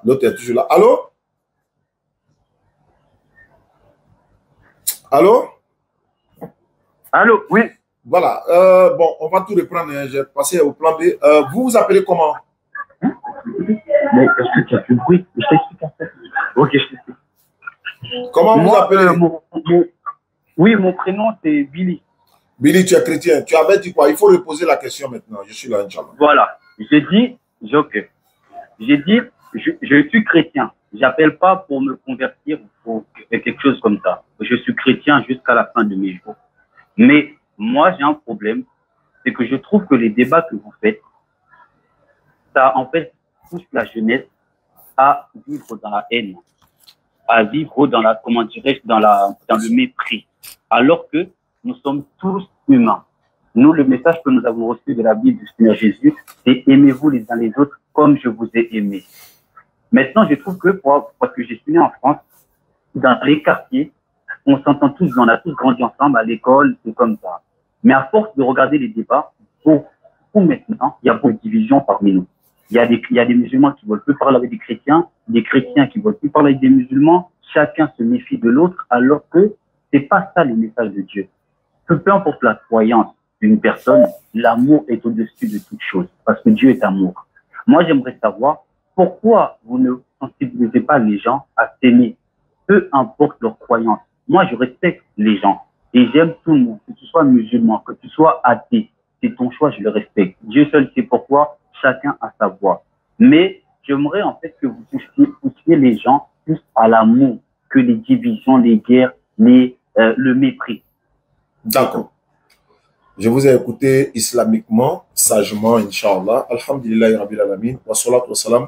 L'autre est toujours là. Allô? Allô? Allô, oui. Voilà. Bon, on va tout reprendre. Hein. J'ai passé au plan B. Vous vous appelez comment? Mais est-ce que tu as fait le bruit? Je t'explique après. Ok, je t'explique. Comment vous appelez? Oui, mon prénom, c'est Billy. Billy, tu es chrétien. Tu avais dit quoi? Il faut reposer la question maintenant. Je suis là, Inch'Allah. Voilà. J'ai dit, je suis chrétien. J'appelle pas pour me convertir ou quelque chose comme ça. Je suis chrétien jusqu'à la fin de mes jours. Mais moi, j'ai un problème. C'est que je trouve que les débats que vous faites, ça, en fait, pousse la jeunesse à vivre dans la haine, à vivre dans la, comment dirais-je, dans le mépris. Alors que nous sommes tous humains. Nous, le message que nous avons reçu de la Bible du Seigneur Jésus, c'est aimez-vous les uns les autres comme je vous ai aimé. Maintenant, je trouve que, parce que je suis né en France, dans les quartiers, on s'entend tous, on a tous grandi ensemble à l'école, c'est comme ça. Mais à force de regarder les débats, beaucoup maintenant, il y a beaucoup de divisions parmi nous. Il y a des musulmans qui ne veulent plus parler avec des chrétiens qui ne veulent plus parler avec des musulmans. Chacun se méfie de l'autre, alors que c'est pas ça le message de Dieu. Peu importe la croyance d'une personne, l'amour est au-dessus de toute chose, parce que Dieu est amour. Moi, j'aimerais savoir pourquoi vous ne sensibilisez pas les gens à s'aimer, peu importe leur croyance. Moi, je respecte les gens et j'aime tout le monde, que tu sois musulman, que tu sois athée. C'est ton choix, je le respecte. Dieu seul sait pourquoi, chacun a sa voix. Mais j'aimerais en fait que vous poussiez les gens plus à l'amour que les divisions, les guerres, le mépris. D'accord. Je vous ai écouté islamiquement, sagement, Inch'Allah. Alhamdulillah, Rabbil Alamin. Wa salatu wa salam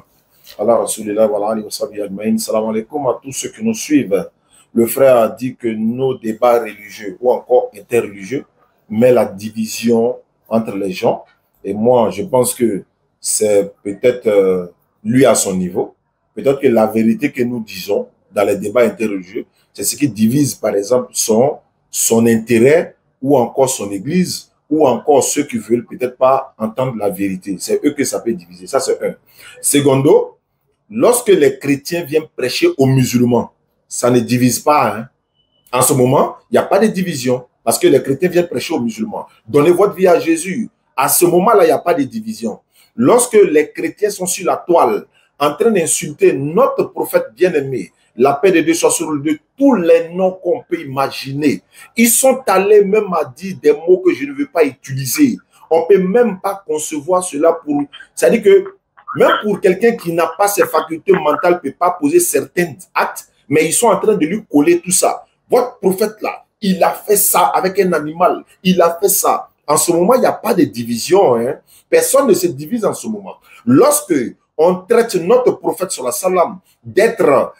ala Rasulillah wa alihi wa sahbihi ajma'in. Salam alaikum à tous ceux qui nous suivent. Le frère a dit que nos débats religieux ou encore interreligieux mettent la division entre les gens. Et moi, je pense que c'est peut-être lui à son niveau. Peut-être que la vérité que nous disons dans les débats interreligieux, c'est ce qui divise, par exemple, son intérêt ou encore son église, ou encore ceux qui veulent peut-être pas entendre la vérité. C'est eux que ça peut diviser. Ça, c'est un. Secondo, lorsque les chrétiens viennent prêcher aux musulmans, ça ne divise pas. Hein. En ce moment, il n'y a pas de division, parce que les chrétiens viennent prêcher aux musulmans. Donnez votre vie à Jésus. À ce moment-là, il n'y a pas de division. Lorsque les chrétiens sont sur la toile, en train d'insulter notre prophète bien-aimé, la paix de Dieu soit sur lui, de tous les noms qu'on peut imaginer. Ils sont allés même à dire des mots que je ne veux pas utiliser. On ne peut même pas concevoir cela pour... C'est-à-dire que même pour quelqu'un qui n'a pas ses facultés mentales, ne peut pas poser certains actes, mais ils sont en train de lui coller tout ça. Votre prophète là, il a fait ça avec un animal. Il a fait ça. En ce moment, il n'y a pas de division. Hein. Personne ne se divise en ce moment. Lorsque on traite notre prophète sur la salam d'être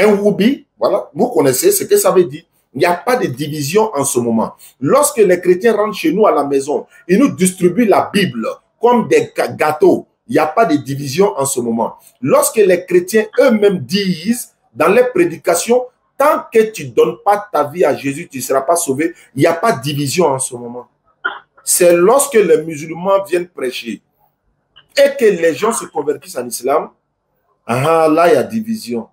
un woubi, voilà, vous connaissez ce que ça veut dire. Il n'y a pas de division en ce moment. Lorsque les chrétiens rentrent chez nous à la maison, ils nous distribuent la Bible comme des gâteaux. Il n'y a pas de division en ce moment. Lorsque les chrétiens eux-mêmes disent dans les prédications, tant que tu ne donnes pas ta vie à Jésus, tu ne seras pas sauvé. Il n'y a pas de division en ce moment. C'est lorsque les musulmans viennent prêcher et que les gens se convertissent en islam, là il y a division.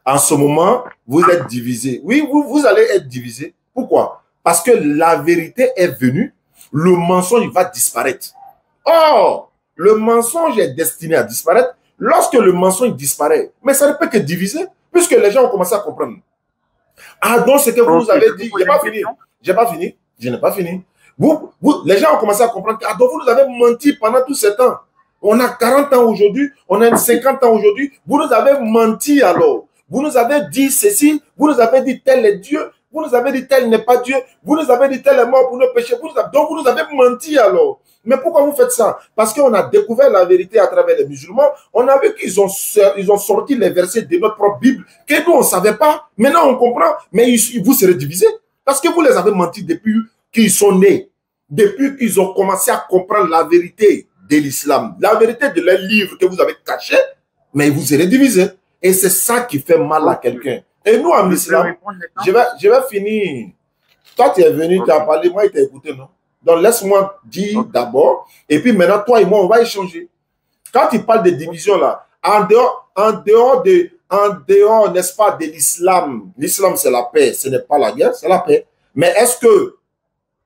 En ce moment, vous êtes divisés. Oui, vous allez être divisés. Pourquoi? Parce que la vérité est venue, le mensonge va disparaître. Or, le mensonge est destiné à disparaître lorsque le mensonge disparaît. Mais ça ne peut que diviser, puisque les gens ont commencé à comprendre. Ah, donc ce que vous avez dit, je n'ai pas fini. Je n'ai pas fini. Les gens ont commencé à comprendre que donc vous nous avez menti pendant tout ce temps. On a 40 ans aujourd'hui, on a 50 ans aujourd'hui. Vous nous avez menti alors. Vous nous avez dit ceci, vous nous avez dit tel est Dieu, vous nous avez dit tel n'est pas Dieu, vous nous avez dit tel est mort pour nos péchés. Donc vous nous avez menti alors. Mais pourquoi vous faites ça? Parce qu'on a découvert la vérité à travers les musulmans. On a vu qu'ils ont sorti les versets de notre propre Bible, que nous on ne savait pas. Maintenant on comprend, mais vous serez divisés. Parce que vous les avez menti depuis qu'ils sont nés, depuis qu'ils ont commencé à comprendre la vérité de l'islam, la vérité de leurs livres que vous avez cachés, mais vous serez divisés. Et c'est ça qui fait mal à quelqu'un. Et nous, en Je peux islam, répondre maintenant? je vais finir. Toi, tu es venu, Ok. tu as parlé, moi, il t'a écouté, non? Donc, laisse-moi dire Ok. d'abord, et puis maintenant, toi et moi, on va échanger. Quand tu parles de division, là, en dehors, n'est-ce pas, de l'islam, l'islam, c'est la paix, ce n'est pas la guerre, c'est la paix. Mais est-ce que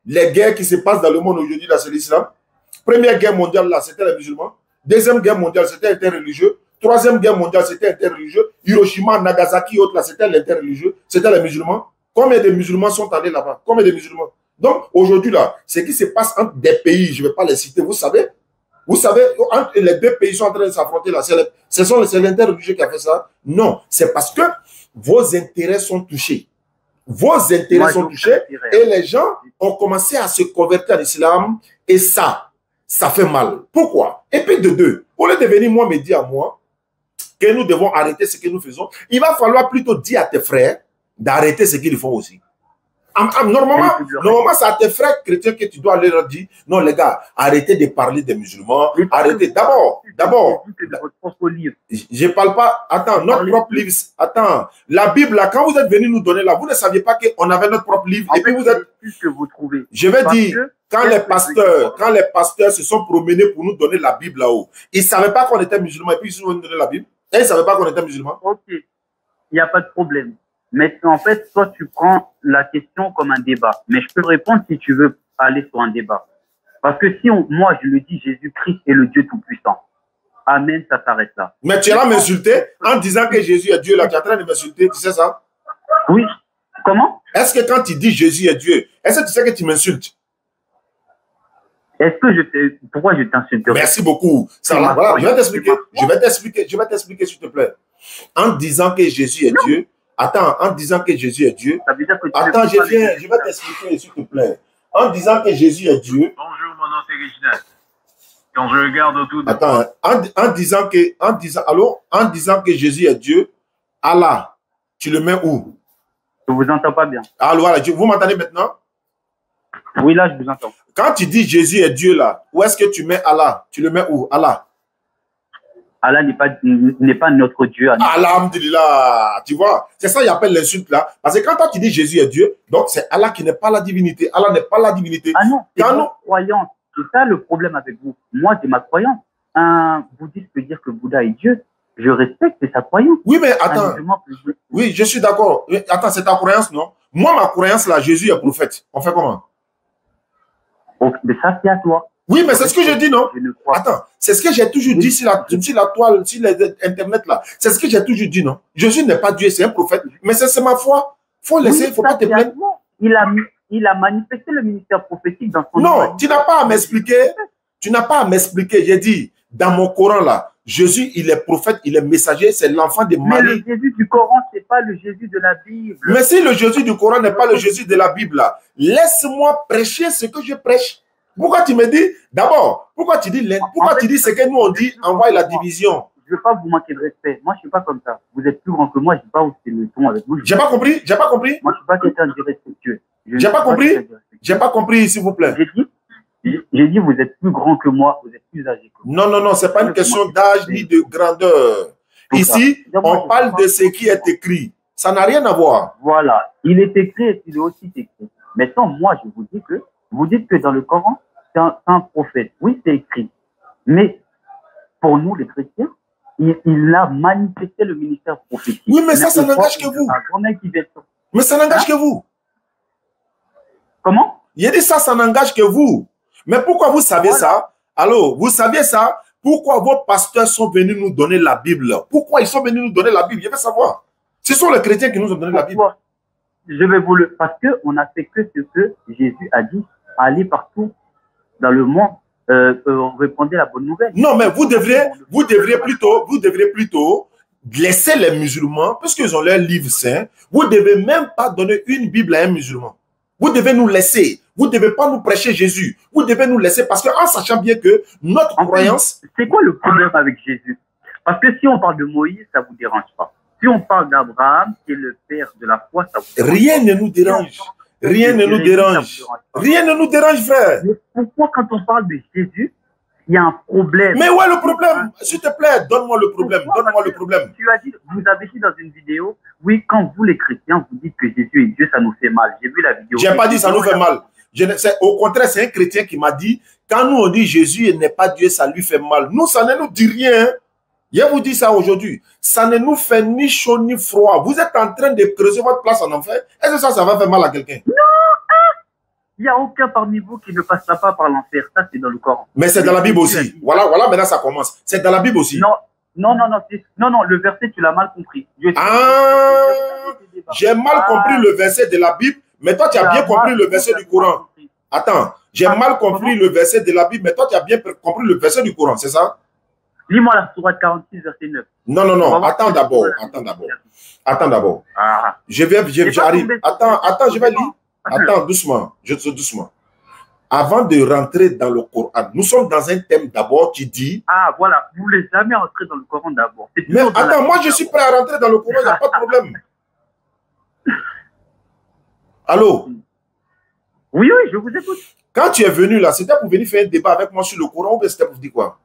les guerres qui se passent dans le monde aujourd'hui, là, c'est l'islam? Première guerre mondiale, là, c'était les musulmans. Deuxième guerre mondiale, c'était interreligieux. Troisième guerre mondiale, c'était interreligieux. Hiroshima, Nagasaki, autres, là, c'était l'interreligieux. C'était les musulmans. Combien de musulmans sont allés là-bas? Combien de musulmans? Donc, aujourd'hui, là, ce qui se passe entre des pays, je ne vais pas les citer, vous savez, entre les deux pays sont en train de s'affronter là, c'est l'interreligieux qui a fait ça? Non, c'est parce que vos intérêts sont touchés. Vos intérêts sont touchés et les gens ont commencé à se convertir en islam et ça fait mal. Pourquoi? Et puis de deux, au lieu de venir moi me dire à moi que nous devons arrêter ce que nous faisons, il va falloir plutôt dire à tes frères d'arrêter ce qu'ils font aussi. Normalement, c'est à tes frères chrétiens que tu dois leur dire, non les gars, arrêtez de parler des musulmans, arrêtez d'abord. Je ne parle pas, attends, notre propre livre, attends, la Bible, là, quand vous êtes venus nous donner là, vous ne saviez pas qu'on avait notre propre livre, et puis vous êtes, je vais dire, quand les pasteurs se sont promenés pour nous donner la Bible là-haut, ils ne savaient pas qu'on était musulmans, et puis ils sont venus nous donner la Bible, et ils ne savaient pas qu'on était musulmans. Ok, il n'y a pas de problème. Mais en fait, toi, tu prends la question comme un débat. Mais je peux répondre si tu veux aller sur un débat. Parce que si moi, je le dis, Jésus-Christ est le Dieu Tout-Puissant. Amen, ça s'arrête là. Mais tu es là m'insulter en disant que Jésus est Dieu, là, tu es en train de m'insulter, tu sais ça? Oui. Comment? Est-ce que quand tu dis Jésus est Dieu, est-ce que tu sais que tu m'insultes? Est-ce que je te... Pourquoi je t'insulte? Merci beaucoup. Ça, là, voilà, je vais t'expliquer, s'il te plaît. En disant que Jésus est Dieu, attends, en disant que Jésus est Dieu, ça veut dire que attends, je vais t'expliquer, s'il te plaît. En disant que Jésus est Dieu. Bonjour, mon nom c'est Reginald. Quand je regarde autour de attends, en disant que Jésus est Dieu, Allah, tu le mets où? Je vous entends pas bien. Alors, voilà, vous m'entendez maintenant? Oui, là, je vous entends. Quand tu dis Jésus est Dieu, là, où est-ce que tu mets Allah? Tu le mets où? Allah. Allah n'est pas notre Dieu. Alhamdulillah, tu vois, c'est ça qu'il appelle l'insulte là. Parce que quand toi tu dis Jésus est Dieu, donc c'est Allah qui n'est pas la divinité. Allah n'est pas la divinité. Ah non, c'est votre croyance. C'est ça le problème avec vous. Moi, c'est ma croyance. Un bouddhiste peut dire que Bouddha est Dieu. Je respecte sa croyance. Oui, mais attends. Oui, je suis d'accord. Attends, c'est ta croyance, non? Moi, ma croyance là, Jésus est prophète. On fait comment? Mais ça, c'est à toi. Oui, mais c'est ce que je dis, non? Attends, c'est ce que j'ai toujours dit sur la toile, sur Internet, là. C'est ce que j'ai toujours dit, non? Jésus n'est pas Dieu, c'est un prophète. Mais c'est ma foi. Faut laisser, il ne faut pas te plaindre. Il a manifesté le ministère prophétique dans son... Non, tu n'as pas à m'expliquer. Tu n'as pas à m'expliquer. J'ai dit, dans mon Coran, là, Jésus, il est prophète, il est messager, c'est l'enfant de Marie. Mais le Jésus du Coran, ce n'est pas le Jésus de la Bible. Mais si le Jésus du Coran n'est pas le Jésus de la Bible, là, laisse-moi prêcher ce que je prêche. Pourquoi tu me dis, d'abord, pourquoi tu dis ce que nous on dit, envoie la division? Je ne veux pas vous manquer de respect. Moi, je ne suis pas comme ça. Vous êtes plus grand que moi, je ne sais pas où c'est le ton avec vous. J'ai pas compris? Moi, je ne suis pas quelqu'un de respectueux. J'ai pas compris, s'il vous plaît. J'ai dit, vous êtes plus grand que moi, vous êtes plus âgé que moi. Non, c'est pas une question d'âge ni de grandeur. Ici, on parle de ce qui est écrit. Ça n'a rien à voir. Voilà. Il est écrit et il est aussi écrit. Maintenant, moi, je vous dis que, vous dites que dans le Coran, c'est un prophète. Oui, c'est écrit. Mais pour nous, les chrétiens, il a manifesté le ministère prophétique. Oui, mais ça n'engage que vous. Mais ça n'engage que vous. Comment? Il a dit ça n'engage que vous. Mais pourquoi vous savez ça? Alors, vous saviez ça? Pourquoi vos pasteurs sont venus nous donner la Bible? Pourquoi ils sont venus nous donner la Bible? Je veux savoir. Ce sont les chrétiens qui nous ont donné la Bible. Je vais vous le... Parce qu'on n'a fait que ce que Jésus a dit. Aller partout dans le monde, répondre la bonne nouvelle. Non, mais vous devriez plutôt laisser les musulmans, puisqu'ils ont leur livre saint, vous ne devez même pas donner une Bible à un musulman. Vous devez nous laisser. Vous ne devez pas nous prêcher Jésus. Vous devez nous laisser parce qu'en sachant bien que notre croyance... C'est quoi le problème avec Jésus? Parce que si on parle de Moïse, ça ne vous dérange pas. Si on parle d'Abraham, qui est le père de la foi, ça vous dérange pas. Rien ne nous dérange. Rien ne nous dérange. Rien ne nous dérange, frère. Mais pourquoi quand on parle de Jésus, Il y a un problème. Mais où est le problème? S'il te plaît, donne-moi le problème. Donne-moi le problème. Tu as dit, vous avez dit dans une vidéo, oui, quand vous les chrétiens, vous dites que Jésus est Dieu, ça nous fait mal. J'ai vu la vidéo. J'ai pas dit ça nous fait mal. Au contraire, c'est un chrétien qui m'a dit, quand nous on dit Jésus n'est pas Dieu, ça lui fait mal. Nous, ça ne nous dit rien. Je vous dis ça aujourd'hui. Ça ne nous fait ni chaud ni froid. Vous êtes en train de creuser votre place en enfer. Est-ce que ça va faire mal à quelqu'un? Non. Il n'y a aucun parmi vous qui ne passera pas par l'enfer. Ça, c'est dans le Coran. Mais c'est dans la Bible aussi. Voilà, maintenant ça commence. C'est dans la Bible aussi. Non, le verset, tu l'as mal compris. J'ai mal compris le verset de la Bible, mais toi, tu as bien compris le verset du Coran. Attends, j'ai mal compris le verset de la Bible, mais toi, tu as bien compris le verset du Coran, c'est ça? Lis-moi la sourate 46, verset 9. Non, attends d'abord. J'arrive. Attends, je vais lire. Attends, doucement, doucement. Avant de rentrer dans le Coran, nous sommes dans un thème d'abord qui dit... Ah, voilà, vous ne voulez jamais rentrer dans le Coran d'abord. Mais attends, moi je suis prêt à rentrer dans le Coran, il n'y a pas de problème. Allô? Oui, je vous écoute. Quand tu es venu là, c'était pour venir faire un débat avec moi sur le Coran ou bien c'était pour dire quoi?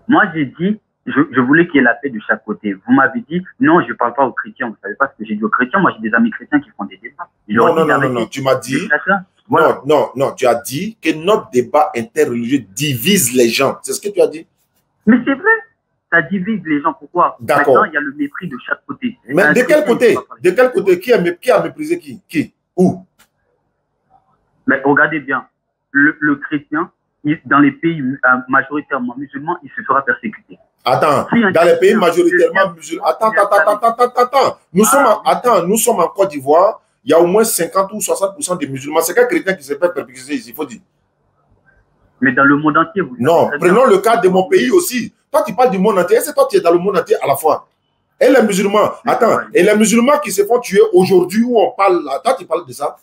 Moi, j'ai dit, je voulais qu'il y ait la paix de chaque côté. Vous m'avez dit, non, je ne parle pas aux chrétiens. Vous ne savez pas ce que j'ai dit aux chrétiens. Moi, j'ai des amis chrétiens qui font des débats. Non, tu m'as dit... Voilà. Non, tu as dit que notre débat interreligieux divise les gens. C'est ce que tu as dit? Mais c'est vrai, ça divise les gens. Pourquoi? D'accord. Maintenant, il y a le mépris de chaque côté. Mais de quel côté? De quel côté? Qui a méprisé qui? Qui? Où? Mais regardez bien, le chrétien, dans les pays majoritairement musulmans, il se fera persécuter. Attends, dans les pays majoritairement musulmans... Attends. Nous sommes en Côte d'Ivoire. Il y a au moins 50 ou 60% des musulmans. C'est quel chrétien qui se fait persécuter ici, il faut dire. Mais dans le monde entier, vous... Non, prenons le cas de mon pays aussi. Toi, tu parles du monde entier. Est-ce que toi, tu es dans le monde entier à la fois? Et les musulmans, attends, et les musulmans qui se font tuer aujourd'hui où on parle là, toi, tu parles de ça?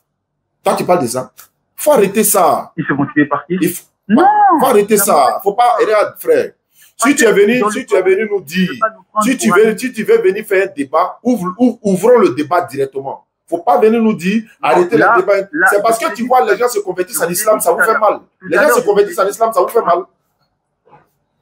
Faut arrêter ça. Ils se font tuer par qui? Non! Faut arrêter ça. Faut pas... Regarde, frère. Si tu es venu nous dire, si tu veux venir faire un débat, ouvrons le débat directement. Faut pas venir nous dire, arrêtez le débat. C'est parce que tu vois, les gens se convertissent à l'islam, ça vous fait mal. Les gens se convertissent à l'islam, ça vous fait mal.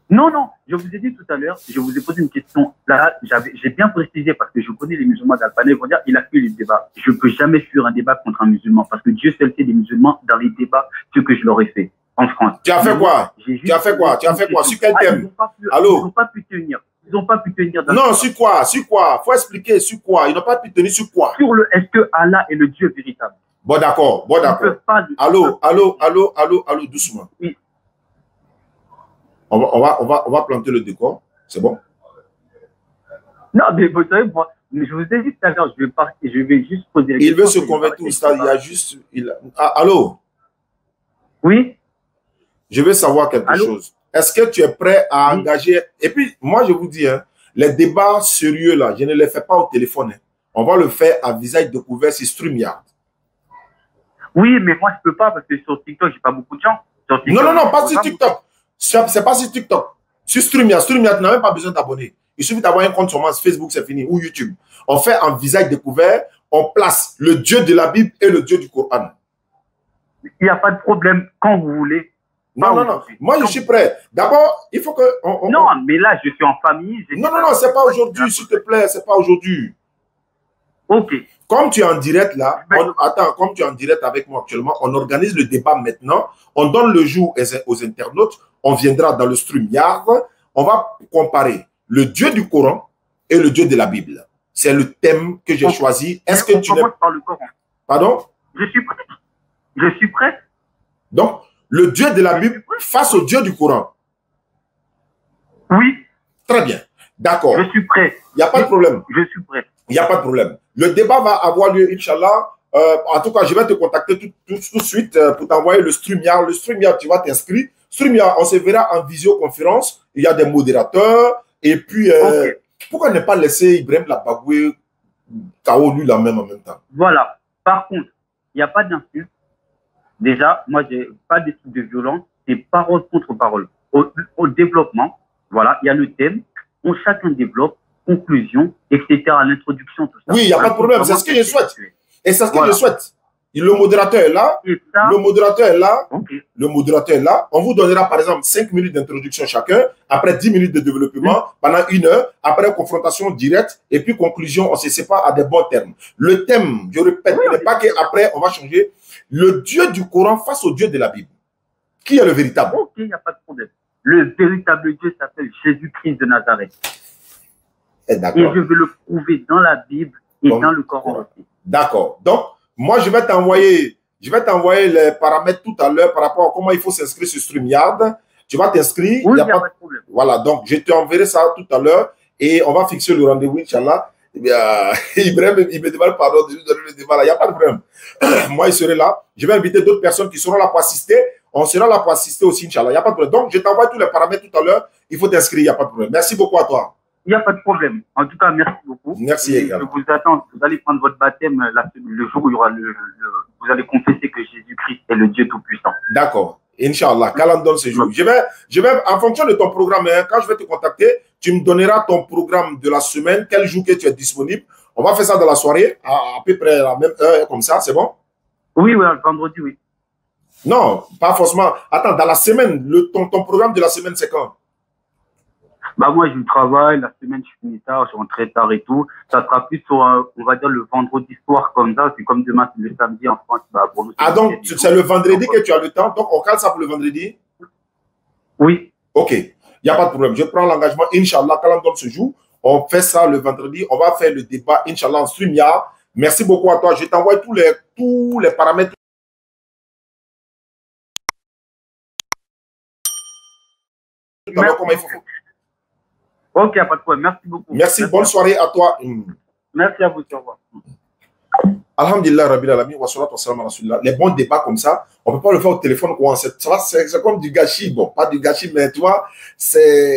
Non, je vous ai dit tout à l'heure, je vous ai posé une question. Là, j'ai bien précisé parce que je connais les musulmans d'Alpana, ils vont dire, il a fui les débats. Je ne peux jamais fuir un débat contre un musulman parce que Dieu seul sait des musulmans dans les débats ce que je leur ai fait en France. Tu as fait quoi? Tu as fait quoi? Sur quel thème? Allô? Ils n'ont pas pu tenir. Ils n'ont pas pu tenir. Non, sur quoi? Faut expliquer sur quoi. Ils n'ont pas pu tenir sur quoi? Sur le est-ce que Allah est le Dieu véritable? Bon, d'accord. Allô, doucement. Oui. On va planter le décor. C'est bon? Non, mais vous savez, moi, je vous ai dit tout à l'heure, je vais juste poser la question. Il veut se convertir au stade. Il y a juste... allô? Oui? Je veux savoir quelque chose. Est-ce que tu es prêt à engager... Et puis, moi, je vous dis, hein, les débats sérieux, là, je ne les fais pas au téléphone. Hein. On va le faire à visage découvert sur StreamYard. Oui, mais moi, je ne peux pas parce que sur TikTok, je n'ai pas beaucoup de gens. Non, pas sur TikTok. C'est pas sur TikTok. Sur StreamYard. StreamYard, tu n'as même pas besoin d'abonner. Il suffit d'avoir un compte sur Facebook, c'est fini, ou YouTube. On fait en visage découvert, on place le Dieu de la Bible et le Dieu du Coran. Il n'y a pas de problème quand vous voulez. Non. Moi, je suis prêt. D'abord, il faut que... Non, mais là, je suis en famille. Non, c'est pas aujourd'hui, s'il te plaît. C'est pas aujourd'hui. Ok. Comme tu es en direct là, comme tu es en direct avec moi actuellement, on organise le débat maintenant. On donne le jour aux internautes. On viendra dans le StreamYard. On va comparer le Dieu du Coran et le Dieu de la Bible. C'est le thème que j'ai choisi. Est-ce que tu commence par le Coran. Pardon? Je suis prêt. Donc, le Dieu de la Bible face au Dieu du Coran. Oui. Très bien. D'accord. Je suis prêt. Il n'y a pas de problème. Je suis prêt. Il n'y a pas de problème. Le débat va avoir lieu, Inch'Allah. En tout cas, je vais te contacter tout de suite pour t'envoyer le StreamYard. Le StreamYard, tu vas t'inscrire. StreamYard, on se verra en visioconférence. Il y a des modérateurs. Et puis, pourquoi ne pas laisser Ibrahim Labagoué KO lui la même en même temps? Voilà. Par contre, il n'y a pas d'insulte. Déjà, moi, je n'ai pas de type de violence. C'est parole contre parole. Au développement, voilà, il y a le thème. Chacun développe, conclusion, etc. L'introduction, tout ça. Oui, il n'y a pas de problème. C'est ce que je souhaite. Et c'est ce que je souhaite. Le modérateur est là. Et ça, Le modérateur est là. ok. Le modérateur est là. On vous donnera par exemple 5 minutes d'introduction chacun, après 10 minutes de développement, pendant 1 heure, après confrontation directe, et puis conclusion, on se sépare à des bons termes. Le thème, je répète, Oui, n'est pas qu'après on va changer. Le Dieu du Coran face au Dieu de la Bible. Qui est le véritable? Ok, il n'y a pas de problème. Le véritable Dieu s'appelle Jésus-Christ de Nazareth. Eh, Et d'accord. je vais le prouver dans la Bible et Comme- dans le Coran aussi. D'accord. Donc, moi, je vais t'envoyer les paramètres tout à l'heure par rapport à comment il faut s'inscrire sur StreamYard. Tu vas t'inscrire. Oui, Il y il n'y a a pas- pas de problème. Voilà, donc je t'enverrai ça tout à l'heure et on va fixer le rendez-vous, Inch'Allah. Eh bien, Ibrahim, il me demande pardon de lui donner le débat là. Il n'y a pas de problème. Moi, il serai là. Je vais inviter d'autres personnes qui seront là pour assister. On sera là pour assister aussi, Inch'Allah. Il n'y a pas de problème. Donc, je t'envoie tous les paramètres tout à l'heure. Il faut t'inscrire, il n'y a pas de problème. Merci beaucoup à toi. Il n'y a pas de problème. En tout cas, merci beaucoup. Merci Et je également. vous attends. Vous allez prendre votre baptême le jour où il y aura vous allez confesser que Jésus-Christ est le Dieu Tout-Puissant. D'accord. Inch'Allah, qu'Allah donne ce jour. Je vais, en fonction de ton programme, hein, quand je vais te contacter, tu me donneras ton programme de la semaine, quel jour que tu es disponible. On va faire ça dans la soirée, à peu près à la même heure, comme ça, c'est bon? Oui, oui, vendredi, oui. Non, pas forcément. Attends, dans la semaine, ton programme de la semaine, c'est quand? Bah, moi, je travaille. La semaine, je finis tard, je rentre très tard et tout. Ça sera plus sur, on va dire, le vendredi soir, comme ça. C'est comme demain, c'est le samedi en France. Bah, pour nous, Ah, donc, c'est le vendredi que tu as le temps. Donc, on cale ça pour le vendredi? Oui. Ok, il n'y a pas de problème. Je prends l'engagement, Inch'Allah, qu'Allah donne ce jour. On fait ça le vendredi. On va faire le débat, Inch'Allah, en StreamYard. Merci beaucoup à toi. Je t'envoie tous les paramètres. Merci. Comment il faut faire. Ok, pas de problème. Merci beaucoup. Merci, bonne soirée à toi. Merci à vous. Au revoir. Alhamdulillah, Rabbil Alamin, wa salatu wa salam ala rasulillah. Les bons débats comme ça, on ne peut pas le faire au téléphone. C'est comme du gâchis. Bon, pas du gâchis, mais tu vois,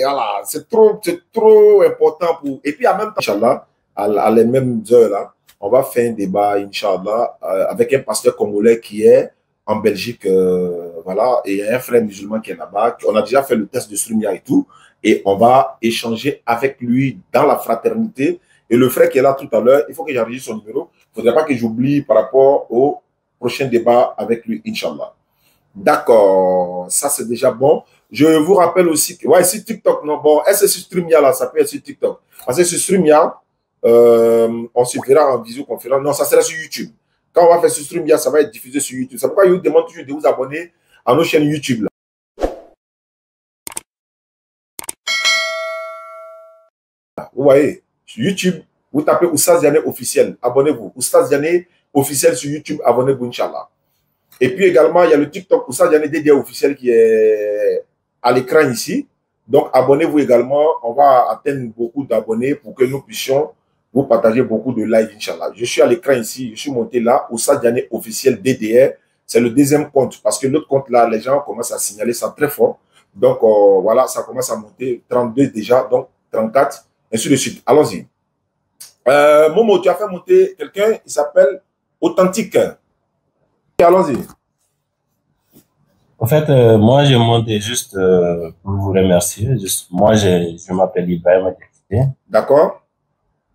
voilà, c'est trop important pour. Et puis en même temps, Inch'Allah, à les mêmes heures là, on va faire un débat, Inch'Allah, avec un pasteur congolais qui est en Belgique, voilà, et un frère musulman qui est là-bas. On a déjà fait le test de StreamYard et tout, et on va échanger avec lui dans la fraternité. Et le frère qui est là tout à l'heure, il faut que j'enregistre son numéro. Il ne faudrait pas que j'oublie par rapport au prochain débat avec lui, Inch'Allah. D'accord, ça c'est déjà bon. Je vous rappelle aussi que, ouais, sur TikTok, non, bon, est-ce que sur StreamYard là, ça peut être sur TikTok? Parce que sur StreamYard, on se verra en visioconférence. Non, ça sera sur YouTube. Quand on va faire sur StreamYard, ça va être diffusé sur YouTube. C'est pourquoi je vous demande toujours de vous abonner à nos chaînes YouTube là. Vous voyez, sur YouTube, vous tapez Oustaz Diané officiel, abonnez-vous. Oustaz Diané officiel sur YouTube, abonnez-vous, Inch'Allah. Et puis également, il y a le TikTok Oustaz Diané DDA officiel qui est à l'écran ici. Donc, abonnez-vous également. On va atteindre beaucoup d'abonnés pour que nous puissions vous partager beaucoup de live, Inch'Allah. Je suis à l'écran ici, je suis monté là, Oustaz Diané officiel DDR. C'est le deuxième compte parce que l'autre compte là, les gens commencent à signaler ça très fort. Donc, voilà, ça commence à monter. 32 déjà, donc 34, ainsi de suite. Allons-y. Momo, tu as fait monter quelqu'un, il s'appelle Authentique. Allons-y. En fait, moi, j'ai monté juste pour vous remercier. Moi, je m'appelle Ibrahim Adjekité. D'accord.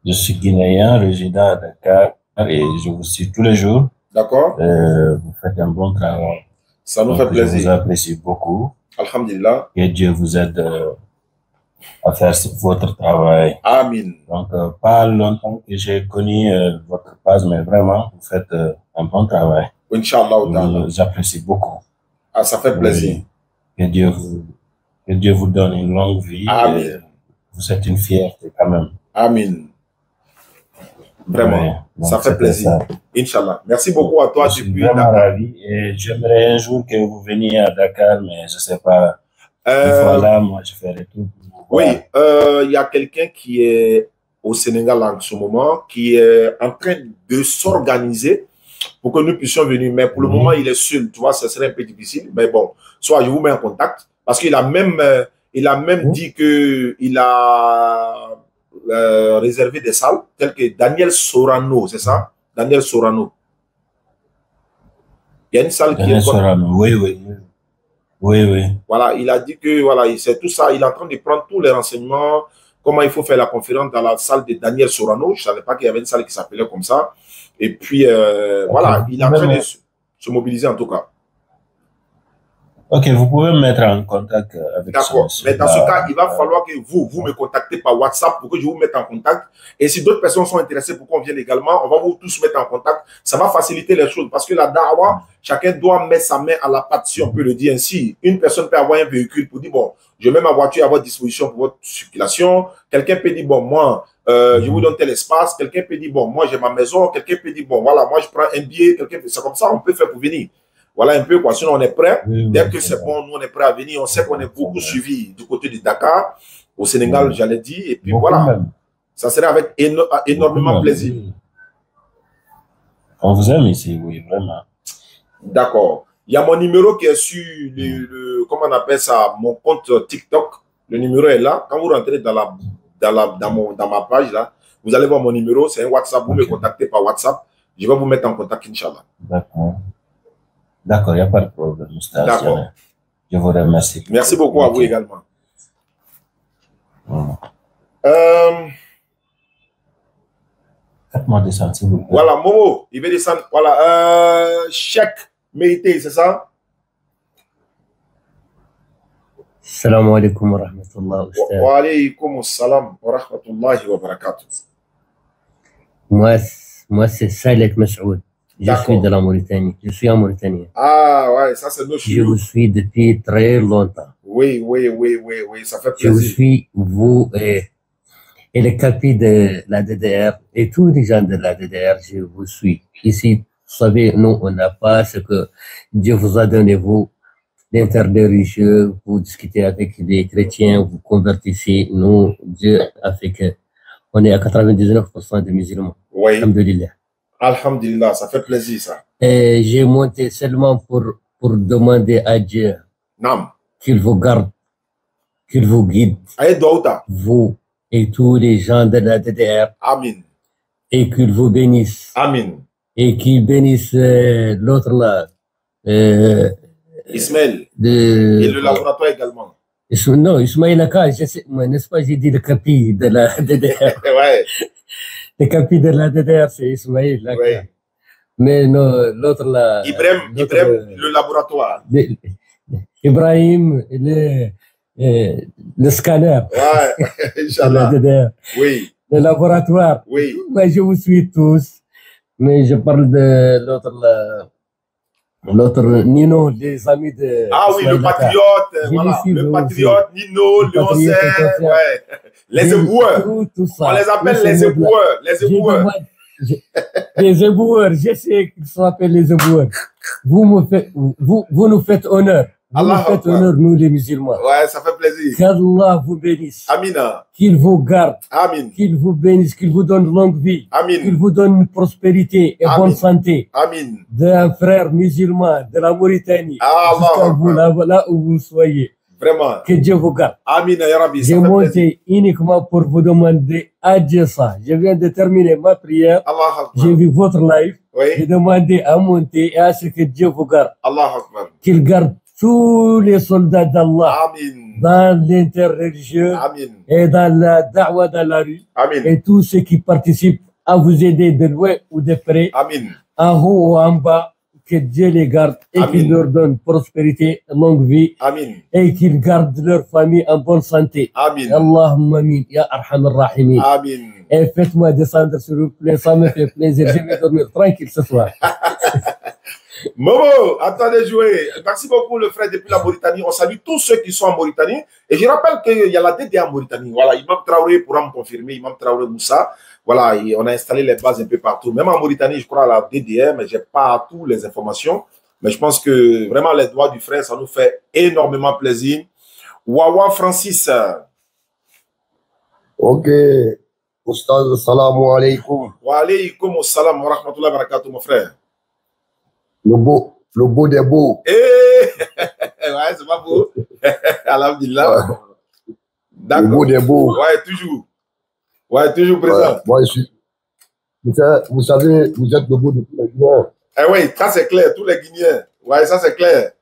Je suis guinéen, résident à Dakar et je vous suis tous les jours. D'accord. Vous faites un bon travail. Ça nous Donc, fait plaisir. Je vous apprécie beaucoup. Alhamdulillah. Que Dieu vous aide à faire votre travail. Amin. Donc, pas longtemps que j'ai connu votre page, mais vraiment, vous faites un bon travail. Inch'Allah. J'apprécie beaucoup. Ah, ça fait plaisir. Que Dieu vous donne une longue vie. Amin. Vous êtes une fierté quand même. Amin. Vraiment, ouais, ça fait plaisir. Inch'Allah. Merci beaucoup à toi. Je suis vraiment ravi et j'aimerais un jour que vous veniez à Dakar, mais je ne sais pas. Voilà, moi je ferai tout. Oui, il y a quelqu'un qui est au Sénégal en ce moment, qui est en train de s'organiser pour que nous puissions venir. Mais pour le moment, il est seul. Tu vois, ça serait un peu difficile. Mais bon, soit je vous mets en contact parce qu'il a même, dit qu'il a réservé des salles telles que Daniel Sorano, c'est ça? Daniel Sorano. Il y a une salle Daniel qui est... Sorano, oui. Oui. Voilà, il a dit que voilà, c'est tout ça. Il est en train de prendre tous les renseignements, comment il faut faire la conférence dans la salle de Daniel Sorano. Je ne savais pas qu'il y avait une salle qui s'appelait comme ça. Et puis, voilà, il est en train de se mobiliser en tout cas. Ok, vous pouvez me mettre en contact avec D'accord. Mais dans ce cas, il va falloir que vous me contactez par WhatsApp pour que je vous mette en contact. Et si d'autres personnes sont intéressées pour qu'on vienne également, on va vous tous mettre en contact. Ça va faciliter les choses parce que la da'wa, chacun doit mettre sa main à la pâte, si on peut le dire ainsi. Une personne peut avoir un véhicule pour dire, bon, je mets ma voiture à votre disposition pour votre circulation. Quelqu'un peut dire, bon, moi, je vous donne tel espace. Quelqu'un peut dire, bon, moi, j'ai ma maison. Quelqu'un peut dire, bon, voilà, moi, je prends un billet. C'est comme ça, on peut faire pour venir. Voilà un peu quoi. Sinon, on est prêt. Dès que c'est bon, nous, on est prêt à venir. On sait qu'on est beaucoup suivi du côté de Dakar, au Sénégal, j'allais dire. Et puis voilà. Ça serait avec énormément plaisir. On vous aime ici, oui, vraiment. D'accord. Il y a mon numéro qui est sur comment on appelle ça, mon compte TikTok. Le numéro est là. Quand vous rentrez dans ma page, là, vous allez voir mon numéro. C'est un WhatsApp. Vous me contactez par WhatsApp. Je vais vous mettre en contact, Inch'Allah. D'accord. D'accord, il n'y a pas de problème. D'accord. Je vous remercie. Merci beaucoup à vous également. Faites-moi descendre, s'il vous plaît. Voilà, Momo, il veut descendre. Voilà, chèque mérité, c'est ça? Salam alaikum wa rahmatullah. Wa alaykum assalam wa rahmatullahi wa barakatuh. Moi c'est Salek Massoud. Je suis de la Mauritanie. Je suis en Mauritanie. Ah ouais, ça c'est nos choses. Je vous suis depuis très longtemps. Oui, ça fait plaisir. Je vous suis, vous et les capis de la DDR et tous les gens de la DDR, je vous suis. Ici, vous savez, nous, on n'a pas ce que Dieu vous a donné, vous, l'interreligieux, vous discutez avec les chrétiens, vous convertissez. Nous, Dieu a fait que on est à 99% de musulmans. Oui. Alhamdulillah. Alhamdulillah, ça fait plaisir ça. J'ai monté seulement pour demander à Dieu qu'il vous garde, qu'il vous guide, vous et tous les gens de la DDR. Amin. Et qu'il vous bénisse. Amin. Et qu'il bénisse l'autre là. Ismaël. Et le laboratoire également. Non, Ismaël Aka, je sais, n'est-ce pas, j'ai dit le capi de la DDR. Ouais. Le capi de la DDR, c'est Ismaël Aka. Ouais. Mais non, l'autre là. Ibrahim, le laboratoire. Ibrahim, le scanner. Ouais, Inch'Allah. La DDR. Oui. Le laboratoire. Oui. Moi, je vous suis tous. Mais je parle de l'autre là. L'autre, Nino, les amis de. Ah oui, le patriote, voilà. Le patriote, Nino, Léoncin, ouais. Les éboueurs. On les appelle les éboueurs. Les éboueurs. Les éboueurs, je sais qu'ils s'appellent les éboueurs. Vous nous faites honneur. Vous nous faites honneur, nous les musulmans. Ouais, ça fait plaisir. Qu'Allah vous bénisse. Amina. Qu'il vous garde. Amin. Qu'il vous bénisse, qu'il vous donne longue vie. Amin. Qu'il vous donne prospérité et bonne santé. Amin. D'un frère musulman de la Mauritanie. Jusqu'à vous, là où vous soyez. Vraiment. Que Dieu vous garde. Amin, ya Rabbi. J'ai monté uniquement pour vous demander à Dieu ça. Je viens de terminer ma prière. J'ai vu votre live. Oui. J'ai demandé à monter et à ce que Dieu vous garde. Allah Akbar. Qu'il garde tous les soldats d'Allah dans l'interreligieux et dans la da'wa dans la rue. Amin. Et tous ceux qui participent à vous aider de loin ou de près, Amin. en haut ou en bas, que Dieu les garde et qu'il leur donne prospérité, longue vie. Amin. Et qu'il garde leur famille en bonne santé. Amin. Allahumma amin, ya arham ar-rahimin. Amin. Et faites-moi descendre s'il vous plaît, ça me fait plaisir, je vais dormir tranquille ce soir. Momo, attendez jouer. Merci beaucoup le frère depuis la Mauritanie. On salue tous ceux qui sont en Mauritanie. Et je rappelle qu'il y a la DDA en Mauritanie. Voilà, Imam Traoré pourra me confirmer, Imam Traoré Moussa. Voilà, et on a installé les bases un peu partout. Même en Mauritanie, je crois à la DDR, mais je n'ai pas toutes les informations. Mais je pense que vraiment les doigts du frère, ça nous fait énormément plaisir. Wawa Francis. Ok. Oustaz, salam alaikum. Wa alaykum assalam wa rahmatullahi wa barakatuh, mon frère. Le beau des beaux. Eh, ouais, c'est pas beau. Alhamdulillah. Ouais. Le beau des beaux. Ouais, toujours. Ouais, toujours présent. Ouais, moi, je suis. Vous savez, vous êtes le beau de tous les Guinéens. Eh oui, ça c'est clair, tous les Guinéens. Ouais, ça c'est clair.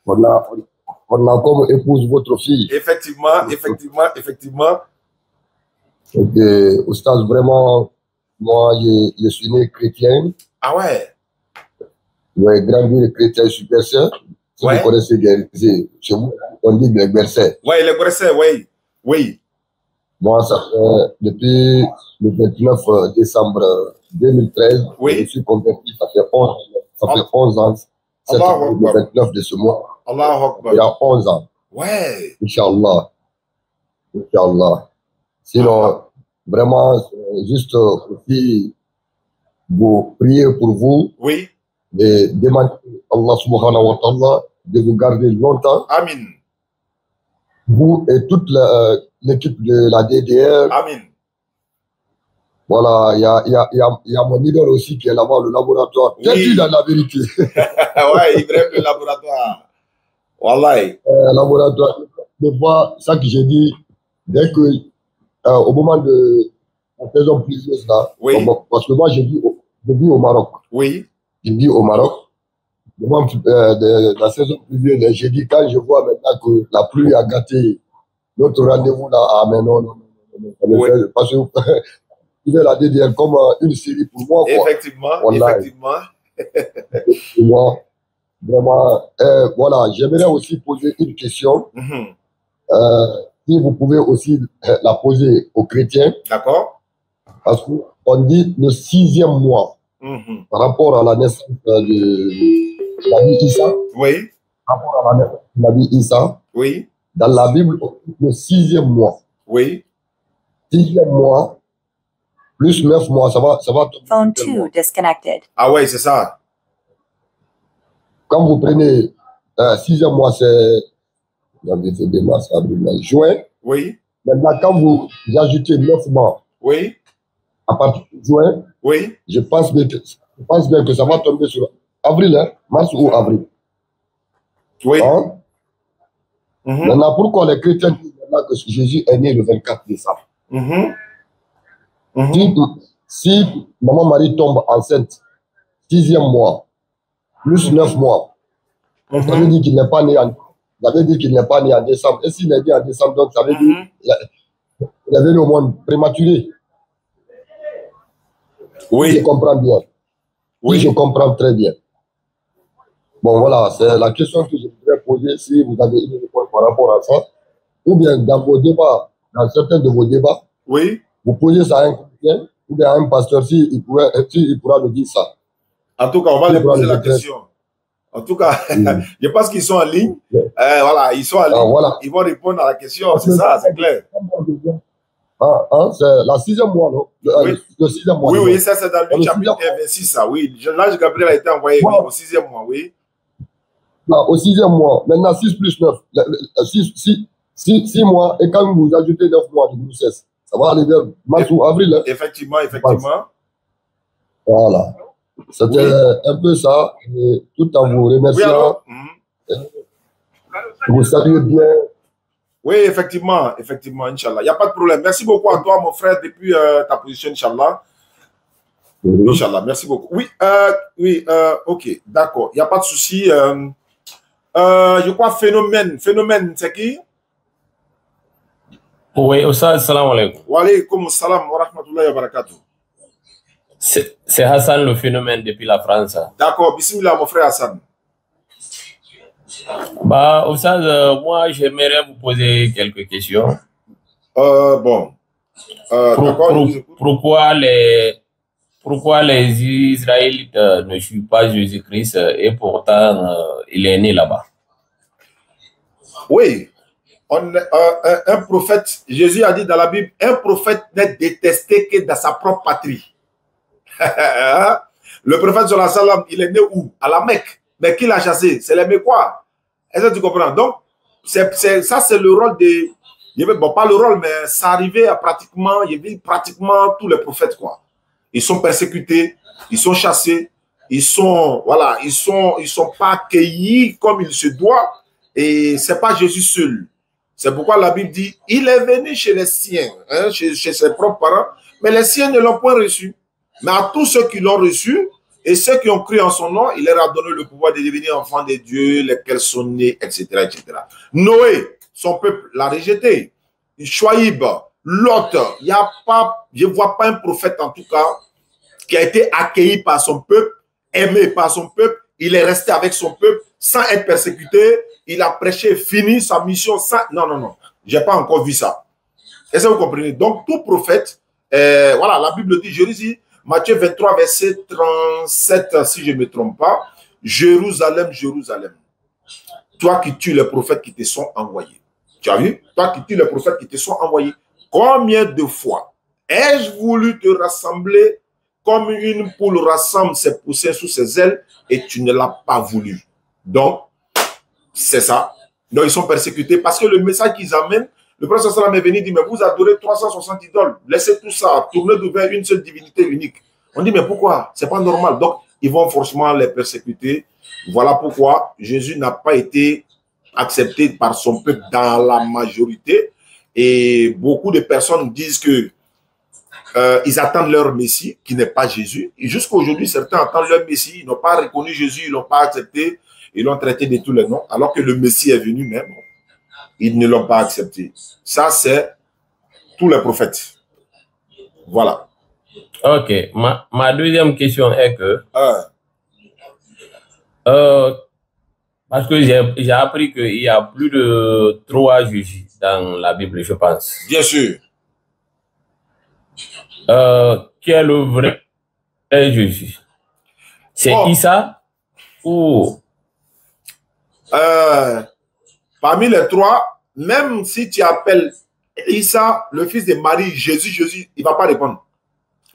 On on a comme épouse votre fille. Effectivement, effectivement, effectivement. Donc, Oustaz, vraiment, moi, je suis né chrétien. Ah ouais. J'ai grandi chrétien super saint. Si Ouais. vous connaissez Guernsey, chez vous, on dit les Guernsey. Oui, les Guernsey, oui. Oui. Moi, ça fait depuis le 29 décembre 2013, Oui. je suis converti, ça fait 11 ans. C'est Allahu le Akbar. 29 de ce mois. Allahu Akbar. Il y a 11 ans. Ouais. Inch'Allah. Inch'Allah. Sinon, vraiment, juste aussi, vous priez pour vous Oui. et demandez à Allah subhanahu wa ta'ala de vous garder longtemps. Amin. Vous et toute l'équipe de la DDR. Amin. Voilà, il y a mon idole aussi qui est là-bas, le laboratoire. Oui. Qu'est-ce qu'il a la vérité? Ouais, Ibrahim, le laboratoire. Wallahi. Laboratoire. Des fois, ça que j'ai dit, dès que, au moment de la saison pluvieuse là, Oui. parce que moi, je vis au Maroc. Oui. Je vis au Maroc. Au moment de la saison pluvieuse, j'ai dit, quand je vois maintenant que la pluie a gâté notre rendez-vous là, ah, mais non. Oui. Parce que il est la DDR comme une série pour moi. Quoi. Effectivement, Wallahi. effectivement. Pour moi, vraiment, voilà, j'aimerais aussi poser une question. Mhm. Si vous pouvez aussi la poser aux chrétiens, D'accord. parce qu'on dit le 6e mois Mhm. par rapport à la naissance de Nabi Issa, Oui. par rapport à la naissance de Nabi Issa, Oui. dans la Bible, le 6e mois, Oui. 6e mois, plus 9 mois, ça va Phone tomber. 2 disconnected. Ah ouais, c'est ça. Quand vous prenez 6e mois, c'est janvier, février, mars, avril, mai, juin. Oui. Maintenant, quand vous ajoutez 9 mois Oui. à partir de juin, Oui. je pense bien que ça va tomber sur avril, hein, mars ou avril. Oui. Hein? Mhm. Maintenant, pourquoi les chrétiens disent maintenant que Jésus est né le 24 décembre? Mhm. Mhm. Si maman Marie tombe enceinte, 6e mois, plus 9 mois, ça veut Mhm. dire qu'il n'est pas né en décembre. Et s'il est né en décembre, donc ça veut dire Mhm. qu'il est venu au monde prématuré. Si je Oui. comprends bien. Oui. Si je comprends très bien. Bon, voilà, c'est la question que je voudrais poser si vous avez une réponse par rapport à ça. Ou bien dans vos débats, dans certains de vos débats, Oui. vous posez ça à un chrétien ou bien à un pasteur s'il pourra nous dire ça. En tout cas, on va Il les pourra poser nous la éclairer. question. En tout cas, Mm. je pense qu'ils sont en ligne. Ouais. Voilà, ils sont en ligne. Ah, voilà. Ils vont répondre à la question, c'est ça, c'est clair. C'est la 6e mois, non? Oui. Le 6e mois. Oui, de oui, mai. ça c'est dans Le le chapitre 6e 26, ça, oui. L'ange Gabriel a été envoyé oui, au 6e mois, oui. mois. Au 6e mois. Maintenant, 6 plus 9. 6 mois. Et quand vous ajoutez 9 mois de grossesse, ça va aller vers mars ou avril. Hein? Effectivement, effectivement. Voilà. C'était un peu ça. Et tout en vous Oui, remerciant, alors Mhm. vous saluez bien. Oui, effectivement, effectivement, Inch'Allah. Il n'y a pas de problème. Merci beaucoup à toi, mon frère, depuis ta position, Inch'Allah. Inch'Allah, merci beaucoup. Oui, ok, d'accord. Il n'y a pas de souci. Je crois Phénomène, c'est qui? Oui, Oustaz, salam alaikum. Wa alaykoum salam wa rahmatullahi wa barakatuh. C'est Hassan le Phénomène depuis la France. D'accord, bismillah, mon frère Hassan. Bah, Oustaz, moi, j'aimerais vous poser quelques questions. Bon. D'accord, je vous écoute. Pourquoi les Israélites ne suivent pas Jésus-Christ et pourtant il est né là-bas? Oui. Un prophète, Jésus a dit dans la Bible, un prophète n'est détesté que dans sa propre patrie. Le prophète sallallahu alayhi wa sallam, il est né où? À la Mecque. Mais qui l'a chassé? C'est les Mécois. Est-ce que tu comprends? Donc, ça c'est le rôle de... Bon, pas le rôle, mais ça arrivait à pratiquement, il y avait pratiquement tous les prophètes, quoi. Ils sont persécutés, ils sont chassés, ils sont pas accueillis comme il se doit. Et c'est pas Jésus seul. C'est pourquoi la Bible dit, il est venu chez les siens, hein, chez ses propres parents, mais les siens ne l'ont point reçu. Mais à tous ceux qui l'ont reçu, Et ceux qui ont cru en son nom, il leur a donné le pouvoir de devenir enfants de Dieu, lesquels sont nés, etc., etc. Noé, son peuple, l'a rejeté. Chouaïb, Lot, il n'y a pas, je ne vois pas un prophète en tout cas, qui a été accueilli par son peuple, aimé par son peuple, il est resté avec son peuple sans être persécuté, il a prêché, fini sa mission sans... Non, non, non, je n'ai pas encore vu ça. Est-ce que vous comprenez? Donc, tout prophète, voilà, la Bible dit, je lis Matthieu 23, verset 37, si je ne me trompe pas, Jérusalem, Jérusalem, toi qui tues les prophètes qui te sont envoyés. Tu as vu? Toi qui tues les prophètes qui te sont envoyés. Combien de fois ai-je voulu te rassembler comme une poule rassemble ses poussins sous ses ailes et tu ne l'as pas voulu. Donc, c'est ça. Donc, ils sont persécutés parce que le message qu'ils amènent, le prophète sallam est venu et dit, mais vous adorez 360 idoles. Laissez tout ça, tournez vers une seule divinité unique. On dit, mais pourquoi? C'est pas normal. Donc, ils vont forcément les persécuter. Voilà pourquoi Jésus n'a pas été accepté par son peuple dans la majorité. Et beaucoup de personnes disent que ils attendent leur Messie, qui n'est pas Jésus. Et jusqu'à aujourd'hui, certains attendent leur Messie. Ils n'ont pas reconnu Jésus, ils ne l'ont pas accepté. Ils l'ont traité de tous les noms. Alors que le Messie est venu même, ils ne l'ont pas accepté. Ça, c'est tous les prophètes. Voilà. Ok. Ma deuxième question est que... parce que j'ai appris qu'il y a plus de 3 Jésus dans la Bible, je pense. Bien sûr. Qui est le vrai Jésus? C'est Issa ou... Parmi les 3, même si tu appelles Issa, le fils de Marie, Jésus, Jésus, il ne va pas répondre.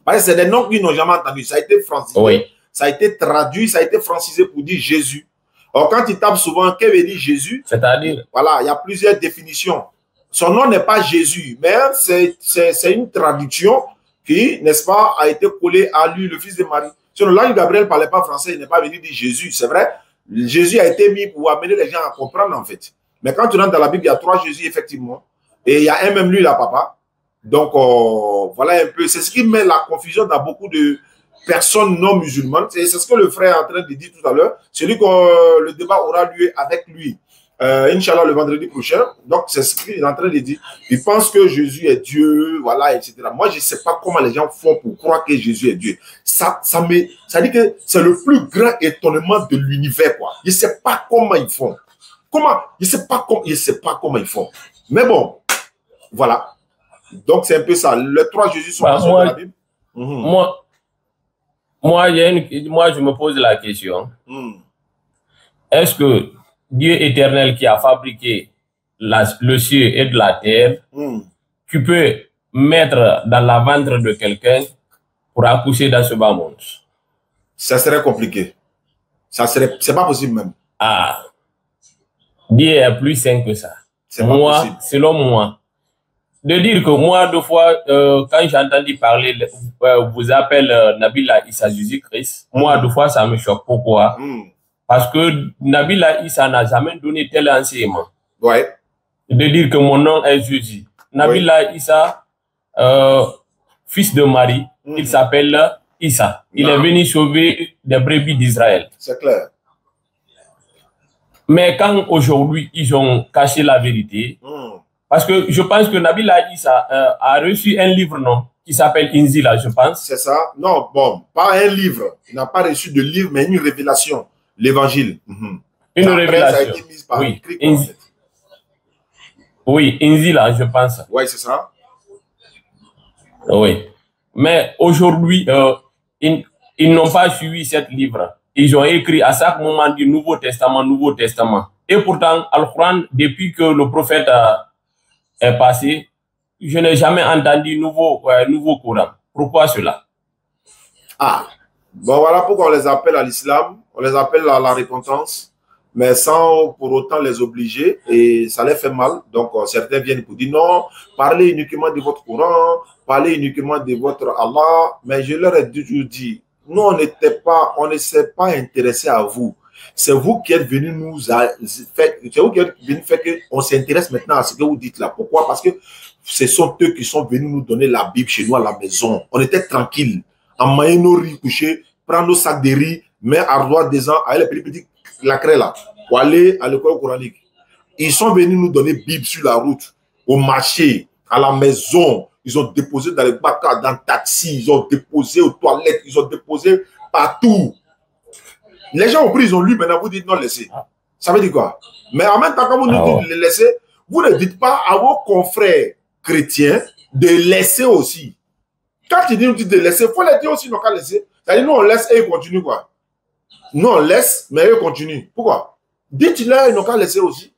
Parce que c'est des noms qu'ils n'ont jamais entendus. Ça a été francisé, oui. Ça a été traduit, ça a été francisé pour dire Jésus. Alors, quand tu tapes souvent, qu'est-ce que veut dire Jésus? C'est-à-dire? Voilà, il y a plusieurs définitions. Son nom n'est pas Jésus, mais c'est une traduction qui, n'est-ce pas, a été collée à lui, le fils de Marie. Sinon, là, Gabriel ne parlait pas français, il n'est pas venu dire Jésus, c'est vrai. Jésus a été mis pour amener les gens à comprendre, en fait. Mais quand tu rentres dans la Bible, il y a 3 Jésus, effectivement. Et il y a un même lui, là, papa. Donc, voilà un peu. C'est ce qui met la confusion dans beaucoup de personnes non musulmanes. C'est ce que le frère est en train de dire tout à l'heure. Celui que le débat aura lieu avec lui, Inch'Allah, le vendredi prochain. Donc, c'est ce qu'il est en train de dire. Il pense que Jésus est Dieu, voilà, etc. Moi, je ne sais pas comment les gens font pour croire que Jésus est Dieu. Ça dit que c'est le plus grand étonnement de l'univers, quoi. Je ne sais pas comment ils font. Je ne sais pas comment ils font. Mais bon, voilà. Donc, c'est un peu ça. Les 3 Jésus sont dans la Bible. Moi, je me pose la question. Est-ce que Dieu éternel qui a fabriqué le ciel et de la terre, tu peux mettre dans la ventre de quelqu'un pour accoucher dans ce bas monde? Ça serait compliqué. C'est pas possible même. Ah. Dieu est plus saint que ça. Moi, selon moi, de dire que moi, 2 fois, quand j'ai entendu parler, vous appelez Nabila Issa Jésus-Christ, moi, 2 fois, ça me choque. Pourquoi? Parce que Nabila Issa n'a jamais donné tel enseignement. Ouais. De dire que mon nom est Jésus. Nabila Issa, fils de Marie, il s'appelle Issa. Il est venu sauver des brebis d'Israël. C'est clair. Mais quand aujourd'hui, ils ont caché la vérité, parce que je pense que Nabila Issa a reçu un livre, non, qui s'appelle Inzila, je pense. C'est ça. Non, bon, pas un livre. Il n'a pas reçu de livre, mais une révélation. L'évangile. Une révélation. Ça a été mis par écrit, en fait. Oui, Inzila, je pense. Oui, c'est ça. Oui. Mais aujourd'hui, ils n'ont pas suivi ce livre. Ils ont écrit à chaque moment du Nouveau Testament, Nouveau Testament. Et pourtant, Al-Quran, depuis que le prophète est passé, je n'ai jamais entendu nouveau Coran. Pourquoi cela? Ah, bon, voilà pourquoi on les appelle à l'islam, on les appelle à la repentance, mais sans pour autant les obliger, et ça les fait mal. Donc, certains viennent pour dire non, parlez uniquement de votre Coran, parlez uniquement de votre Allah, mais je leur ai toujours dit, nous, on ne s'est pas intéressé à vous. C'est vous qui êtes venus nous faire, c'est vous qui êtes venus faire qu'on s'intéresse maintenant à ce que vous dites là. Pourquoi? Parce que ce sont eux qui sont venus nous donner la Bible chez nous à la maison. On était tranquille. En moyenne, nos riz couchés, prend nos sacs de riz, met ardoise des ans, avec les petits lacrés là, pour aller à l'école coranique. Ils sont venus nous donner Bible sur la route, au marché, à la maison. Ils ont déposé dans les bacs, dans le taxi, ils ont déposé aux toilettes, ils ont déposé partout. Les gens ont pris, ils ont lu, maintenant vous dites non, laissez. Ça veut dire quoi? Mais en même temps, quand vous nous dites de laisser, vous ne dites pas à vos confrères chrétiens de laisser aussi. Quand ils disent de laisser, il faut les dire aussi, non, qu'à laisser. C'est-à-dire, nous, on laisse et ils continuent, quoi. Nous, on laisse, mais eux continuent. Pourquoi? Dites-leur, ils n'ont qu'à laisser aussi.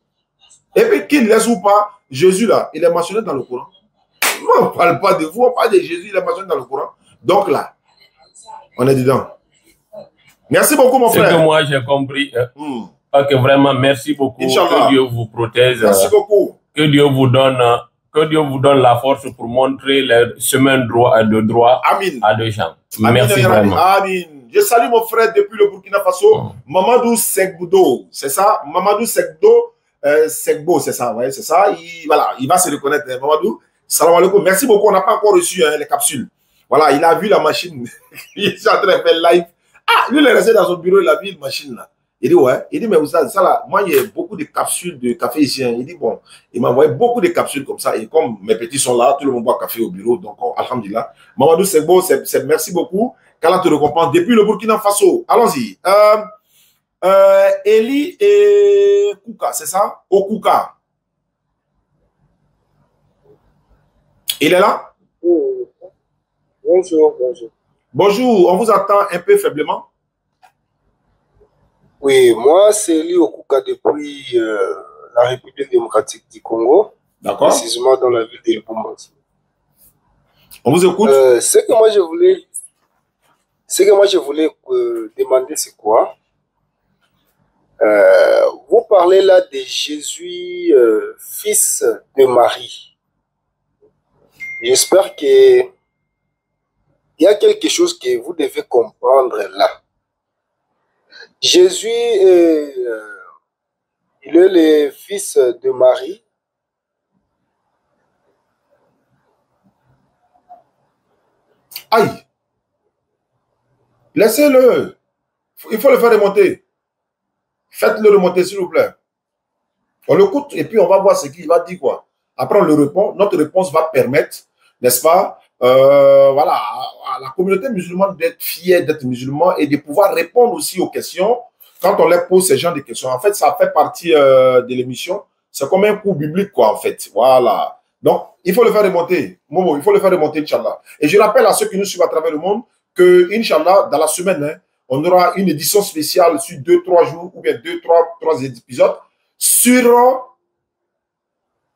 Et puis, qu'ils laissent ou pas, Jésus, là, il est mentionné dans le Coran. On ne parle pas de vous, on parle de Jésus, il est mentionné dans le Coran. Donc là, on est dedans. Merci beaucoup, mon frère. C'est que moi, j'ai compris. Ok, vraiment, merci beaucoup. Inch'Allah. Que Dieu vous protège. Merci beaucoup. Que Dieu vous donne la force pour montrer le chemin de droit Amin. à deux gens. Amin. Merci vraiment. Amin. Je salue mon frère depuis le Burkina Faso, Mamadou Segbo. C'est ça? Mamadou Segbo. Segbo, c'est ça, ouais, c'est ça. Il va se reconnaître, Mamadou. Salam alaikum. Merci beaucoup. On n'a pas encore reçu les capsules. Voilà, il a vu la machine. Il est en train de faire live. Ah, lui, il est resté dans son bureau, il a vu une machine là. Il dit, ouais. Il dit, mais vous savez, ça là, moi, il y a beaucoup de capsules de café ici. Il dit, bon, il m'a envoyé beaucoup de capsules comme ça. Et comme mes petits sont là, tout le monde boit café au bureau. Donc, alhamdulillah. Mamadou Segbo, merci beaucoup. Qu'Allah te récompense depuis le Burkina Faso. Allons-y. Eli et Kouka, c'est ça? Okuka. Il est là? Bonjour, bonjour. Bonjour, on vous attend un peu faiblement. Oui, moi, c'est Eli Okuka depuis la République démocratique du Congo. D'accord. Précisément dans la ville de Lubumbashi. On vous écoute. Ce que moi, je voulais demander, c'est quoi? Vous parlez là de Jésus, fils de Marie. J'espère qu'il y a quelque chose que vous devez comprendre là. Jésus, il est le fils de Marie. Aïe! Laissez-le. Il faut le faire remonter. Faites-le remonter, s'il vous plaît. On l'écoute et puis on va voir ce qu'il va dire, quoi. Après, on le répond. Notre réponse va permettre, n'est-ce pas, voilà, à la communauté musulmane d'être fière d'être musulman et de pouvoir répondre aussi aux questions quand on leur pose ce genre de questions. En fait, ça fait partie de l'émission. C'est comme un cours biblique, quoi, en fait. Voilà. Donc, il faut le faire remonter. Momo, il faut le faire remonter, Inch'Allah. Et je rappelle à ceux qui nous suivent à travers le monde que, Inch'Allah, dans la semaine, hein, on aura une édition spéciale sur 2-3 jours ou bien 2-3 épisodes sur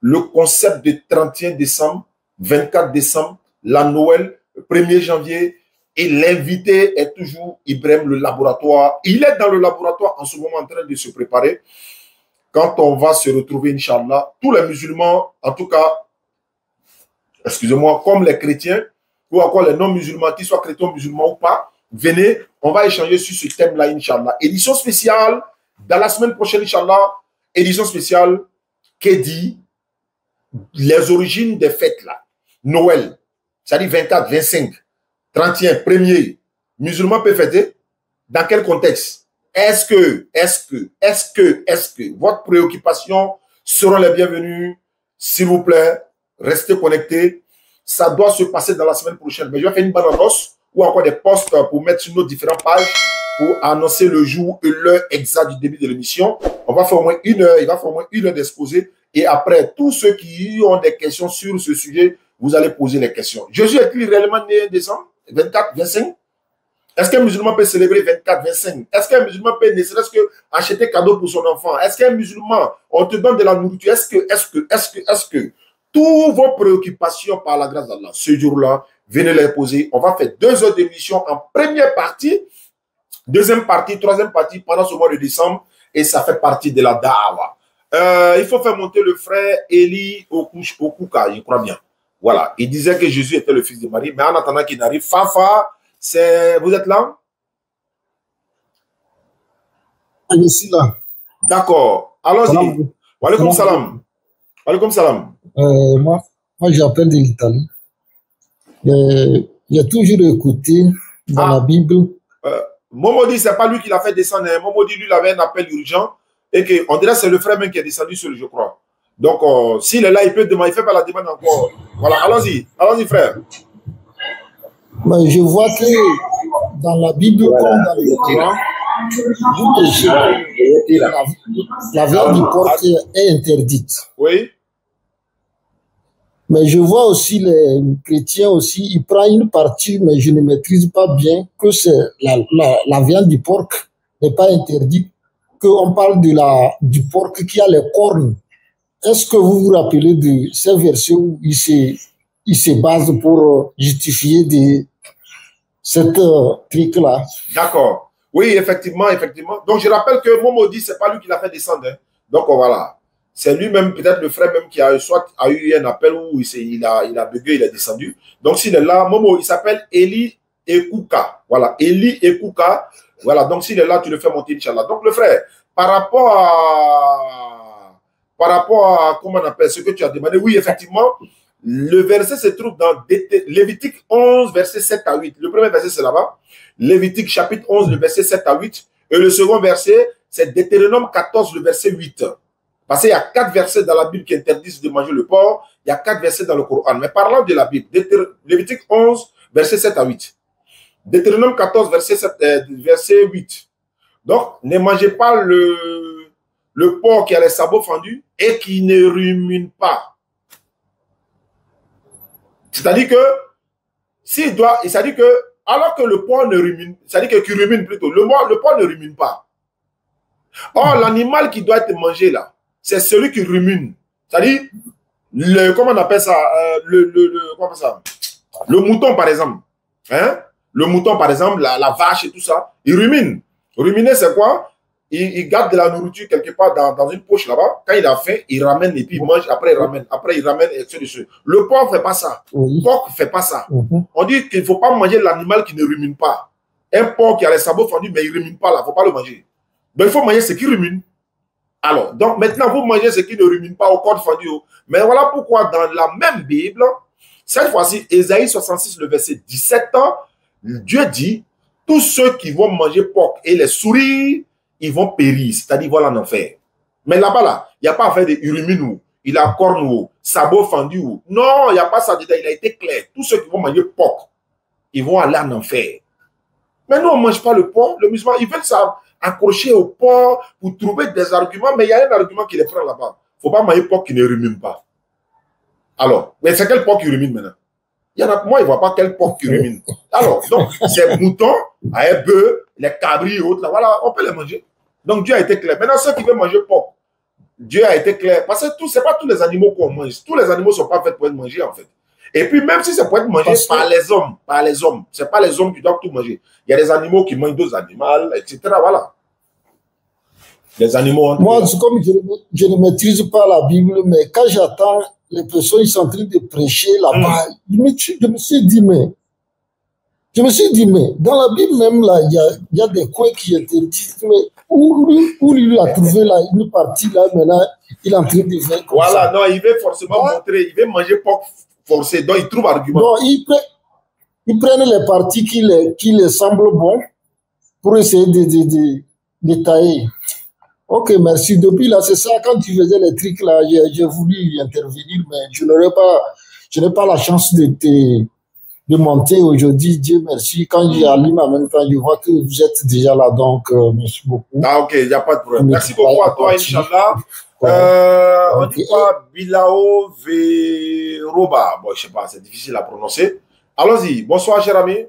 le concept de 31 décembre, 24 décembre, la Noël, 1er janvier. Et l'invité est toujours Ibrahim, le laboratoire. Il est dans le laboratoire en ce moment en train de se préparer. Quand on va se retrouver, Inch'Allah, tous les musulmans, en tout cas, excusez-moi, comme les chrétiens, ou encore les non-musulmans, qu'ils soient chrétiens, musulmans ou pas, venez, on va échanger sur ce thème-là, Inch'Allah. Édition spéciale, dans la semaine prochaine, Inch'Allah, édition spéciale, qui dit les origines des fêtes, là. Noël, c'est-à-dire 24, 25, 31, 1er, musulmans peuvent fêter. Dans quel contexte? Est-ce que votre préoccupation seront les bienvenues? S'il vous plaît, restez connectés. Ça doit se passer dans la semaine prochaine. Mais je vais faire une bande-annonce ou encore des posts pour mettre sur nos différentes pages pour annoncer le jour et l'heure exacte du début de l'émission. On va faire au moins 1 heure. Il va faire au moins 1 heure d'exposé. Et après, tous ceux qui ont des questions sur ce sujet, vous allez poser les questions. Jésus est-il réellement né en décembre 24, 25? Est-ce qu'un musulman peut célébrer 24, 25? Est-ce qu'un musulman peut ne serait-ce que acheter cadeau pour son enfant? Est-ce qu'un musulman, on te donne de la nourriture? Est-ce que toutes vos préoccupations par la grâce d'Allah, ce jour-là, venez les poser. On va faire 2 heures d'émission en première partie, deuxième partie, troisième partie pendant ce mois de décembre et ça fait partie de la da'wa. Il faut faire monter le frère Eli Okuka, je crois bien. Voilà, il disait que Jésus était le fils de Marie, mais en attendant qu'il arrive, Fafa, vous êtes là? Je suis là. D'accord, allons-y. Wa alaykoum salam. Wa alaykoum salam. Moi j'appelle de l'Italie. J'ai toujours écouté dans la Bible Momo dit c'est pas lui qui l'a fait descendre. Hein. Momo dit lui, il avait un appel urgent et qu'on dirait que c'est le frère même qui est descendu seul, je crois. Donc, s'il est là, il peut demander, il ne fait pas la demande encore. Voilà, allons-y, frère. Mais je vois que dans la Bible, comme dans le Coran, vous prêchez que la viande du porc est interdite. Oui. Mais je vois aussi les chrétiens aussi, ils prennent une partie, mais je ne maîtrise pas bien que c'est la viande du porc n'est pas interdite, qu'on parle du porc qui a les cornes. Est-ce que vous vous rappelez de ces versets où il se base pour justifier cette truc-là? D'accord. Oui, effectivement. Donc, je rappelle que Momo dit c'est pas lui qui l'a fait descendre. Hein. Donc, voilà. C'est lui-même, peut-être le frère même qui a eu un appel où il a bugué, il est descendu. Donc, s'il est là, Momo, il s'appelle Eli Ekouka. Voilà, Eli Ekouka. Voilà, donc s'il est là, tu le fais monter, Inch'Allah. Donc, le frère, par rapport à, comment on appelle, ce que tu as demandé, oui, effectivement, le verset se trouve dans Lévitique 11, verset 7 à 8. Le premier verset, c'est là-bas. Lévitique chapitre 11, le verset 7 à 8. Et le second verset, c'est Deutéronome 14, le verset 8. Parce qu'il y a 4 versets dans la Bible qui interdisent de manger le porc. Il y a 4 versets dans le Coran. Mais parlant de la Bible, Lévitique 11, verset 7 à 8. Deutéronome 14, verset 8. Donc, ne mangez pas le porc qui a les sabots fendus et qui ne rumine pas. C'est-à-dire que, alors que le porc ne rumine, c'est-à-dire qu'il rumine plutôt, le porc ne rumine pas. Or, l'animal qui doit être mangé là, c'est celui qui rumine. C'est-à-dire, comment on appelle ça, comment ça, le mouton par exemple. Hein? Le mouton par exemple, la vache et tout ça, il rumine. Ruminer, c'est quoi? Il garde de la nourriture quelque part dans une poche là-bas. Quand il a faim, il ramène et puis il mange. Après, il ramène. Après, il ramène et ceci. Le porc ne fait pas ça. Le porc ne fait pas ça. On dit qu'il ne faut pas manger l'animal qui ne rumine pas. Un porc qui a les sabots fendus, mais il ne rumine pas là. Il ne faut pas le manger. Donc, il faut manger ce qui rumine. Alors, donc maintenant, vous mangez ce qui ne rumine pas au corps fendu. Mais voilà pourquoi dans la même Bible, cette fois-ci, Ésaïe 66, le verset 17, Dieu dit, tous ceux qui vont manger porc et les souris, ils vont périr, c'est-à-dire ils vont en enfer. Mais là-bas, là, il n'y a pas à faire de urumine, il a corne, sabot fendu. Non, il n'y a pas ça dedans, il a été clair. Tous ceux qui vont manger porc, ils vont aller en enfer. Mais nous, on ne mange pas le porc. Le musulman, ils veulent s'accrocher au porc pour trouver des arguments, mais il y a un argument qui les prend là-bas. Il ne faut pas manger porc qui ne rumine pas. Alors, mais c'est quel porc qui rumine maintenant? Il y en a, moi, je ne vois pas quel porc qui rumine. Alors, donc, ces moutons, les bœufs, les cabris et autres, là, voilà, on peut les manger. Donc, Dieu a été clair. Maintenant, ceux qui veulent manger porc, Dieu a été clair. Parce que ce n'est pas tous les animaux qu'on mange. Tous les animaux ne sont pas faits pour être mangés, en fait. Et puis, même si c'est pour être mangé par les hommes, ce n'est pas les hommes qui doivent tout manger. Il y a des animaux qui mangent d'autres animaux, etc. Voilà. Les animaux. Moi, comme je ne maîtrise pas la Bible, mais quand j'attends les personnes qui sont en train de prêcher là-bas, je me suis dit, mais dans la Bible même, là, il y a des coins qui interdisent, mais où lui a trouvé là, une partie là, maintenant, il est en train de faire comme voilà, ça. Non, il veut forcément montrer, il veut manger porc forcé, donc il trouve argument. Non, ils prennent les parties qui les semblent bonnes pour essayer de tailler. Ok, merci. Depuis là, c'est ça, quand tu faisais les trucs là, j'ai voulu intervenir, mais je n'ai pas la chance de monter aujourd'hui. Dieu merci. Quand j'allume en même temps, je vois que vous êtes déjà là, donc merci beaucoup. Ah ok, il n'y a pas de problème. Merci beaucoup à toi, Inch'Allah. On dit quoi? Bilao Veroba. Bon, je ne sais pas, c'est difficile à prononcer. Allons-y. Bonsoir, cher ami.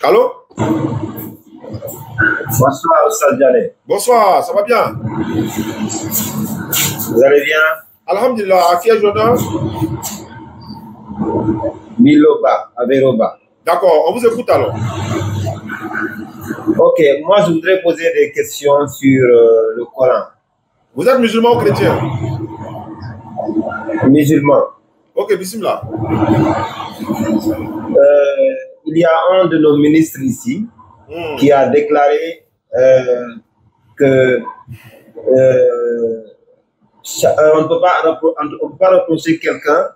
Allô? Bonsoir, Oustaz Dialé. Bonsoir, ça va bien? Vous allez bien? Alhamdulillah, à qui est l'honneur? Biloba, Averoba. D'accord, on vous écoute alors. Ok, moi je voudrais poser des questions sur le Coran. Vous êtes musulman ou chrétien? Musulman. Ok, bismillah. Il y a un de nos ministres ici qui a déclaré que on ne peut pas reprocher quelqu'un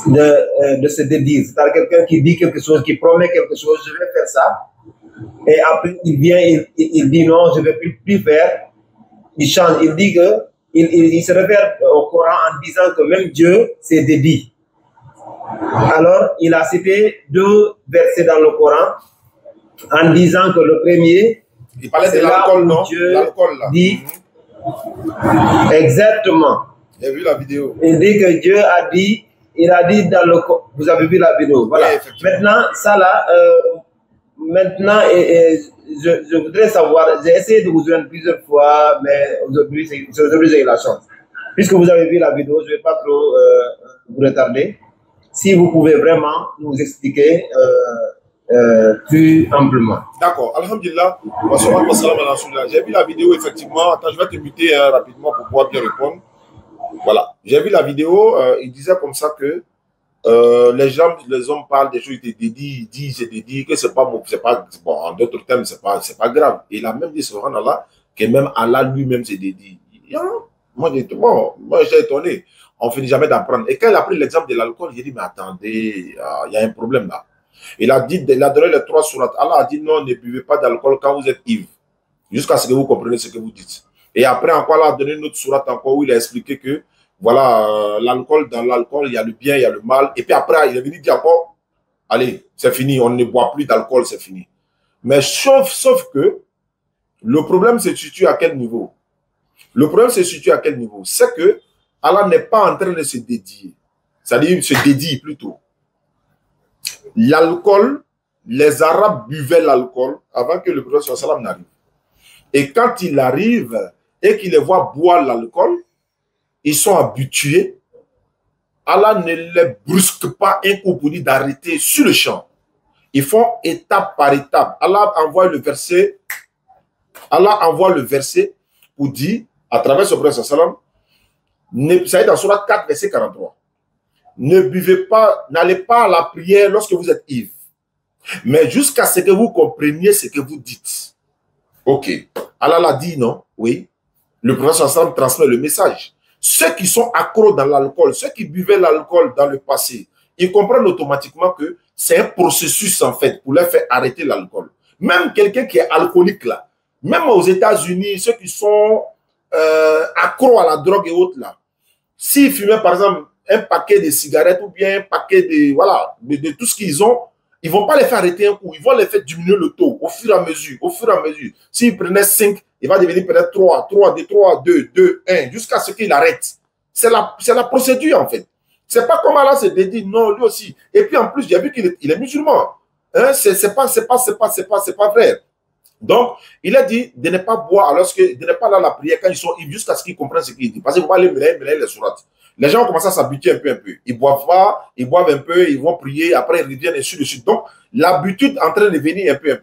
de se dédire. C'est-à-dire quelqu'un qui dit quelque chose, qui promet quelque chose, je vais faire ça. Et après, il vient, il dit non, je ne vais plus faire. Il change, il dit que, il se réfère au Coran en disant que même Dieu s'est dédié. Alors, il a cité 2 versets dans le Coran en disant que le premier, il parlait de l'alcool, non? Dieu dit exactement. J'ai vu la vidéo. Il dit que Dieu a dit, il a dit dans le Coran, vous avez vu la vidéo, voilà. Oui, maintenant, ça là, maintenant, je voudrais savoir, j'ai essayé de vous joindre plusieurs fois, mais aujourd'hui, j'ai eu la chance. Puisque vous avez vu la vidéo, je ne vais pas trop vous retarder. Si vous pouvez vraiment nous expliquer plus amplement. D'accord, alhamdulillah. J'ai vu la vidéo, effectivement. Attends, je vais te muter rapidement pour pouvoir bien répondre. Voilà, j'ai vu la vidéo. Il disait comme ça que les hommes parlent des choses, ils te dédient, ils disent, ils te dédient, que c'est pas bon, en d'autres termes, c'est pas grave. Et il a même dit, subhanallah, que même Allah lui-même se dédie. Moi, j'ai étonné. On ne finit jamais d'apprendre. Et quand il a pris l'exemple de l'alcool, j'ai dit, mais attendez, il y a un problème là. Il a donné les 3 sourates. Allah a dit, non, ne buvez pas d'alcool quand vous êtes ivre. Jusqu'à ce que vous compreniez ce que vous dites. Et après, encore, Allah a donné une autre sourate encore où il a expliqué que, voilà, l'alcool, dans l'alcool, il y a le bien, il y a le mal. Et puis après, il est venu dire encore, allez, c'est fini, on ne boit plus d'alcool, c'est fini. Mais sauf que, le problème se situe à quel niveau? Le problème se situe à quel niveau? C'est que Allah n'est pas en train de se dédier. C'est-à-dire, se dédie plutôt. L'alcool, les Arabes buvaient l'alcool avant que le prophète sallam n'arrive. Et quand il arrive et qu'il les voit boire l'alcool, ils sont habitués. Allah ne les brusque pas un coup pour dire d'arrêter sur le champ. Ils font étape par étape. Allah envoie le verset pour dire, à travers ce prophète sallam, ça est dans Surat 4, verset 43. Ne buvez pas, n'allez pas à la prière lorsque vous êtes ivre, mais jusqu'à ce que vous compreniez ce que vous dites. Ok. Allah l'a dit, non? Oui. Le prophète sallam transmet le message. Ceux qui sont accros dans l'alcool, ceux qui buvaient l'alcool dans le passé, ils comprennent automatiquement que c'est un processus en fait pour leur faire arrêter l'alcool. Même quelqu'un qui est alcoolique là, même aux États-Unis, ceux qui sont accros à la drogue et autres là, s'ils fumaient par exemple un paquet de cigarettes ou bien un paquet de, voilà, de tout ce qu'ils ont, ils ne vont pas les faire arrêter un coup, ils vont les faire diminuer le taux au fur et à mesure, S'ils prenaient 5, il va devenir peut-être 3, 2, 1, jusqu'à ce qu'il arrête. C'est la procédure en fait. C'est pas comme Allah se dédie, non, lui aussi. Et puis en plus, j'ai vu qu'il est musulman. Hein? C'est pas vrai. Donc, il a dit de ne pas boire, de ne pas aller à la prière quand ils sont ivres jusqu'à ce qu'ils comprennent ce qu'il dit. Parce qu'il ne faut pas aller mêler les sourates. Les gens ont commencé à s'habituer un peu. Ils boivent pas, ils boivent un peu, ils vont prier, après ils reviennent et ainsi de suite. Donc, l'habitude est en train de venir un peu.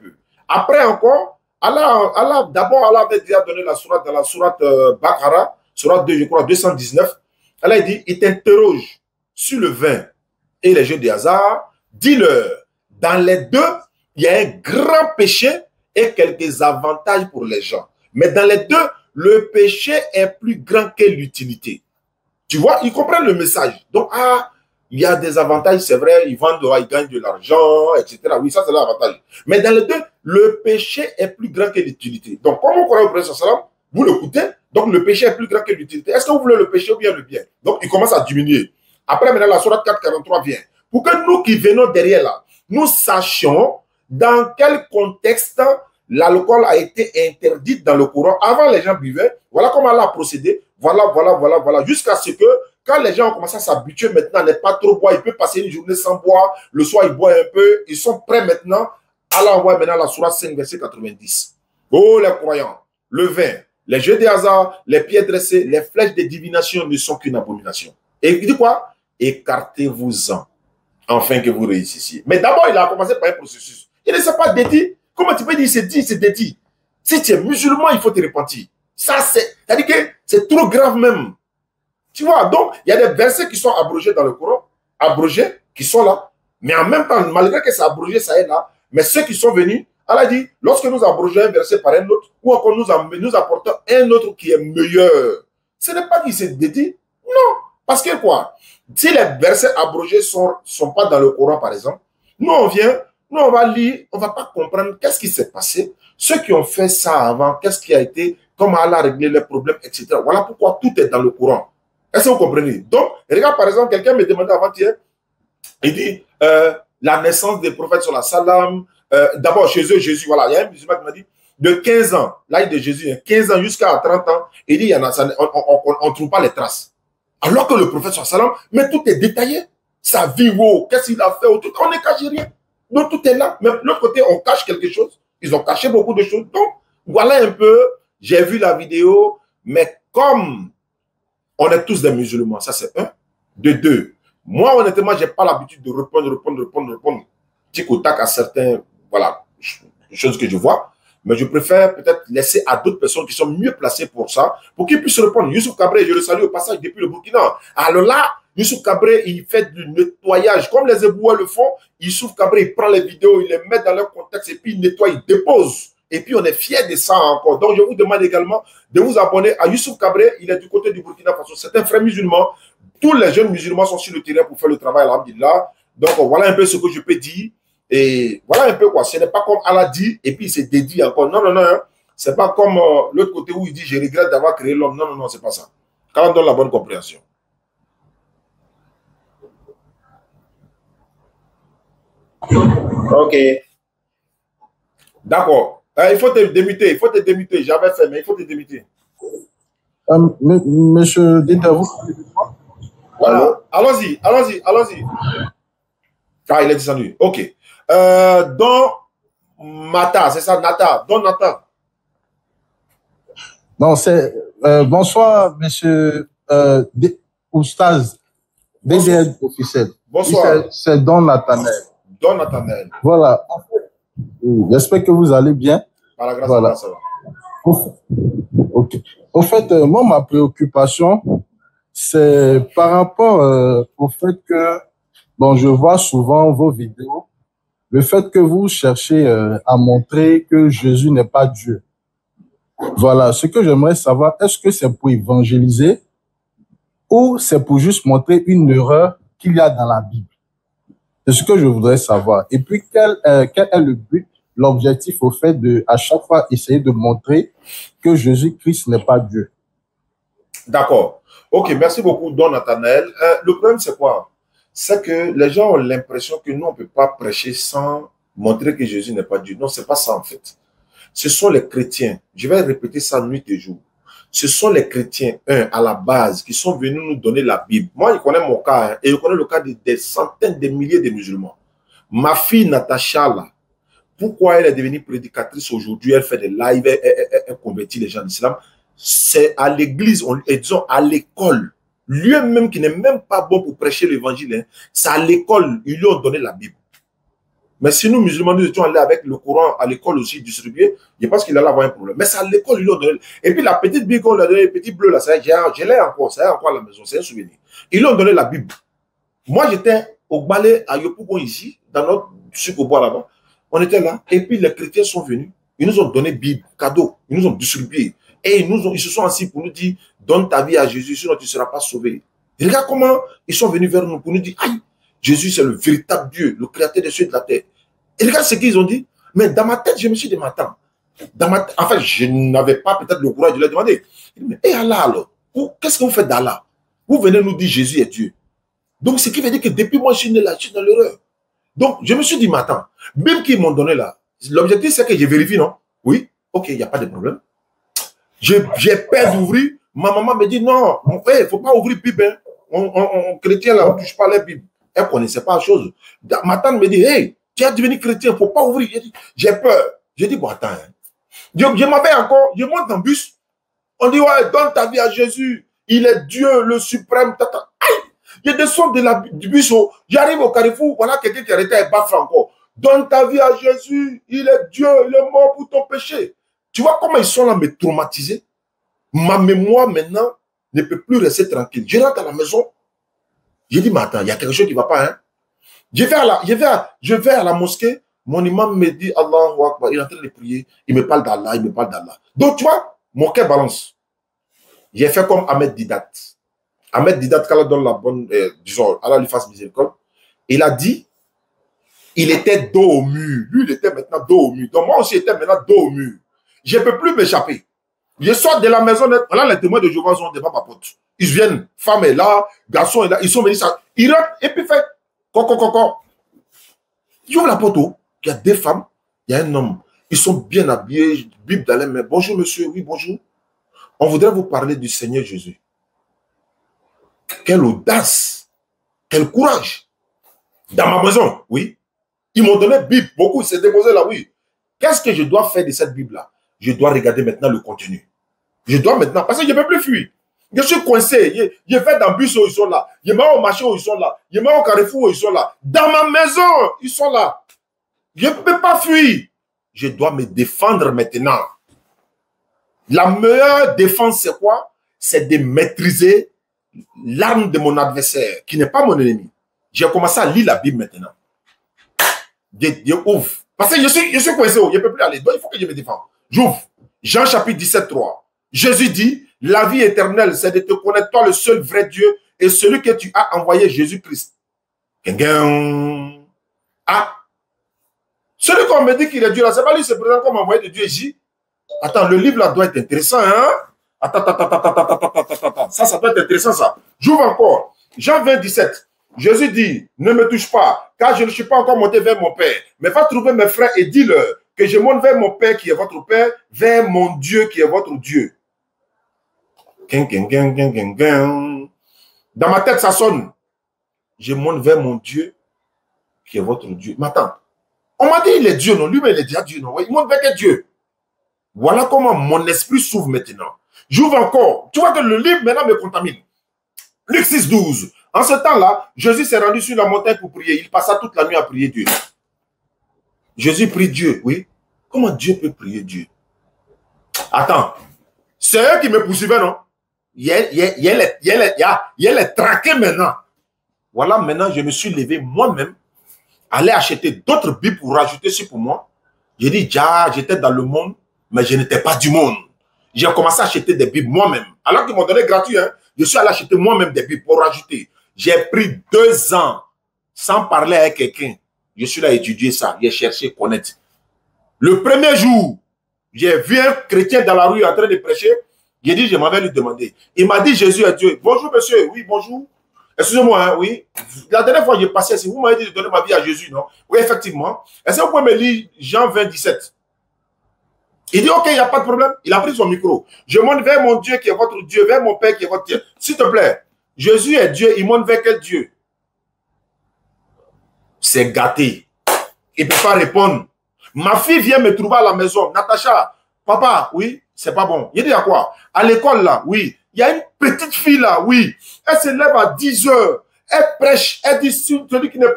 Après encore, d'abord, Allah avait déjà donné la sourate dans la sourate Baqara, sourate 2, je crois, 219. Allah dit, il t'interroge sur le vin et les jeux de hasard. Dis-leur, dans les deux, il y a un grand péché et quelques avantages pour les gens. Mais dans les deux, le péché est plus grand que l'utilité. Tu vois, ils comprennent le message. Donc, il y a des avantages, c'est vrai, ils vendent, ils gagnent de l'argent, etc. Oui, ça c'est l'avantage. Mais dans les deux, le péché est plus grand que l'utilité. Donc, comme on connaît au prophète sallam, vous l'écoutez, donc le péché est plus grand que l'utilité. Est-ce que vous voulez le péché ou bien le bien? Donc, il commence à diminuer. Après, maintenant, la sourate 4:43 vient. Pour que nous qui venons derrière là, nous sachions dans quel contexte l'alcool a été interdit dans le Coran. Avant, les gens buvaient. Voilà comment Allah a procédé. Voilà. Jusqu'à ce que, quand les gens ont commencé à s'habituer maintenant à ne pas trop boire, ils peuvent passer une journée sans boire. Le soir, ils boivent un peu. Ils sont prêts maintenant. Allah envoie maintenant la sourate 5, verset 90. Oh, les croyants, le vin, les jeux de hasard, les pieds dressés, les flèches de divination ne sont qu'une abomination. Et il dit quoi? Écartez-vous-en, afin que vous réussissiez. Mais d'abord, il a commencé par un processus. Il ne s'est pas dédié. Comment tu peux dire c'est dédié? Si tu es musulman, il faut te repentir. Ça, c'est-à-dire que c'est trop grave même. Tu vois, donc, il y a des versets qui sont abrogés dans le Coran, abrogés, qui sont là. Mais en même temps, malgré que c'est abrogé, ça est là. Mais ceux qui sont venus, Allah dit, lorsque nous abrogeons un verset par un autre, ou encore nous apportons un autre qui est meilleur, ce n'est pas qu'il s'est dédié. Non. Parce que quoi? Si les versets abrogés sont pas dans le Coran, par exemple, nous, on vient, nous, on va lire, on va pas comprendre qu'est-ce qui s'est passé, ceux qui ont fait ça avant, qu'est-ce qui a été, comment Allah a réglé les problèmes, etc. Voilà pourquoi tout est dans le Coran. Est-ce que vous comprenez? Donc, regarde, par exemple, quelqu'un me demandait avant-hier, il dit, la naissance des prophètes sur la salam, d'abord, chez eux, Jésus, voilà, il y a un musulman qui m'a dit, de 15 ans, l'âge de Jésus, 15 ans jusqu'à 30 ans, il dit, il y en a, on ne trouve pas les traces. Alors que le prophète sur la salam, mais tout est détaillé. Sa vie, wow, qu'est-ce qu'il a fait, on ne cache rien. Donc, tout est là. Mais de l'autre côté, on cache quelque chose. Ils ont caché beaucoup de choses. Donc, voilà un peu, j'ai vu la vidéo, mais comme on est tous des musulmans, ça c'est un. De deux, moi, honnêtement, je n'ai pas l'habitude de répondre, tic au tac à certains, voilà, choses que je vois. Mais je préfère peut-être laisser à d'autres personnes qui sont mieux placées pour ça, pour qu'ils puissent répondre. Youssouf Cabré, je le salue au passage depuis le Burkina. Alors là, Youssouf Cabré, il fait du nettoyage. Comme les Éboueurs le font, Youssouf Cabré, il prend les vidéos, il les met dans leur contexte et puis il nettoie, il dépose. Et puis on est fiers de ça encore. Donc je vous demande également de vous abonner à Youssouf Cabré. Il est du côté du Burkina Faso. C'est un frère musulman. Tous les jeunes musulmans sont sur le terrain pour faire le travail, alhamdulillah. Donc voilà un peu ce que je peux dire. Et voilà un peu quoi. Ce n'est pas comme Allah dit et puis il se dédie encore. Non, non, non. Hein. Ce n'est pas comme l'autre côté où il dit je regrette d'avoir créé l'homme. Non, non, non, ce n'est pas ça. Quand on donne la bonne compréhension. Ok. D'accord. Il faut te démuter. Il faut te démuter. J'avais fait, mais il faut te démuter. Monsieur Dinda, vous. Voilà. Allons-y, allons-y, allons-y. Ah, il est descendu. Ok. Don Mata, c'est ça, Nata. Don Nata. Non, c'est. Bonsoir, monsieur Oustaz. DDL officiel. Bonsoir. C'est Don Nathanaël. Don Nathanaël. Voilà. J'espère que vous allez bien. Par la grâce voilà. de Allah, ça va. Ok. Au fait, moi, ma préoccupation, c'est par rapport au fait que, bon, je vois souvent vos vidéos, le fait que vous cherchez à montrer que Jésus n'est pas Dieu. Voilà. Ce que j'aimerais savoir, est-ce que c'est pour évangéliser ou c'est pour juste montrer une erreur qu'il y a dans la Bible? C'est ce que je voudrais savoir. Et puis, quel est le but, l'objectif au fait de, à chaque fois, essayer de montrer que Jésus-Christ n'est pas Dieu? D'accord. Ok, merci beaucoup, Don Nathanaël. Le problème, c'est quoi? C'est que les gens ont l'impression que nous, on ne peut pas prêcher sans montrer que Jésus n'est pas Dieu. Non, ce n'est pas ça, en fait. Ce sont les chrétiens. Je vais répéter ça nuit et jour. Ce sont les chrétiens, à la base, qui sont venus nous donner la Bible. Moi, je connais mon cas, hein, et je connais le cas de des centaines de milliers de musulmans. Ma fille, Natacha, là, pourquoi elle est devenue prédicatrice aujourd'hui? Elle fait des lives, elle convertit les gens en islam. C'est à l'église, disons à l'école. Lui-même qui n'est même pas bon pour prêcher l'évangile, hein, c'est à l'école, ils lui ont donné la Bible. Mais si nous, musulmans, nous étions allés avec le Coran à l'école aussi distribué, je pense qu'il allait avoir un problème. Mais c'est à l'école, ils lui ont donné. Et puis la petite Bible qu'on lui a donnée, le petit bleu là, je l'ai encore, c'est encore à la maison, c'est un souvenir. Ils lui ont donné la Bible. Moi, j'étais au balai à Yopougon ici, dans notre sucre-bois là-bas. On était là, et puis les chrétiens sont venus. Ils nous ont donné Bible, cadeau, ils nous ont distribué. Et ils se sont assis pour nous dire, donne ta vie à Jésus, sinon tu ne seras pas sauvé. Et regarde comment ils sont venus vers nous pour nous dire, aïe, Jésus c'est le véritable Dieu, le créateur des cieux et de la terre. Et regarde ce qu'ils ont dit. Mais dans ma tête, je me suis dit, attends, en fait, je n'avais pas peut-être le courage de leur demander. Mais et Allah alors, qu'est-ce que vous faites d'Allah? Vous venez nous dire Jésus est Dieu. Donc, ce qui veut dire que depuis moi, je suis né là, je suis dans l'erreur. Donc, je me suis dit, mais attends, même qu'ils m'ont donné là, l'objectif c'est que je vérifie, non? Oui, ok, il n'y a pas de problème. J'ai peur d'ouvrir. Ma maman me dit, non, il ne faut pas ouvrir Bible. Hein. On chrétien là, on ne touche pas les Bibles. Elle ne connaissait pas la chose. Ma tante me dit, hey, tu es devenu chrétien, il ne faut pas ouvrir. J'ai peur. J'ai dit, bon, attends. Hein. Je m'avais encore, je monte en bus. On dit, ouais, donne ta vie à Jésus. Il est Dieu, le suprême. Tata. Aïe, je descends du bus. J'arrive au carrefour. Voilà quelqu'un qui arrêtait et baffe encore. Donne ta vie à Jésus. Il est Dieu. Il est mort pour ton péché. Tu vois comment ils sont là, me traumatiser? Ma mémoire maintenant ne peut plus rester tranquille. Je rentre à la maison. J'ai dit, mais attends, il y a quelque chose qui ne va pas. Hein? Je vais à la mosquée. Mon imam me dit, Allahu Akbar. Il est en train de prier. Il me parle d'Allah. Il me parle d'Allah. Donc, tu vois, mon cœur balance. J'ai fait comme Ahmed Didat. Ahmed Didat Kala donne la bonne, disons, Allah lui fasse miséricorde. Il a dit, il était dos au mur. Lui, il était maintenant dos au mur. Donc moi aussi, j'étais maintenant dos au mur. Je ne peux plus m'échapper. Je sors de la maison, voilà les témoins de Jéhovah sont devant ma porte. Ils viennent, femme est là, garçon est là, ils sont venus, ils rentrent et puis fait, j'ouvre la porte, il y a deux femmes, il y a un homme. Ils sont bien habillés, Bible dans les mains. Bonjour monsieur, oui bonjour. On voudrait vous parler du Seigneur Jésus. Quelle audace, quel courage. Dans ma maison, oui. Ils m'ont donné Bible, beaucoup, ils s'est déposé là, oui. Qu'est-ce que je dois faire de cette Bible-là? Je dois regarder maintenant le contenu. Je dois maintenant, parce que je ne peux plus fuir. Je suis coincé. Je vais dans le bus où ils sont là. Je vais au marché où ils sont là. Je vais au carrefour où ils sont là. Dans ma maison, ils sont là. Je ne peux pas fuir. Je dois me défendre maintenant. La meilleure défense, c'est quoi? C'est de maîtriser l'arme de mon adversaire, qui n'est pas mon ennemi. J'ai commencé à lire la Bible maintenant. Je ouvre. Parce que je suis coincé. Je ne peux plus aller. Donc, il faut que je me défende. J'ouvre. Jean chapitre 17, 3. Jésus dit, la vie éternelle, c'est de te connaître, toi, le seul vrai Dieu, et celui que tu as envoyé, Jésus-Christ. Ah. Celui qu'on me dit qu'il est Dieu, là, c'est pas lui, c'est présent comme envoyé de Dieu ici. Attends, le livre là doit être intéressant, hein? Attends. Ça doit être intéressant, ça. J'ouvre encore. Jean 20, 17. Jésus dit, ne me touche pas, car je ne suis pas encore monté vers mon Père. Mais va trouver mes frères et dis-leur que je monte vers mon Père qui est votre Père, vers mon Dieu qui est votre Dieu. Dans ma tête, ça sonne. Je monte vers mon Dieu qui est votre Dieu. Mais attends, on m'a dit il est Dieu, non? Lui, mais il est déjà Dieu, non? Il monte vers quel Dieu? Voilà comment mon esprit s'ouvre maintenant. J'ouvre encore. Tu vois que le livre maintenant me contamine. Luc 6, 12. En ce temps-là, Jésus s'est rendu sur la montagne pour prier. Il passa toute la nuit à prier Dieu. Jésus prie Dieu, oui. Comment Dieu peut prier Dieu? Attends. C'est eux qui me poursuivaient, non? Il est traqué maintenant. Voilà, maintenant, je me suis levé moi-même, aller acheter d'autres Bibles pour rajouter sur pour moi. J'ai dit, j'étais dans le monde, mais je n'étais pas du monde. J'ai commencé à acheter des Bibles moi-même. Alors qu'ils m'ont donné gratuit, hein, je suis allé acheter moi-même des Bibles pour rajouter. J'ai pris 2 ans sans parler avec quelqu'un. Je suis là à étudier ça, j'ai cherché, connaître. Le premier jour, j'ai vu un chrétien dans la rue en train de prêcher. J'ai dit, je m'avais lui demander. Il m'a dit, Jésus est Dieu. Bonjour, monsieur. Oui, bonjour. Excusez-moi, hein, oui. La dernière fois que j'ai passé ici, vous m'avez dit de donner ma vie à Jésus, non? Oui, effectivement. Est-ce que vous pouvez me lire Jean 20, 17? Il dit, ok, il n'y a pas de problème. Il a pris son micro. Je monte vers mon Dieu qui est votre Dieu, vers mon Père qui est votre Dieu. S'il te plaît, Jésus est Dieu, il monte vers quel Dieu? C'est gâté. Il ne peut pas répondre. Ma fille vient me trouver à la maison. Natacha, papa, oui, c'est pas bon. Il dit à quoi? À l'école là, oui. Il y a une petite fille là, oui. Elle se lève à 10 heures. Elle prêche. Elle dit, celui qui ne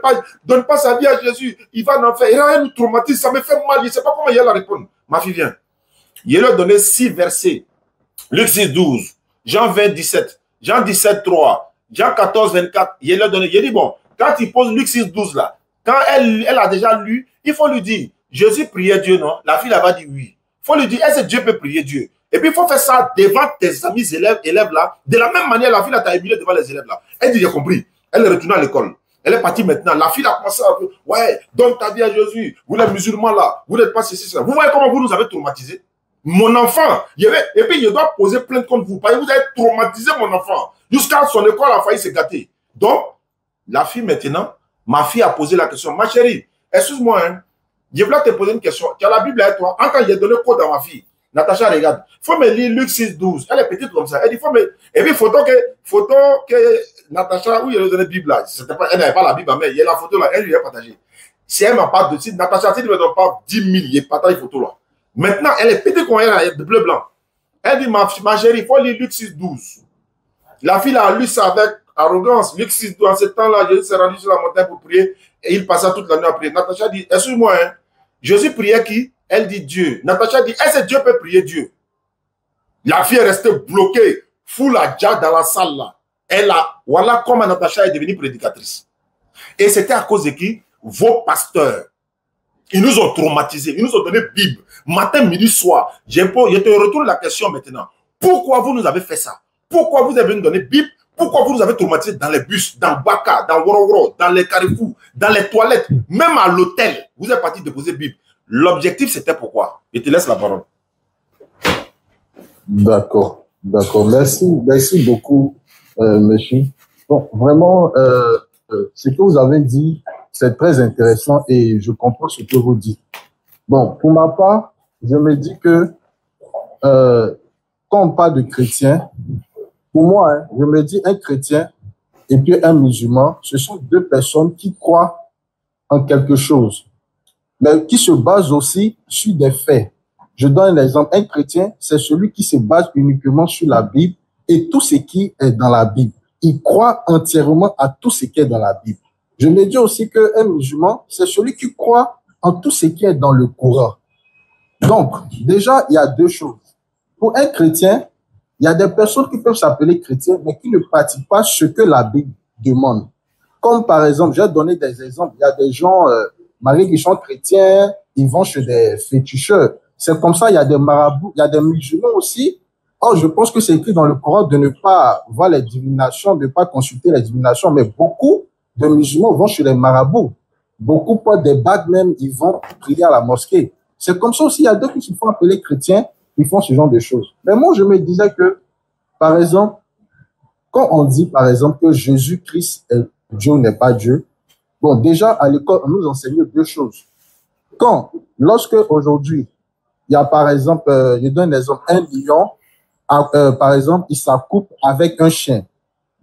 donne pas sa vie à Jésus, il va en enfer. Elle nous traumatise, ça me fait mal. Je ne sais pas comment il y a la répondre. Ma fille vient. Il leur a donné 6 versets. Luc 6, 12. Jean 20, 17. Jean 17, 3. Jean 14, 24. Il leur a donné. Il dit, bon, quand il pose Luc 6, 12 là, quand elle a déjà lu, il faut lui dire, Jésus priait Dieu, non? La fille, elle va dire oui. Il faut lui dire, est-ce que Dieu peut prier Dieu? Et puis, il faut faire ça devant tes amis élèves là. De la même manière, la fille, t'a émulé devant les élèves là. Elle dit, j'ai compris. Elle est retournée à l'école. Elle est partie maintenant. La fille a commencé à dire, ouais, donne ta vie à Jésus. Vous les musulmans là, vous n'êtes pas ceci, cela. Vous voyez comment vous nous avez traumatisé? Mon enfant, et puis je dois poser plainte contre vous. Parce que vous avez traumatisé mon enfant. Jusqu'à son école a failli se gâter. Donc, la fille maintenant, ma fille a posé la question. Ma chérie, excuse-moi, hein, je voulais te poser une question. Tu as la Bible avec toi. Quand j'ai donné quoi dans ma fille, Natacha, regarde. Il faut me lire Luc 6, 12. Elle est petite comme ça. Elle dit, faut me... Et puis, photo que Natacha, oui, elle a donné la Bible là. Elle n'avait pas la Bible, mais il y a la photo là. Elle lui a partagé. Si elle m'a pas de si Natacha, si tu ne me donnes pas 10 000, il partage la photo là. Maintenant, elle est petite comme elle, elle est de bleu blanc. Elle dit, ma chérie, il faut lire Luc 6, 12. La fille a lu ça avec arrogance. Luc 6, 12. En ce temps-là, Jésus s'est rendu sur la montagne pour prier et il passa toute la nuit à prier. Natacha dit, excuse-moi, hein, Jésus priait qui? Elle dit Dieu. Natacha dit, est-ce que Dieu peut prier Dieu? La fille est restée bloquée, full à Dja dans la salle là. Voilà comment Natacha est devenue prédicatrice. Et c'était à cause de qui? Vos pasteurs. Ils nous ont traumatisés, ils nous ont donné Bible. Matin, midi, soir. Je te retourne la question maintenant. Pourquoi vous nous avez fait ça? Pourquoi vous avez nous donné Bible? Pourquoi vous nous avez traumatisés dans les bus, dans Baka, dans Wororo, dans les carrefours, dans les toilettes, même à l'hôtel? Vous êtes parti déposer Bible. L'objectif, c'était pourquoi? Je te laisse la parole. D'accord, d'accord. Merci beaucoup, monsieur. Bon, vraiment, ce que vous avez dit, c'est très intéressant et je comprends ce que vous dites. Bon, pour ma part, je me dis que quand on parle de chrétien, pour moi, hein, je me dis un chrétien et puis un musulman, ce sont deux personnes qui croient en quelque chose, mais qui se basent aussi sur des faits. Je donne un exemple. Un chrétien, c'est celui qui se base uniquement sur la Bible et tout ce qui est dans la Bible. Il croit entièrement à tout ce qui est dans la Bible. Je me dis aussi qu'un musulman, c'est celui qui croit en tout ce qui est dans le Coran. Donc, déjà, il y a deux choses. Pour un chrétien, il y a des personnes qui peuvent s'appeler chrétiens, mais qui ne pratiquent pas ce que la Bible demande. Comme par exemple, je vais donner des exemples. Il y a des gens, mariés qui sont chrétiens, ils vont chez des féticheurs. C'est comme ça, il y a des marabouts, il y a des musulmans aussi. Or, je pense que c'est écrit dans le Coran de ne pas voir les divinations, de ne pas consulter les divinations, mais beaucoup de musulmans vont chez les marabouts. Beaucoup portent des bagues même, ils vont prier à la mosquée. C'est comme ça aussi, il y a d'autres qui se font appeler chrétiens, ils font ce genre de choses. Mais moi, je me disais que, par exemple, quand on dit, par exemple, que Jésus-Christ est Dieu ou n'est pas Dieu, bon, déjà, à l'école, on nous enseigne deux choses. Lorsque aujourd'hui, il y a, par exemple, je donne un exemple, un lion, par exemple, il s'accouple avec un chien.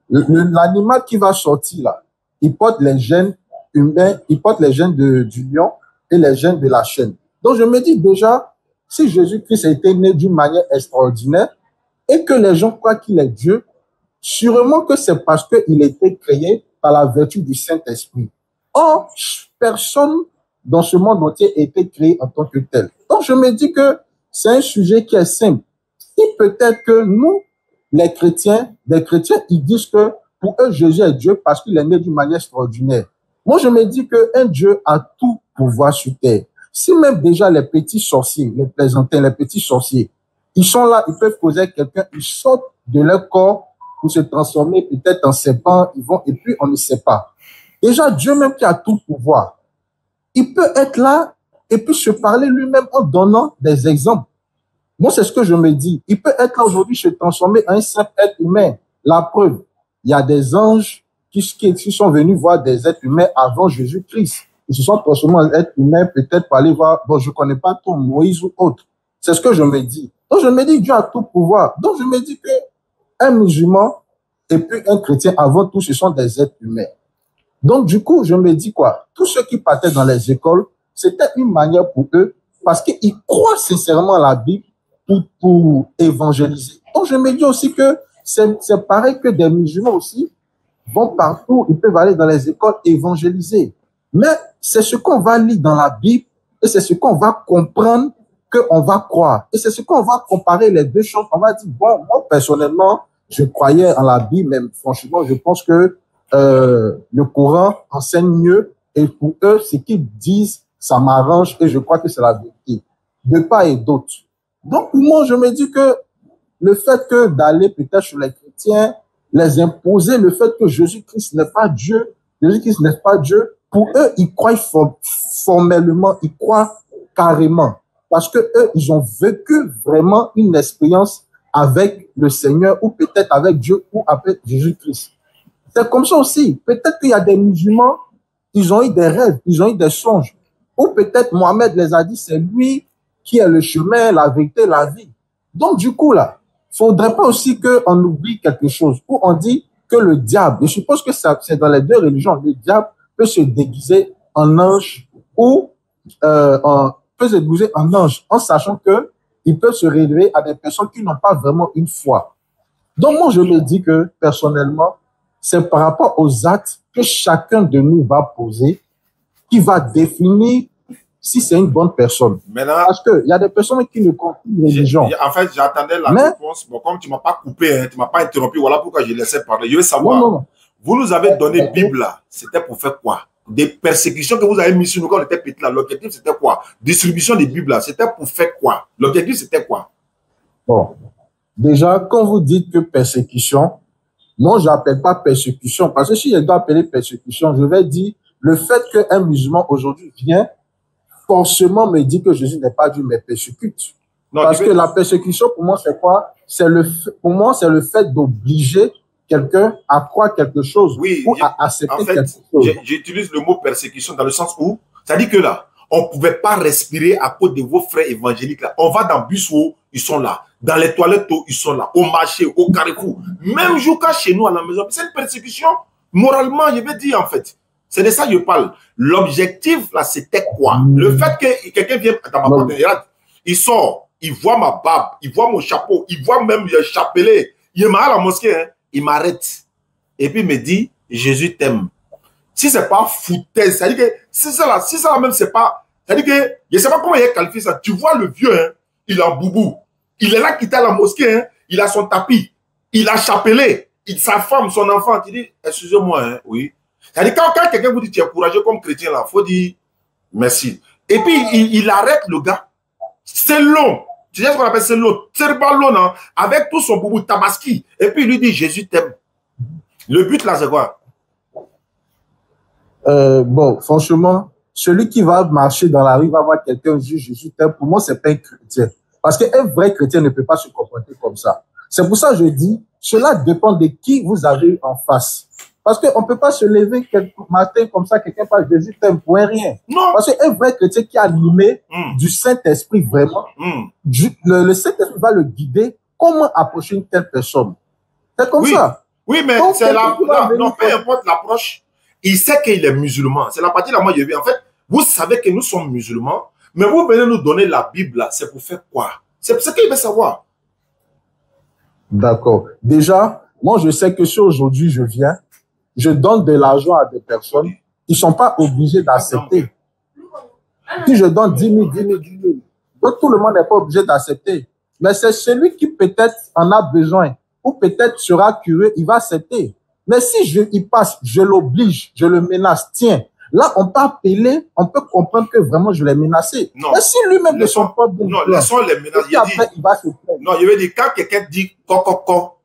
L'animal qui va sortir là, il porte les gènes humains, il porte les gènes du lion et les gènes de la chienne. Donc, je me dis déjà, si Jésus-Christ a été né d'une manière extraordinaire et que les gens croient qu'il est Dieu, sûrement que c'est parce qu'il a été créé par la vertu du Saint-Esprit. Or, personne dans ce monde entier a été créé en tant que tel. Donc, je me dis que c'est un sujet qui est simple. Si peut-être que nous, les chrétiens, ils disent que pour eux, Jésus est Dieu parce qu'il est né d'une manière extraordinaire. Moi, je me dis qu'un Dieu a tout pouvoir sur terre. Si même déjà les petits sorciers, les plaisantins, les petits sorciers, ils sont là, ils peuvent causer quelqu'un, ils sortent de leur corps pour se transformer peut-être en serpent, ils vont, et puis on ne sait pas. Déjà, Dieu même qui a tout pouvoir, il peut être là et puis se parler lui-même en donnant des exemples. Moi, c'est ce que je me dis. Il peut être là aujourd'hui, se transformer en un simple être humain. La preuve, il y a des anges qui sont venus voir des êtres humains avant Jésus-Christ. Ils se sont transformés en êtres humains, peut-être pour aller voir, bon, je ne connais pas tout, Moïse ou autre. C'est ce que je me dis. Donc, je me dis que Dieu a tout pouvoir. Donc, je me dis qu'un musulman et puis un chrétien, avant tout, ce sont des êtres humains. Donc, du coup, je me dis quoi? Tous ceux qui partaient dans les écoles, c'était une manière pour eux, parce qu'ils croient sincèrement à la Bible pour évangéliser. Donc, je me dis aussi que c'est pareil que des musulmans aussi vont partout, ils peuvent aller dans les écoles évangéliser. Mais c'est ce qu'on va lire dans la Bible et c'est ce qu'on va comprendre qu'on va croire. Et c'est ce qu'on va comparer les deux choses. On va dire, bon, moi, personnellement, je croyais en la Bible, mais franchement, je pense que le Coran enseigne mieux et pour eux, ce qu'ils disent, ça m'arrange et je crois que c'est la vérité. De part et d'autre. Donc, pour moi, je me dis que le fait que d'aller peut-être sur les chrétiens, les imposer le fait que Jésus-Christ n'est pas Dieu, Jésus-Christ n'est pas Dieu, pour eux, ils croient formellement, ils croient carrément. Parce que eux, ils ont vécu vraiment une expérience avec le Seigneur ou peut-être avec Dieu ou avec Jésus-Christ. C'est comme ça aussi. Peut-être qu'il y a des musulmans, ils ont eu des rêves, ils ont eu des songes. Ou peut-être Mohamed les a dit, c'est lui qui est le chemin, la vérité, la vie. Donc, du coup, là, faudrait pas aussi qu'on oublie quelque chose, où on dit que le diable, je suppose que c'est dans les deux religions, le diable peut se déguiser en ange ou peut se déguiser en ange, en sachant que il peut se révéler à des personnes qui n'ont pas vraiment une foi. Donc, moi, je me dis que, personnellement, c'est par rapport aux actes que chacun de nous va poser qui va définir si c'est une bonne personne. Maintenant, parce qu'il y a des personnes qui ne comprennent pas les religions. En fait, j'attendais la réponse. Bon, comme tu ne m'as pas coupé, hein, tu ne m'as pas interrompu, voilà pourquoi je laissais parler. Je veux savoir, non. Vous nous avez donné Bible là, c'était pour faire quoi? Des persécutions que vous avez mises sur nous quand on était petit là, l'objectif c'était quoi? Distribution des Bibles là, c'était pour faire quoi? L'objectif c'était quoi? Bon, déjà, quand vous dites que persécution, moi, je n'appelle pas persécution. Parce que si je dois appeler persécution, je vais dire le fait qu'un musulman aujourd'hui vient forcément me dit que Jésus n'est pas Dieu, mais persécute. Non, parce que la persécution, pour moi, c'est quoi? Pour moi, c'est le fait d'obliger quelqu'un à croire quelque chose ou à accepter quelque chose. J'utilise le mot persécution dans le sens où, ça dit que là, on ne pouvait pas respirer à cause de vos frères évangéliques. Là. On va dans le bus où ils sont là. Dans les toilettes où ils sont là. Au marché, au carrefour. Même jusqu'à chez nous à la maison. C'est une persécution. Moralement, je vais dire en fait. C'est de ça que je parle. L'objectif, là, c'était quoi? Le fait que quelqu'un vienne dans ma porte, il sort, il voit ma barbe, il voit mon chapeau, il voit même le chapelet. Il m'a à la mosquée, hein, il m'arrête. Et puis il me dit, Jésus t'aime. Si c'est pas foutaise, c'est-à-dire que si ça là même, c'est pas. C'est-à-dire que, je ne sais pas comment il a qualifié ça. Tu vois le vieux, hein, il est en boubou. Il est là qui est à la mosquée, hein, il a son tapis, il a chapelet, sa femme, son enfant. Tu dis, excusez-moi, hein, oui. C'est-à-dire quand quelqu'un vous dit tu es courageux comme chrétien, là, il faut dire merci. Et puis, il arrête le gars. C'est long. Tu sais ce qu'on appelle c'est long. C'est long, hein, avec tout son boubou tabaski. Et puis, il lui dit, Jésus t'aime. Le but, là, c'est quoi? Bon, franchement, celui qui va marcher dans la rue va voir quelqu'un dire Jésus t'aime. Pour moi, c'est pas un chrétien. Parce qu'un vrai chrétien ne peut pas se comporter comme ça. C'est pour ça que je dis, cela dépend de qui vous avez en face. Parce qu'on ne peut pas se lever quelque matin comme ça, quelqu'un parle Jésus t'aime pour rien. Non. Parce qu'un vrai chrétien qui est animé du Saint-Esprit, vraiment, le Saint-Esprit va le guider comment approcher une telle personne. C'est comme ça. Oui, mais c'est là. Non, peu importe l'approche, il sait qu'il est musulman. C'est la partie là, moi, je vais. En fait, vous savez que nous sommes musulmans, mais vous venez nous donner la Bible là, c'est pour faire quoi? C'est ce qu'il veut savoir. D'accord. Déjà, moi, je sais que si aujourd'hui je viens, je donne de l'argent à des personnes, ils ne sont pas obligés d'accepter. Si je donne 10 000, 10 000, 10 000, donc tout le monde n'est pas obligé d'accepter. Mais c'est celui qui peut-être en a besoin ou peut-être sera curieux, il va accepter. Mais si il passe, je l'oblige, je le menace, tiens, là on peut appeler, on peut comprendre que vraiment je l'ai menacé. Non. Mais si lui-même ne sont pas bon, non, laissons les menaces. Après, il va se plaindre. Non, je veux dire, quand quelqu'un dit co,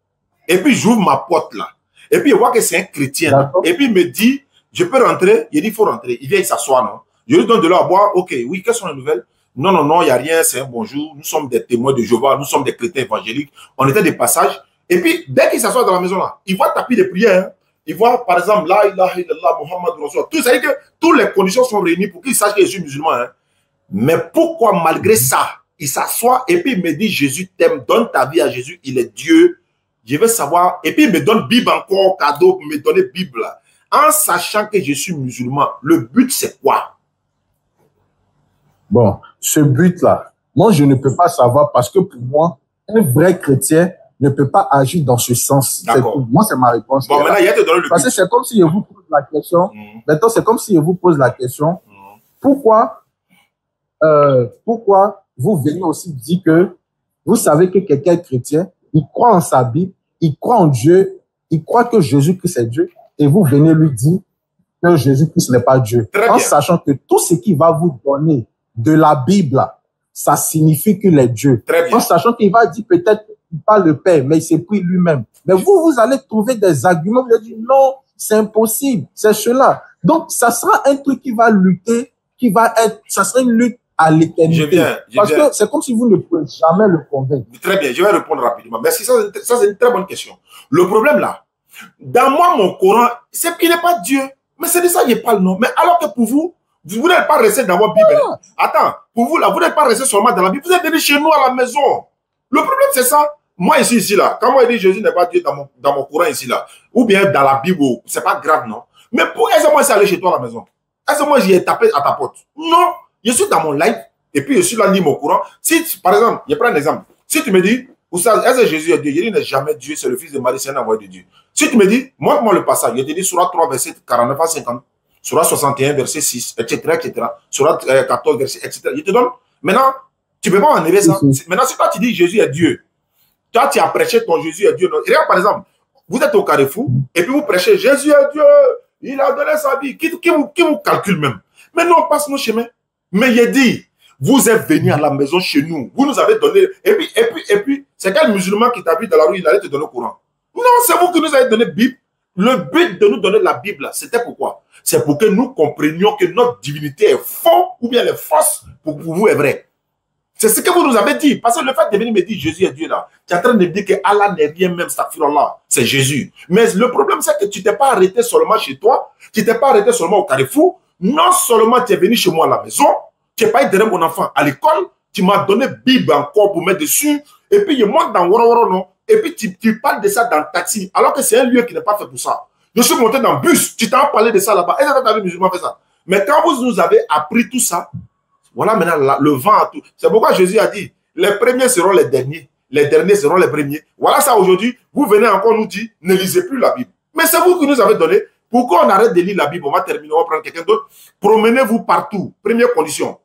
et puis j'ouvre ma porte là, et puis il voit que c'est un chrétien, et puis il me dit, je peux rentrer, il dit, il faut rentrer, il vient, il s'assoit, non? Je lui donne de l'eau à boire, ok, oui, quelles sont les nouvelles? Non, il n'y a rien, c'est un bonjour, nous sommes des témoins de Jéhovah, nous sommes des chrétiens évangéliques, on était des passages, et puis dès qu'il s'assoit dans la maison là, il voit tapis de prière, hein. Il voit par exemple, la ilaha illallah, Muhammad Rasul, tout ça, c'est-à-dire que toutes les conditions sont réunies pour qu'il sache que je suis musulman, hein. Mais pourquoi malgré ça, il s'assoit et puis il me dit, Jésus t'aime, donne ta vie à Jésus, il est Dieu. Je veux savoir, et puis il me donne Bible encore, cadeau pour me donner Bible. En sachant que je suis musulman, le but c'est quoi? Bon, ce but-là, moi je ne peux pas savoir parce que pour moi, un vrai chrétien ne peut pas agir dans ce sens. Moi, c'est ma réponse. Bon, maintenant, il y a te donner le parce que c'est comme si je vous pose la question. Maintenant, c'est comme si je vous pose la question. Pourquoi vous venez aussi dire que vous savez que quelqu'un est chrétien, il croit en sa Bible, il croit en Dieu, il croit que Jésus-Christ est Dieu, et vous venez lui dire que Jésus-Christ n'est pas Dieu. En sachant que tout ce qu'il va vous donner de la Bible, ça signifie qu'il est Dieu. En sachant qu'il va dire peut-être pas le Père, mais il s'est pris lui-même. Mais vous allez trouver des arguments, vous allez dire non, c'est impossible, c'est cela. Donc, ça sera un truc qui va lutter, ça sera une lutte à l'éternité. Parce que c'est comme si vous ne pouvez jamais le convaincre. Très bien, je vais répondre rapidement. Merci, ça c'est une très bonne question. Le problème là, dans moi, mon Coran, c'est qu'il n'est pas Dieu. Mais c'est de ça que je parle, non. Mais alors que pour vous, vous n'êtes pas resté dans votre Bible. Attends, pour vous là, vous n'êtes pas resté seulement dans la Bible, vous êtes venu chez nous à la maison. Le problème c'est ça. Moi ici là, quand moi je dis Jésus n'est pas Dieu dans mon Coran ici là, ou bien dans la Bible, c'est pas grave, non. Mais pour est-ce que moi je suis allé chez toi à la maison? Est-ce que moi j'y ai tapé à ta porte? Non. Je suis dans mon live et puis je suis là, lis mon Coran. Si, par exemple, je prends un exemple. Si tu me dis, est-ce que Jésus est Dieu? Je dis, il n'est jamais Dieu, c'est le fils de Marie, c'est un envoyé de Dieu. Si tu me dis, montre-moi le passage, je te dis, Surah 3, verset 49 à 50, Surah 61, verset 6, etc., etc., Surah 14, verset, etc. Je te donne. Maintenant, tu ne peux pas enlever ça. Maintenant, si toi tu dis Jésus est Dieu, toi tu as prêché ton Jésus est Dieu. Regarde, par exemple, vous êtes au carrefour et puis vous prêchez Jésus est Dieu, il a donné sa vie. Qui vous calcule même? Mais non, on passe nos chemins. Mais il dit, vous êtes venus à la maison chez nous, vous nous avez donné, et puis, c'est quel musulman qui t'a vu dans la rue, il allait te donner au courant? Non, c'est vous qui nous avez donné la Bible. Le but de nous donner la Bible, c'était pourquoi? C'est pour que nous comprenions que notre divinité est faux ou bien elle est fausse, pour vous est vrai. C'est ce que vous nous avez dit. Parce que le fait de venir me dire Jésus est Dieu là, tu es en train de dire que Allah n'est rien même, c'est Jésus. Mais le problème, c'est que tu t'es pas arrêté seulement chez toi, tu t'es pas arrêté seulement au Carrefour. Non seulement tu es venu chez moi à la maison, tu n'es pas aidé mon enfant à l'école, tu m'as donné Bible encore pour mettre dessus, et puis je monte dans Woro non, et puis tu parles de ça dans le taxi, alors que c'est un lieu qui n'est pas fait pour ça. Je suis monté dans le bus, tu t'en parlé de ça là-bas, et tu avais musulman fait ça. Mais quand vous nous avez appris tout ça, voilà maintenant le vent à tout. C'est pourquoi Jésus a dit, les premiers seront les derniers seront les premiers. Voilà ça aujourd'hui, vous venez encore nous dire, ne lisez plus la Bible. Mais c'est vous qui nous avez donné. Pourquoi on arrête de lire la Bible? On va terminer, on va prendre quelqu'un d'autre. Promenez-vous partout. Première condition.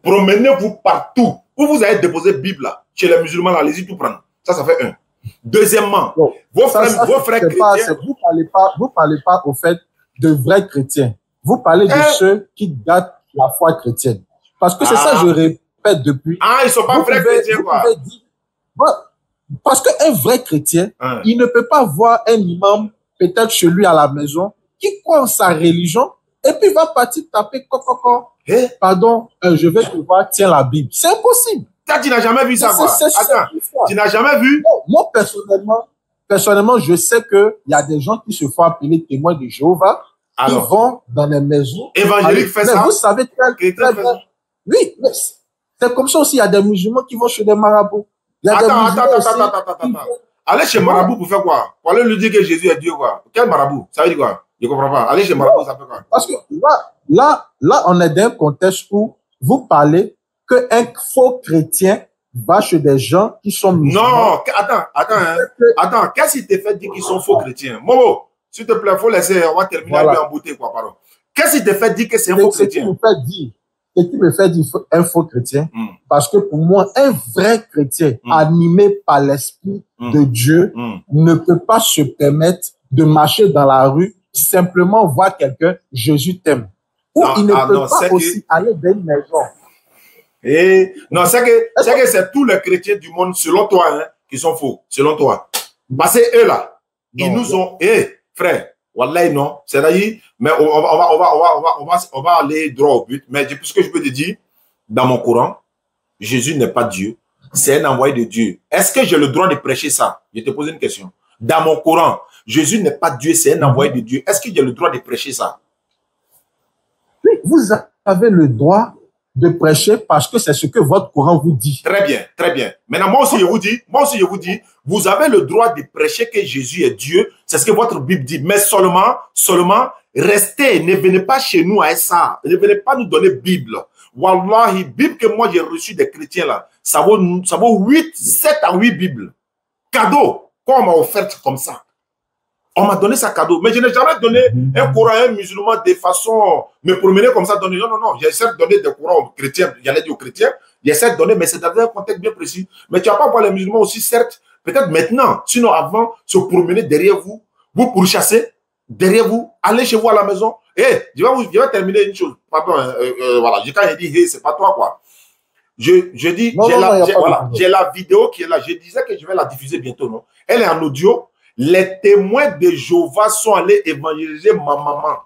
Promenez-vous partout. Où vous avez déposé Bible là, chez les musulmans, allez-y tout prendre. Ça fait un. Deuxièmement, bon, vos frères chrétiens. Vous parlez pas au fait de vrais chrétiens. Vous parlez de ceux qui gâtent la foi chrétienne. Parce que c'est ça, je répète depuis. Ah, ils sont pas vrais chrétiens, quoi. Parce qu'un vrai chrétien, il ne peut pas voir un imam, peut-être chez lui à la maison, qui croit en sa religion, et puis va partir taper pardon, je vais te voir, tiens la Bible. C'est impossible. Tu n'as jamais vu ça, quoi. Attends, tu n'as jamais vu? Non, moi, personnellement, je sais qu'il y a des gens qui se font appeler témoins de Jéhovah, qui vont dans les maisons. Évangélique fait ça. Vous savez très bien. Oui, mais c'est comme ça aussi. Il y a des musulmans qui vont chez des marabouts. Attends. Allez chez marabout pour faire quoi? Pour aller lui dire que Jésus est Dieu, quoi. Quel marabout? Ça veut dire quoi? Je ne comprends pas. Aller chez marabout, ça fait quoi? Parce que là, on est dans un contexte où vous parlez qu'un faux chrétien va chez des gens qui sont musulmans. Non, attends. Qu'est-ce qui te fait dire qu'ils sont faux chrétiens? Momo, s'il te plaît, il faut laisser, on va terminer avec en beauté, quoi, pardon. Qu'est-ce qui te fait dire que c'est un faux chrétien? Ce qui me fait dire un faux chrétien, parce que pour moi, un vrai chrétien animé par l'Esprit de Dieu ne peut pas se permettre de marcher dans la rue, simplement voir quelqu'un, Jésus t'aime. Ou il ne peut pas aussi aller dans une maison. Non, c'est que c'est tous les chrétiens du monde, selon toi, hein, qui sont faux, selon toi. Parce que eux là, ils nous ont, frère, wallahi non, c'est-à-dire, mais on va aller droit au but. Mais ce que je peux te dire, dans mon Coran, Jésus n'est pas Dieu, c'est un envoyé de Dieu. Est-ce que j'ai le droit de prêcher ça? Je te pose une question. Dans mon Coran, Jésus n'est pas Dieu, c'est un envoyé de Dieu. Est-ce que j'ai le droit de prêcher ça? Oui, vous avez le droit de prêcher parce que c'est ce que votre Coran vous dit. Très bien, très bien. Maintenant, moi aussi, je vous dis, vous avez le droit de prêcher que Jésus est Dieu. C'est ce que votre Bible dit. Mais seulement, restez, ne venez pas chez nous à ça. Ne venez pas nous donner Bible. Wallahi, Bible que moi j'ai reçu des chrétiens là, ça vaut 7 à 8 Bibles. Cadeau, qu'on m'a offert comme ça. On m'a donné ça cadeau. Mais je n'ai jamais donné un Coran à un musulman de façon, me promener comme ça, donner. Non. J'essaie de donner des Corans aux chrétiens. J'allais dire aux chrétiens. J'essaie de donner, mais c'est dans un contexte bien précis. Mais tu vas pas voir les musulmans aussi, certes, peut-être maintenant. Sinon, avant, se promener derrière vous, vous pourchasser, derrière vous, aller chez vous à la maison. Je vais terminer une chose. Pardon, voilà. Quand j'ai dit, c'est pas toi, quoi. Je dis, j'ai la vidéo qui est là. Je disais que je vais la diffuser bientôt, non? Elle est en audio. Les témoins de Jéhovah sont allés évangéliser ma maman.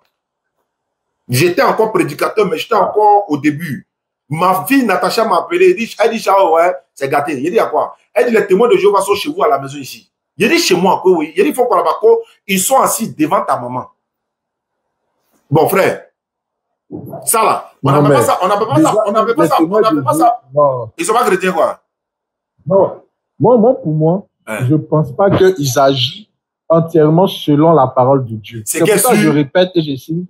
J'étais encore prédicateur, mais j'étais encore au début. Ma fille Natacha m'a appelé, elle dit, ouais, c'est gâté. Il dit à quoi? Elle dit, les témoins de Jéhovah sont chez vous à la maison ici. Il dit, chez moi, oui. Il dit, il faut qu'on là-bas, ils sont assis devant ta maman. Bon, frère, ça là, on n'appelle pas ça, on n'appelle pas ça. Ils ne sont pas chrétiens, quoi. Non, moi, pour moi, je ne pense pas qu'ils agissent entièrement selon la parole de Dieu. C'est pour ça que je répète et je signe.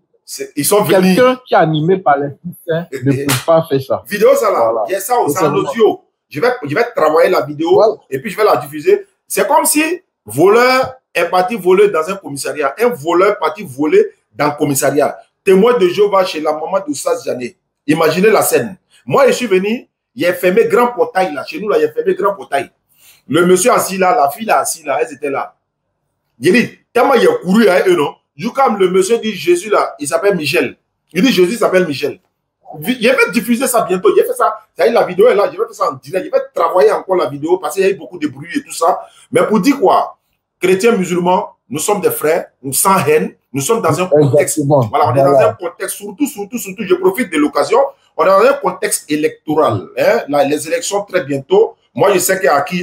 Ils sont venus. Quelqu'un qui est animé par l'Esprit Saint ne peut pas faire ça. Vidéo, ça là. Voilà. Il y a ça aussi en audio. Je vais travailler la vidéo et puis je vais la diffuser. C'est comme si voleur est parti voler dans un commissariat. Un voleur est parti voler dans le commissariat. Témoin de Jéhovah chez la maman de 16 années. Imaginez la scène. Moi, je suis venu, il a fermé grand portail là. Chez nous, là, il a fermé grand portail. Le monsieur assis là, la fille là, assis là, elles étaient là. Il dit, tellement il a couru à eux, non? Comme le monsieur dit Jésus là, il s'appelle Michel. Il dit Jésus s'appelle Michel. Je vais diffuser ça bientôt. Il a fait ça. La vidéo est là. Je vais faire ça en direct. Je vais travailler encore la vidéo parce qu'il y a eu beaucoup de bruit et tout ça. Mais pour dire quoi? chrétiens, musulmans, nous sommes des frères, nous sans haine, nous sommes dans un contexte. Voilà, on est dans un contexte, surtout, je profite de l'occasion, on est dans un contexte électoral. Hein, là, les élections très bientôt. Moi, je sais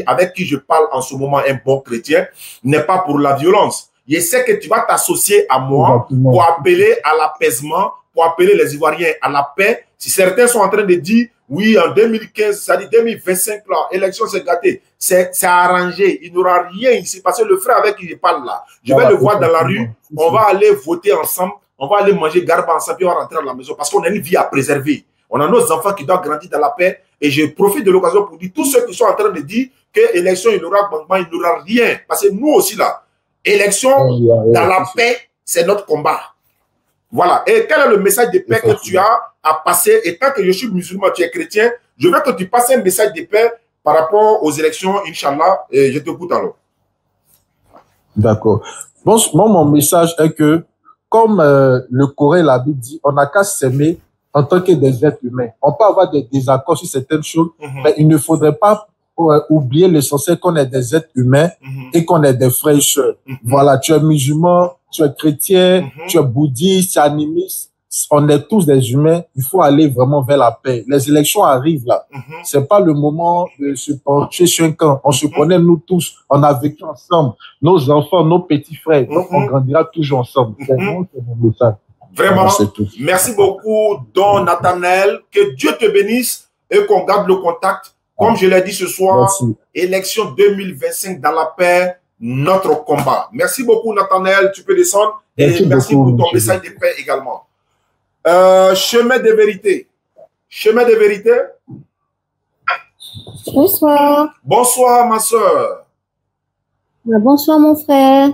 avec qui je parle en ce moment, un bon chrétien, n'est pas pour la violence. Je sais que tu vas t'associer à moi pour appeler à l'apaisement, pour appeler les Ivoiriens à la paix. Si certains sont en train de dire, oui, en 2015, ça dit 2025, là, élection c'est gâté, c'est arrangé, il n'y aura rien ici, parce que le frère avec qui je parle là, je vais le voir dans la rue, on va aller voter ensemble, on va aller manger garba ensemble, puis on va rentrer à la maison, parce qu'on a une vie à préserver. On a nos enfants qui doivent grandir dans la paix, et je profite de l'occasion pour dire, tous ceux qui sont en train de dire que élection, il y aura bangement, il n'y aura rien, parce que nous aussi là, élection dans la paix, c'est notre combat. Voilà. Et quel est le message de paix que tu as à passer? Et tant que je suis musulman, tu es chrétien, je veux que tu passes un message de paix par rapport aux élections, Inch'Allah, et je t'écoute alors. D'accord. Bon, mon message est que, comme le Coran et la Bible dit, on n'a qu'à s'aimer en tant que des êtres humains. On peut avoir des désaccords sur certaines choses, mais il ne faudrait pas oublier l'essentiel qu'on est des êtres humains et qu'on est des frères et sœurs. Voilà, tu es musulman, tu es chrétien, tu es bouddhiste, tu es animiste. On est tous des humains. Il faut aller vraiment vers la paix. Les élections arrivent là. C'est pas le moment de se pencher sur un camp. On se connaît nous tous. On a vécu ensemble. Nos enfants, nos petits frères. Donc on grandira toujours ensemble. C'est mon message. Vraiment, merci beaucoup, Don Nathanaël. Que Dieu te bénisse et qu'on garde le contact. Comme je l'ai dit ce soir, élection 2025 dans la paix, notre combat. Merci beaucoup, Nathanaël. Tu peux descendre. Et merci pour ton message de paix également. Chemin de vérité. Chemin de vérité. Bonsoir. Bonsoir, ma soeur. Bonsoir, mon frère.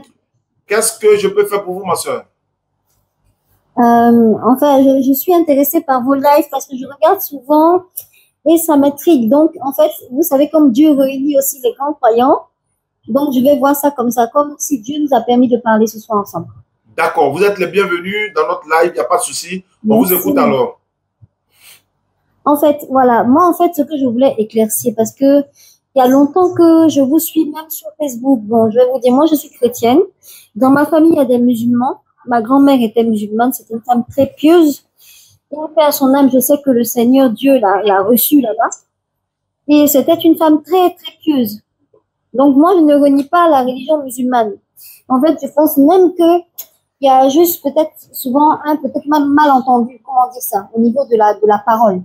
Qu'est-ce que je peux faire pour vous, ma soeur? Enfin, je suis intéressée par vos lives parce que je regarde souvent et ça m'intrigue. Donc, en fait, vous savez, comme Dieu réunit aussi les grands croyants, donc je vais voir ça, comme si Dieu nous a permis de parler ce soir ensemble. D'accord, vous êtes les bienvenus dans notre live, il n'y a pas de souci. On vous écoute alors. En fait, voilà, moi, en fait, ce que je voulais éclaircir, parce que il y a longtemps que je vous suis même sur Facebook. Bon, je vais vous dire, moi, je suis chrétienne. Dans ma famille, il y a des musulmans. Ma grand-mère était musulmane, c'était une femme très pieuse. Et paix à son âme, je sais que le Seigneur Dieu l'a reçue là-bas. Et c'était une femme très, très pieuse. Donc, moi, je ne renie pas la religion musulmane. En fait, je pense même que il y a juste peut-être souvent peut-être même malentendu, comment dire ça, au niveau de la parole.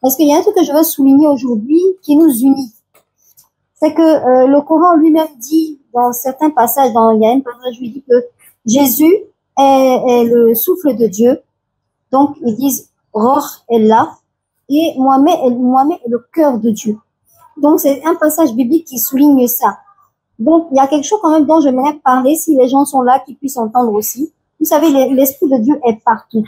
Parce qu'il y a un truc que je veux souligner aujourd'hui qui nous unit. C'est que le Coran lui-même dit dans certains passages, il y a un passage où il dit que Jésus est le souffle de Dieu. Donc, ils disent Roh est là et Mohamed est le cœur de Dieu. Donc, c'est un passage biblique qui souligne ça. Donc, il y a quelque chose quand même dont j'aimerais parler, si les gens sont là, qu'ils puissent entendre aussi. Vous savez, l'Esprit de Dieu est partout.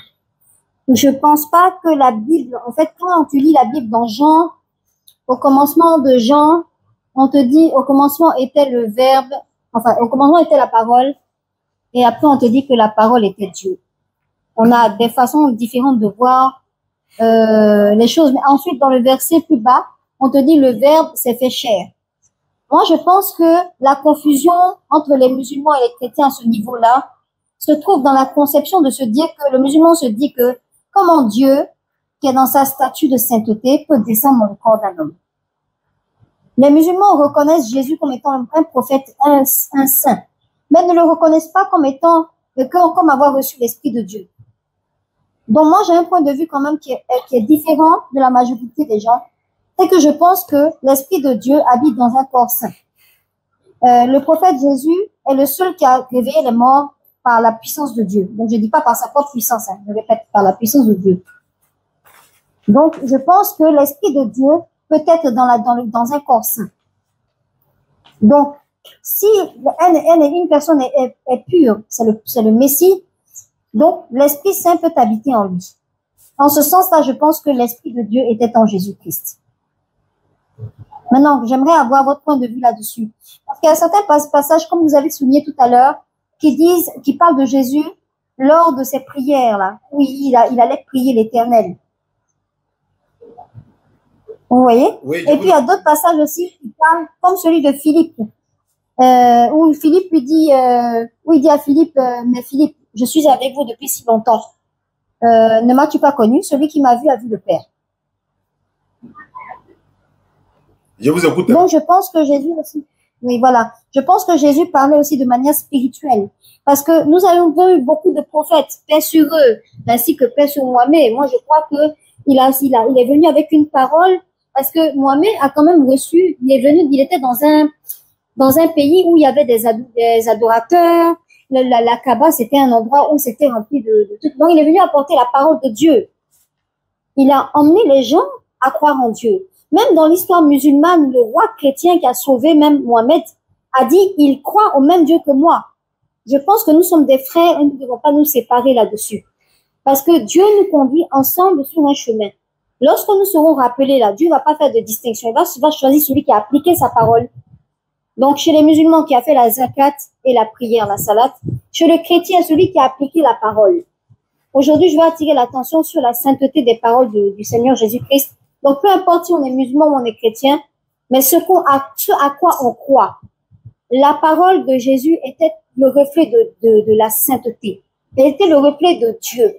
Je pense pas que la Bible, en fait, quand tu lis la Bible dans Jean, au commencement de Jean, on te dit, au commencement était le Verbe, enfin, au commencement était la parole, et après on te dit que la parole était Dieu. On a des façons différentes de voir les choses. Mais ensuite, dans le verset plus bas, on te dit le Verbe s'est fait chair. Moi, je pense que la confusion entre les musulmans et les chrétiens à ce niveau-là se trouve dans la conception de se dire que le musulman se dit que comment Dieu, qui est dans sa statue de sainteté, peut descendre dans le corps d'un homme. Les musulmans reconnaissent Jésus comme étant un prophète, un saint, mais ne le reconnaissent pas comme étant, comme avoir reçu l'Esprit de Dieu. Donc moi, j'ai un point de vue quand même qui est différent de la majorité des gens. C'est que je pense que l'Esprit de Dieu habite dans un corps saint. Le prophète Jésus est le seul qui a réveillé les morts par la puissance de Dieu. Donc, je ne dis pas par sa propre puissance, je répète, par la puissance de Dieu. Donc, je pense que l'Esprit de Dieu peut être dans un corps saint. Donc, si une personne est pure, c'est le Messie, donc l'Esprit Saint peut habiter en lui. En ce sens-là, je pense que l'Esprit de Dieu était en Jésus-Christ. Maintenant, j'aimerais avoir votre point de vue là-dessus. Parce qu'il y a certains passages, comme vous avez souligné tout à l'heure, qui parlent de Jésus lors de ses prières, là, où il allait prier l'Éternel. Vous voyez? Oui, et puis, il y a d'autres passages aussi qui parlent, comme celui de Philippe, où Philippe lui dit, où il dit à Philippe, mais Philippe, je suis avec vous depuis si longtemps. Ne m'as-tu pas connu? Celui qui m'a vu a vu le Père. Je vous écoute. Donc, je pense que Jésus aussi, oui, voilà. Je pense que Jésus parlait aussi de manière spirituelle. Parce que nous avons eu beaucoup de prophètes, paix sur eux, ainsi que paix sur Mohamed. Moi, je crois que il est venu avec une parole, parce que Mohamed a quand même reçu, il était dans un pays où il y avait des adorateurs. La Kaaba, c'était un endroit où c'était rempli de tout. Donc, il est venu apporter la parole de Dieu. Il a emmené les gens à croire en Dieu. Même dans l'histoire musulmane, le roi chrétien qui a sauvé même Mohamed a dit, il croit au même Dieu que moi. Je pense que nous sommes des frères et nous ne devons pas nous séparer là-dessus. Parce que Dieu nous conduit ensemble sur un chemin. Lorsque nous serons rappelés là, Dieu ne va pas faire de distinction. Il va choisir celui qui a appliqué sa parole. Donc, chez les musulmans qui a fait la zakat et la prière, la salat, chez le chrétien, celui qui a appliqué la parole. Aujourd'hui, je vais attirer l'attention sur la sainteté des paroles du Seigneur Jésus-Christ. Donc, peu importe si on est musulman ou on est chrétien, mais ce à quoi on croit. La parole de Jésus était le reflet de la sainteté. Elle était le reflet de Dieu.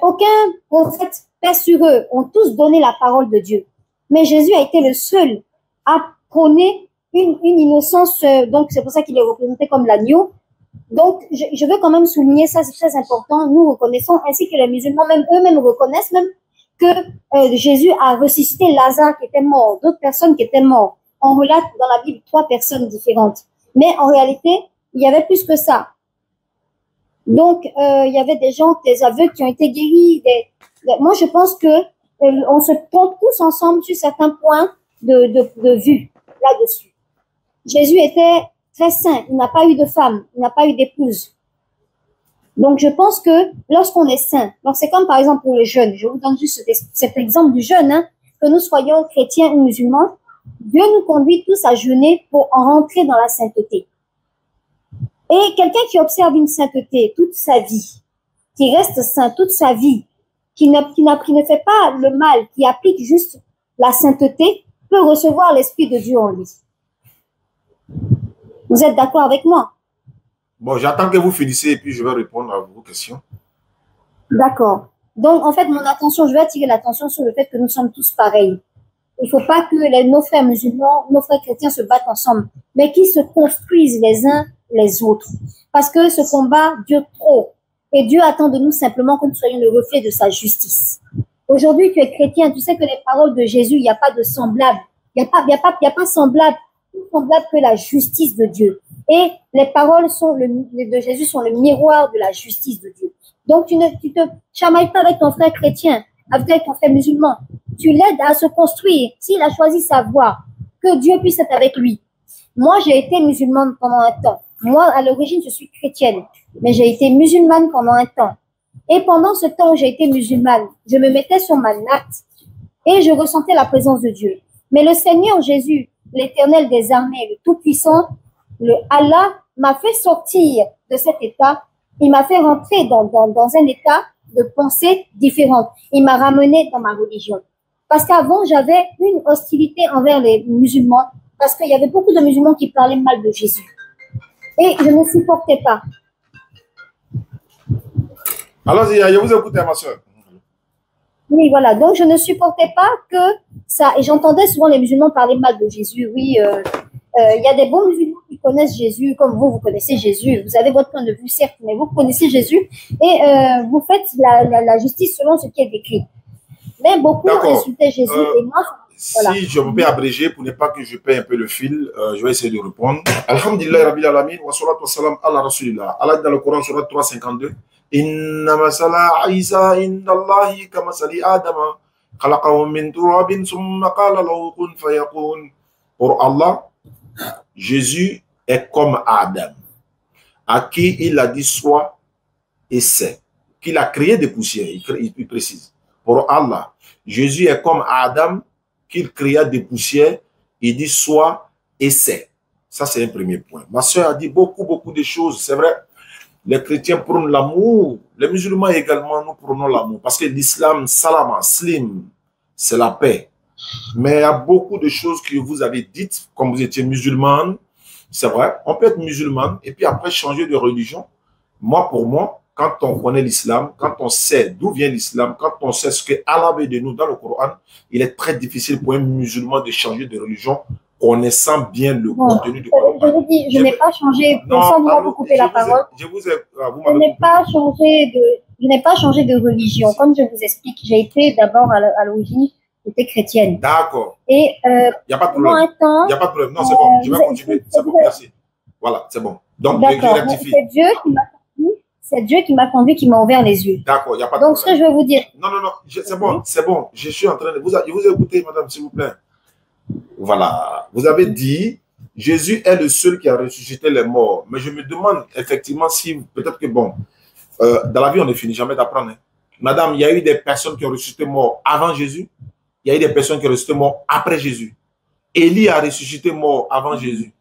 Aucun prophète, paix sur eux, ont tous donné la parole de Dieu. Mais Jésus a été le seul à prôner une innocence, donc c'est pour ça qu'il est représenté comme l'agneau. Donc, je veux quand même souligner ça, c'est très important. Nous reconnaissons, ainsi que les musulmans, même eux-mêmes reconnaissent même que Jésus a ressuscité Lazare qui était mort, d'autres personnes qui étaient mortes. On relate dans la Bible 3 personnes différentes. Mais en réalité, il y avait plus que ça. Donc, il y avait des gens, des aveugles qui ont été guéris. Moi, je pense que on se trompe tous ensemble sur certains points de vue là-dessus. Jésus était très saint. Il n'a pas eu de femme. Il n'a pas eu d'épouse. Donc, je pense que lorsqu'on est saint, donc c'est comme par exemple pour les jeunes, je vous donne juste cet exemple du jeûne, hein, que nous soyons chrétiens ou musulmans, Dieu nous conduit tous à jeûner pour en rentrer dans la sainteté. Et quelqu'un qui observe une sainteté toute sa vie, qui reste saint toute sa vie, qui ne fait pas le mal, qui applique juste la sainteté, peut recevoir l'Esprit de Dieu en lui. Vous êtes d'accord avec moi? Bon, j'attends que vous finissiez et puis je vais répondre à vos questions. D'accord. Donc, en fait, je vais attirer l'attention sur le fait que nous sommes tous pareils. Il ne faut pas que nos frères musulmans, nos frères chrétiens se battent ensemble, mais qu'ils se construisent les uns les autres. Parce que ce combat dure trop. Et Dieu attend de nous simplement que nous soyons le reflet de sa justice. Aujourd'hui, tu es chrétien, tu sais que les paroles de Jésus, il n'y a pas de semblable. Il n'y a pas semblable que la justice de Dieu. Et les paroles de Jésus sont le miroir de la justice de Dieu. Donc, tu te chamailles pas avec ton frère chrétien, avec ton frère musulman. Tu l'aides à se construire. S'il a choisi sa voie, que Dieu puisse être avec lui. Moi, j'ai été musulmane pendant un temps. Moi, à l'origine, je suis chrétienne, mais j'ai été musulmane pendant un temps. Et pendant ce temps où j'ai été musulmane, je me mettais sur ma natte et je ressentais la présence de Dieu. Mais le Seigneur Jésus, l'Éternel des armées, le Tout-Puissant, le Allah, m'a fait sortir de cet état. Il m'a fait rentrer dans un état de pensée différente. Il m'a ramené dans ma religion. Parce qu'avant, j'avais une hostilité envers les musulmans, parce qu'il y avait beaucoup de musulmans qui parlaient mal de Jésus. Et je ne supportais pas. Allons-y, je vous écoute, ma soeur. Oui, voilà. Donc, je ne supportais pas que ça... Et j'entendais souvent les musulmans parler mal de Jésus. Oui, il y a des bons musulmans qui connaissent Jésus, comme vous connaissez Jésus. Vous avez votre point de vue, certes, mais vous connaissez Jésus. Et vous faites la justice selon ce qui est décrit. Mais beaucoup insultaient Jésus. Et moi, voilà. Si je peux abréger pour ne pas que je paie un peu le fil, je vais essayer de répondre. Alhamdulillah, Rabbil Alamin, wa salatu wa salam ala Rasulillah. Allah dans le Coran, surat 352. Inna masala Isa indallahi kamasali Adama. Khalaqahu min turabin summa qala lahu kun fayakun. Pour Allah, Jésus est comme Adam, à qui il a dit soit et c'est, qu'il a créé des poussières, il précise. Pour Allah, Jésus est comme Adam, qu'il créa des poussières, il dit soit et c'est. Ça, c'est un premier point. Ma soeur a dit beaucoup de choses, c'est vrai. Les chrétiens prônent l'amour, les musulmans également, nous prônons l'amour, parce que l'islam, salama, slim, c'est la paix. Mais il y a beaucoup de choses que vous avez dites, comme vous étiez musulmane, C'est vrai, on peut être musulman et puis après changer de religion. Moi, pour moi, quand on connaît l'islam, quand on sait d'où vient l'islam, quand on sait ce que Allah veut de nous dans le Coran, il est très difficile pour un musulman de changer de religion connaissant bien le contenu du Coran. Je vous dis, je n'ai pas changé, sans vouloir vous couper la parole. Je n'ai pas changé de religion. Comme je vous explique, j'ai été d'abord à l'origine, j'étais chrétienne. D'accord. Et il n'y a pas de problème. Il n'y a pas de problème. Non, c'est bon. Je vais continuer. C'est bon. Merci. Voilà, c'est bon. Donc, je rectifie. C'est Dieu qui m'a conduit, qui m'a ouvert les yeux. D'accord, il n'y a pas de Donc, problème. ce que je veux vous dire. Non, c'est bon. Je suis en train de vous écouter, madame, s'il vous plaît. Voilà. Vous avez dit, Jésus est le seul qui a ressuscité les morts. Mais je me demande effectivement si, peut-être que bon, dans la vie, on ne finit jamais d'apprendre. Hein. Madame, il y a eu des personnes qui ont ressuscité morts avant Jésus. Il y a eu des personnes qui ont ressuscité morts après Jésus. Élie a ressuscité mort avant Jésus.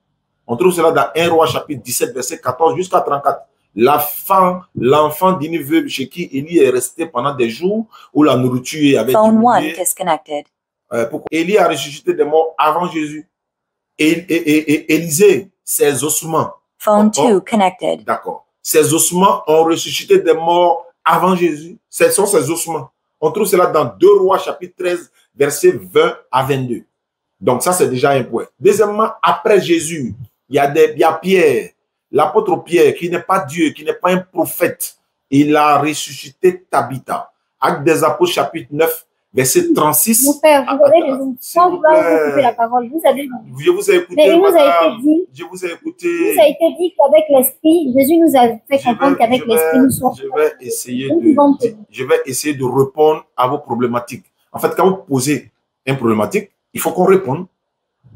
On trouve cela dans 1 Roi chapitre 17, verset 14 jusqu'à 34. L'enfant d'une veuve chez qui Élie est resté pendant des jours où la nourriture avait diminué. Élie a ressuscité des morts avant Jésus. Et Élisée, ses ossements. D'accord. Ses ossements ont ressuscité des morts avant Jésus. Ce sont ses ossements. On trouve cela dans 2 Rois chapitre 13, verset 20 à 22. Donc ça, c'est déjà un point. Deuxièmement, après Jésus, il y a Pierre. L'apôtre Pierre, qui n'est pas Dieu, qui n'est pas un prophète, il a ressuscité Tabitha. Actes des Apôtres, chapitre 9, verset 36. Mon père, vous avez sans vouloir vous couper la parole. Je vous ai écouté, mais madame. Je vous ai écouté. Il vous a été dit qu'avec l'esprit, Jésus nous a fait comprendre qu'avec l'esprit, nous sommes. Je vais essayer de répondre à vos problématiques. En fait, quand vous posez une problématique, il faut qu'on réponde.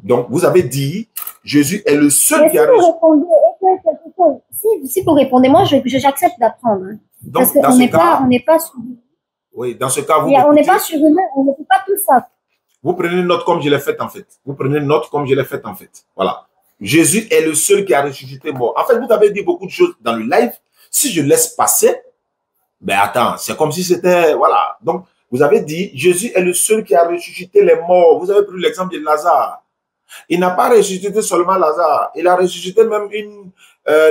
Donc, vous avez dit, Jésus est le seul qui a ressuscité. Si vous répondez, moi, j'accepte d'apprendre. Parce qu'on n'est pas surhumain. Oui, dans ce cas, on n'est pas surhumain, on ne peut pas tout ça. Vous prenez note comme je l'ai fait en fait. Vous prenez note comme je l'ai fait en fait. Voilà. Jésus est le seul qui a ressuscité mort. En fait, vous avez dit beaucoup de choses dans le live. Si je laisse passer, ben attends, c'est comme si c'était, voilà. Donc, vous avez dit, Jésus est le seul qui a ressuscité les morts. Vous avez pris l'exemple de Lazare. Il n'a pas ressuscité seulement Lazare. Il a ressuscité même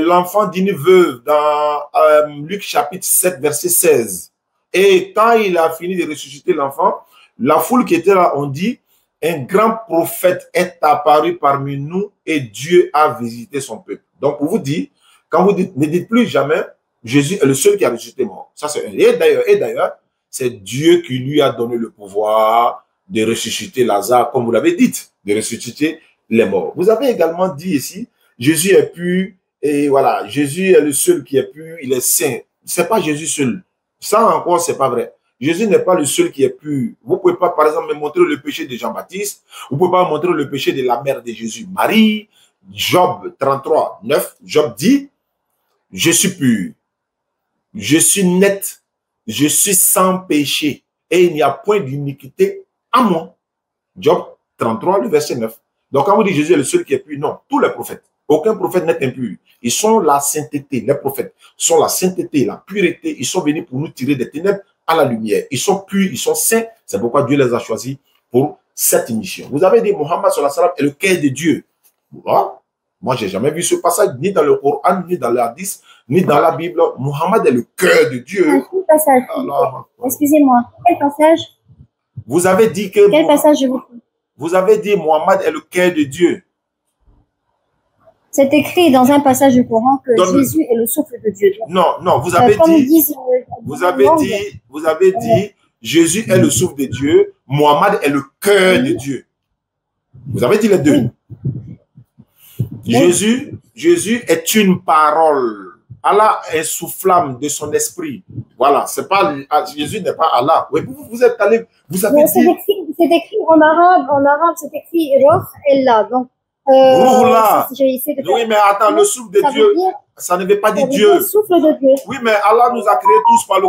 l'enfant d'une veuve dans Luc chapitre 7, verset 16. Et quand il a fini de ressusciter l'enfant, la foule qui était là, on dit, un grand prophète est apparu parmi nous et Dieu a visité son peuple. Donc, pour vous dire, quand vous dites, ne dites plus jamais, Jésus est le seul qui a ressuscité mort. Ça, c'est et d'ailleurs, c'est Dieu qui lui a donné le pouvoir de ressusciter Lazare, comme vous l'avez dit, de ressusciter les morts. Vous avez également dit ici, Jésus est pur, et voilà, Jésus est le seul qui est pur, il est saint. C'est pas Jésus seul. Ça encore, c'est pas vrai. Jésus n'est pas le seul qui est pur. Vous pouvez pas, par exemple, me montrer le péché de Jean-Baptiste. Vous pouvez pas me montrer le péché de la mère de Jésus, Marie. Job 33, 9, Job dit, je suis pur, je suis net, je suis sans péché, et il n'y a point d'iniquité à moi. Job 33, le verset 9. Donc, quand vous dites Jésus est le seul qui est pur, non, tous les prophètes. Aucun prophète n'est impur. Ils sont la sainteté. Les prophètes sont la sainteté, la pureté. Ils sont venus pour nous tirer des ténèbres à la lumière. Ils sont purs, ils sont saints. C'est pourquoi Dieu les a choisis pour cette mission. Vous avez dit Mohammed sallallahu alayhi wa sallam est le cœur de Dieu. Voilà. Moi, j'ai jamais vu ce passage, ni dans le Coran, ni dans l'Hadith, ni dans la Bible. Mohammed est le cœur de Dieu. Passage. Excusez-moi. Quel passage? Vous avez dit que... Quel passage je vous avez dit Mohammed est le cœur de Dieu. C'est écrit dans un passage du Coran que Jésus est le souffle de Dieu. Non, non, vous avez dit, Jésus est le souffle de Dieu, Mohammed est le cœur de Dieu. Vous avez dit les deux. Jésus est une parole. Allah est soufflame de son esprit. Voilà, c'est pas Jésus n'est pas Allah. Oui, vous êtes allé, vous avez dit. C'est écrit en arabe, c'est écrit Roh Allah. Donc oui, mais attends, le souffle de Dieu, ça ne veut pas dire Dieu. Souffle de Dieu. Oui, mais Allah nous a créés tous par le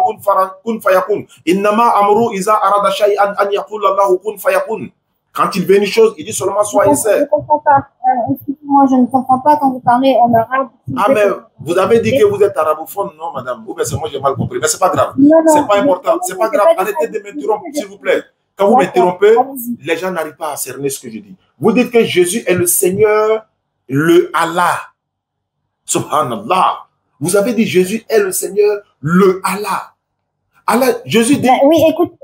kun fayakun. Innama amru iza arada shay'an an yaqul Allahu kun fayakun. Quand il veut une chose, il dit seulement soyez saint. Je ne comprends pas. Moi, je ne comprends pas quand vous parlez en arabe. Ah, mais vous avez dit que vous êtes arabophone, non, madame? Ou bien c'est moi j'ai mal compris. Mais c'est pas grave. C'est pas important. C'est pas grave. Arrêtez de m'interrompre, s'il vous plaît. Quand vous m'interrompez, les gens n'arrivent pas à cerner ce que je dis. Vous dites que Jésus est le Seigneur le Allah. Subhanallah. Vous avez dit Jésus est le Seigneur, le Allah. Allah, Jésus dit... Oui, écoute,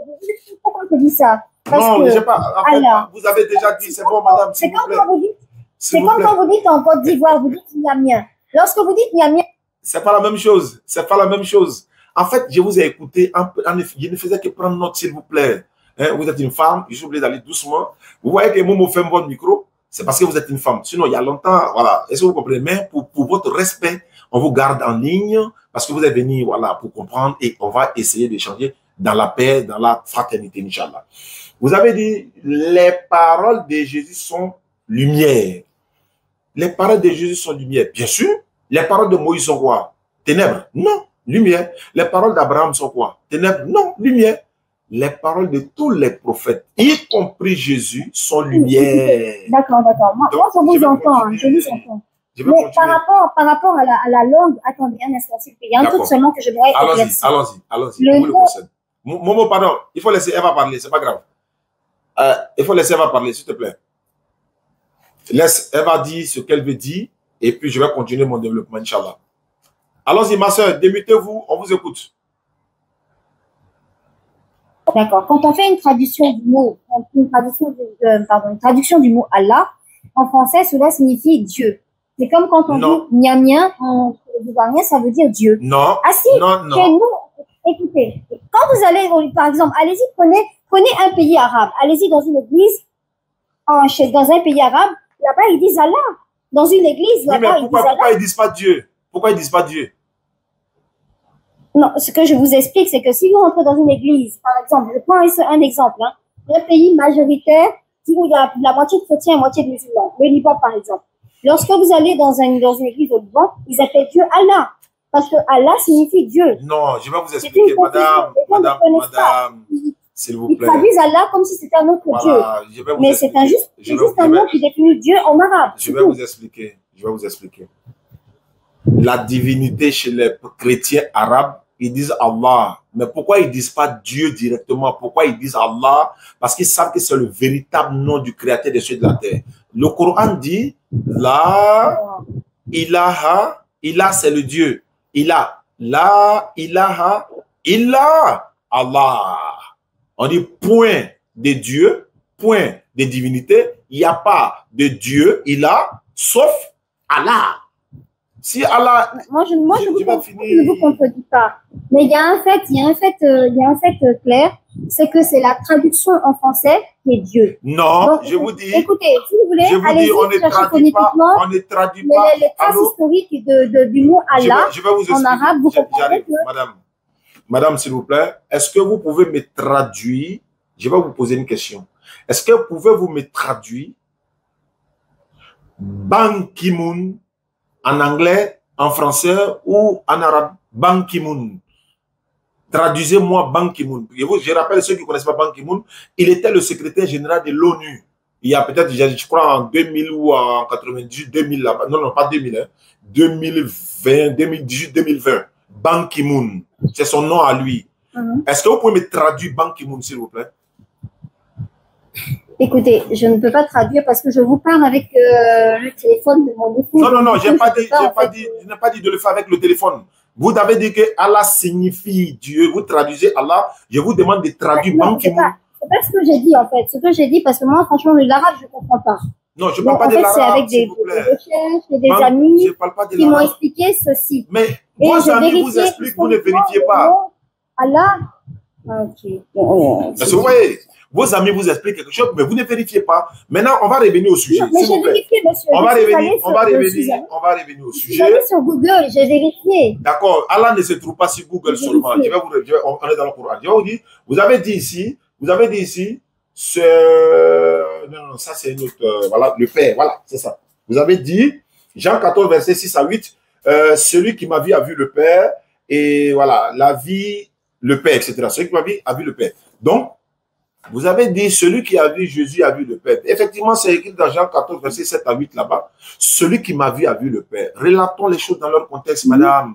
pourquoi tu dis ça? Parce non, que je sais pas. En fait, Allah, vous avez déjà dit, c'est bon, madame, s'il vous plaît. C'est comme quand vous dites en Côte d'Ivoire, vous dites Niamien. Lorsque vous dites Niamien... C'est pas la même chose. C'est pas la même chose. En fait, je vous ai écouté. Je ne faisais que prendre note, s'il vous plaît. Hein, vous êtes une femme. Je suis obligé d'aller doucement. Vous voyez que Momo fait mon micro. C'est parce que vous êtes une femme. Sinon, il y a longtemps, voilà. Est-ce que vous comprenez? Mais pour votre respect, on vous garde en ligne parce que vous êtes venu, voilà, pour comprendre et on va essayer d'échanger dans la paix, dans la fraternité, Inch'Allah. Vous avez dit, les paroles de Jésus sont lumière. Les paroles de Jésus sont lumière. Bien sûr. Les paroles de Moïse sont quoi? Ténèbres? Non, lumière. Les paroles d'Abraham sont quoi? Ténèbres? Non, lumière. Les paroles de tous les prophètes, y compris Jésus, sont lumière. D'accord, d'accord. Moi, je vous entends. Je vous entends. Mais par rapport à la langue, attendez un instant, s'il vous plaît. Il y a un truc seulement que je voudrais éclaircir. Allons-y. Momo, pardon, il faut laisser Eva parler, c'est pas grave. Il faut laisser Eva parler, s'il te plaît. Laisse Eva dire ce qu'elle veut dire et puis je vais continuer mon développement, Inch'Allah. Allons-y, ma soeur, démutez-vous, on vous écoute. D'accord. Quand on fait une traduction du mot, une traduction du mot Allah, en français, cela signifie Dieu. C'est comme quand on dit Niamien, en ivoirien, ça veut dire Dieu. Non. Ah si, non. Nous, écoutez, quand vous allez, par exemple, allez-y, prenez un pays arabe, allez-y dans une église, dans un pays arabe, là-bas, ils disent Allah. Dans une église, là-bas, ils disent Allah. Pourquoi ils disent pas Dieu? Pourquoi ils disent pas Dieu? Non, ce que je vous explique, c'est que si vous rentrez dans une église, par exemple, je prends un exemple, hein, un pays majoritaire, où il y a la moitié de chrétiens et la moitié de musulmans, le Liban, par exemple. Lorsque vous allez dans une église au Liban, ils appellent Dieu Allah. Parce que Allah signifie Dieu. Non, je vais vous expliquer, madame, s'il vous plaît. Ils traduisent Allah comme si c'était un autre Dieu. Mais c'est juste un mot qui définit Dieu en arabe. Je vais vous expliquer. La divinité chez les chrétiens arabes, ils disent Allah. Mais pourquoi ils ne disent pas Dieu directement? Pourquoi ils disent Allah? Parce qu'ils savent que c'est le véritable nom du créateur des cieux et de la terre. Le Coran dit La ilaha, ilah c'est le Dieu. Ilah, la ilaha, illah, Allah. On dit point de Dieu, point de divinité. Il n'y a pas de Dieu, ilah, sauf Allah. Si Allah... Moi, je ne vous contredis pas. Mais il y a un fait clair, c'est que c'est la traduction en français qui est Dieu. Non, donc, je vous dis... Écoutez, si vous voulez, allez-y chercher phonétiquement les traces historiques du mot Allah je vais vous en arabe. Vous comprenez que... Madame, s'il vous plaît, est-ce que vous pouvez me traduire? Je vais vous poser une question. Est-ce que pouvez-vous me traduire Ban Ki-moon en anglais, en français ou en arabe? Ban Ki-moon. Traduisez-moi Ban Ki-moon. Je rappelle ceux qui ne connaissent pas Ban Ki-moon, il était le secrétaire général de l'ONU. Il y a peut-être, je crois, en 2000 ou en 98, 2000 là-bas. Non, pas 2000, hein. 2020, 2018, 2020. Ban Ki-moon. C'est son nom à lui. Est-ce que vous pouvez me traduire Ban Ki-moon, s'il vous plaît? Écoutez, je ne peux pas traduire parce que je vous parle avec le téléphone de mon époux. Non, je n'ai pas dit de le faire avec le téléphone. Vous avez dit que Allah signifie Dieu. Vous traduisez Allah. Je vous demande de traduire Ban Ki-moon. C'est pas ce que j'ai dit en fait. Ce que j'ai dit, parce que moi, franchement, l'arabe, je ne comprends pas. Non, je ne parle pas de l'arabe. C'est avec des recherches et des amis qui m'ont expliqué ceci. Mais vos amis vous expliquent, vous ne vérifiez pas. Allah. Ok. Parce que vous voyez, vos amis vous expliquent quelque chose, mais vous ne vérifiez pas. Maintenant, on va revenir au sujet. Mais j'ai vérifié, monsieur. On va revenir au sujet. J'ai sur Google, j'ai vérifié. D'accord. Allah ne se trouve pas sur Google seulement. On est dans le Coran. Vous avez dit ici, non, ça c'est notre, voilà, le Père, voilà, c'est ça. Vous avez dit, Jean 14, verset 6 à 8, celui qui m'a vu a vu le Père, et voilà, la vie, le Père, etc. Celui qui m'a vu a vu le Père. Donc, vous avez dit, celui qui a vu Jésus a vu le Père. Effectivement, c'est écrit dans Jean 14, verset 7 à 8 là-bas. Celui qui m'a vu a vu le Père. Relatons les choses dans leur contexte, madame.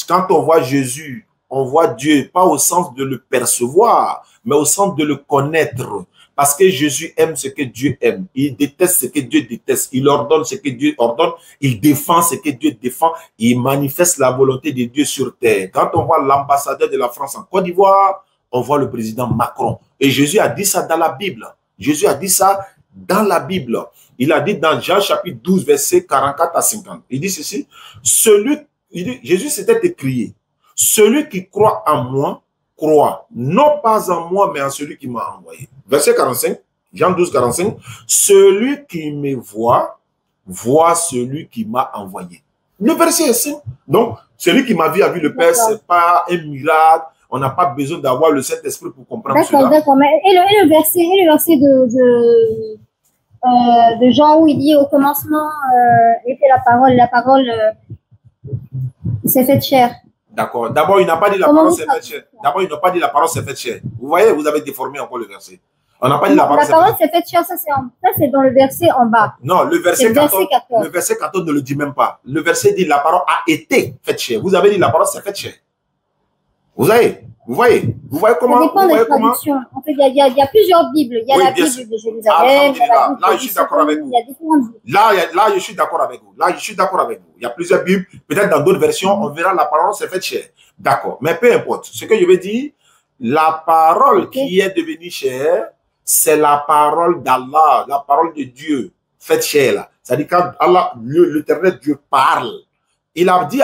Quand on voit Jésus, on voit Dieu, pas au sens de le percevoir, mais au sens de le connaître. Parce que Jésus aime ce que Dieu aime. Il déteste ce que Dieu déteste. Il ordonne ce que Dieu ordonne. Il défend ce que Dieu défend. Il manifeste la volonté de Dieu sur terre. Quand on voit l'ambassadeur de la France en Côte d'Ivoire, on voit le président Macron. Et Jésus a dit ça dans la Bible. Jésus a dit ça dans la Bible. Il a dit dans Jean chapitre 12, versets 44 à 50. Il dit ceci. Jésus s'était écrié. Celui qui croit en moi, croit non pas en moi, mais en celui qui m'a envoyé. Verset 45, Jean 12, 45. Celui qui me voit, voit celui qui m'a envoyé. Le verset est simple. Donc, celui qui m'a vu a vu le Père, ce n'est pas un miracle. On n'a pas besoin d'avoir le Saint-Esprit pour comprendre cela. D'accord, d'accord. Mais et le verset de Jean où il dit au commencement était la parole s'est faite chair. D'accord. D'abord, il n'a pas dit la parole s'est faite chair. D'abord, il n'a pas dit la parole s'est faite chair. Vous voyez, vous avez déformé encore le verset. On n'a pas dit la parole s'est faite chair, ça c'est dans le verset en bas. Non, le verset 14 ne le dit même pas. Le verset dit la parole a été faite chair. Vous avez dit la parole s'est faite chair. Vous voyez comment? Ça dépend des traductions. En fait, il y a plusieurs Bibles. Il y a la Bible de Jérusalem. Là, je suis d'accord avec vous. Là, je suis d'accord avec vous. Là, je suis d'accord avec vous. Il y a plusieurs Bibles. Peut-être dans d'autres versions, on verra la parole s'est faite chair. D'accord. Mais peu importe. Ce que je veux dire, la parole qui est devenue chair, c'est la parole d'Allah, la parole de Dieu, faite chair. C'est-à-dire quand Allah, l'éternel Dieu parle. Il a dit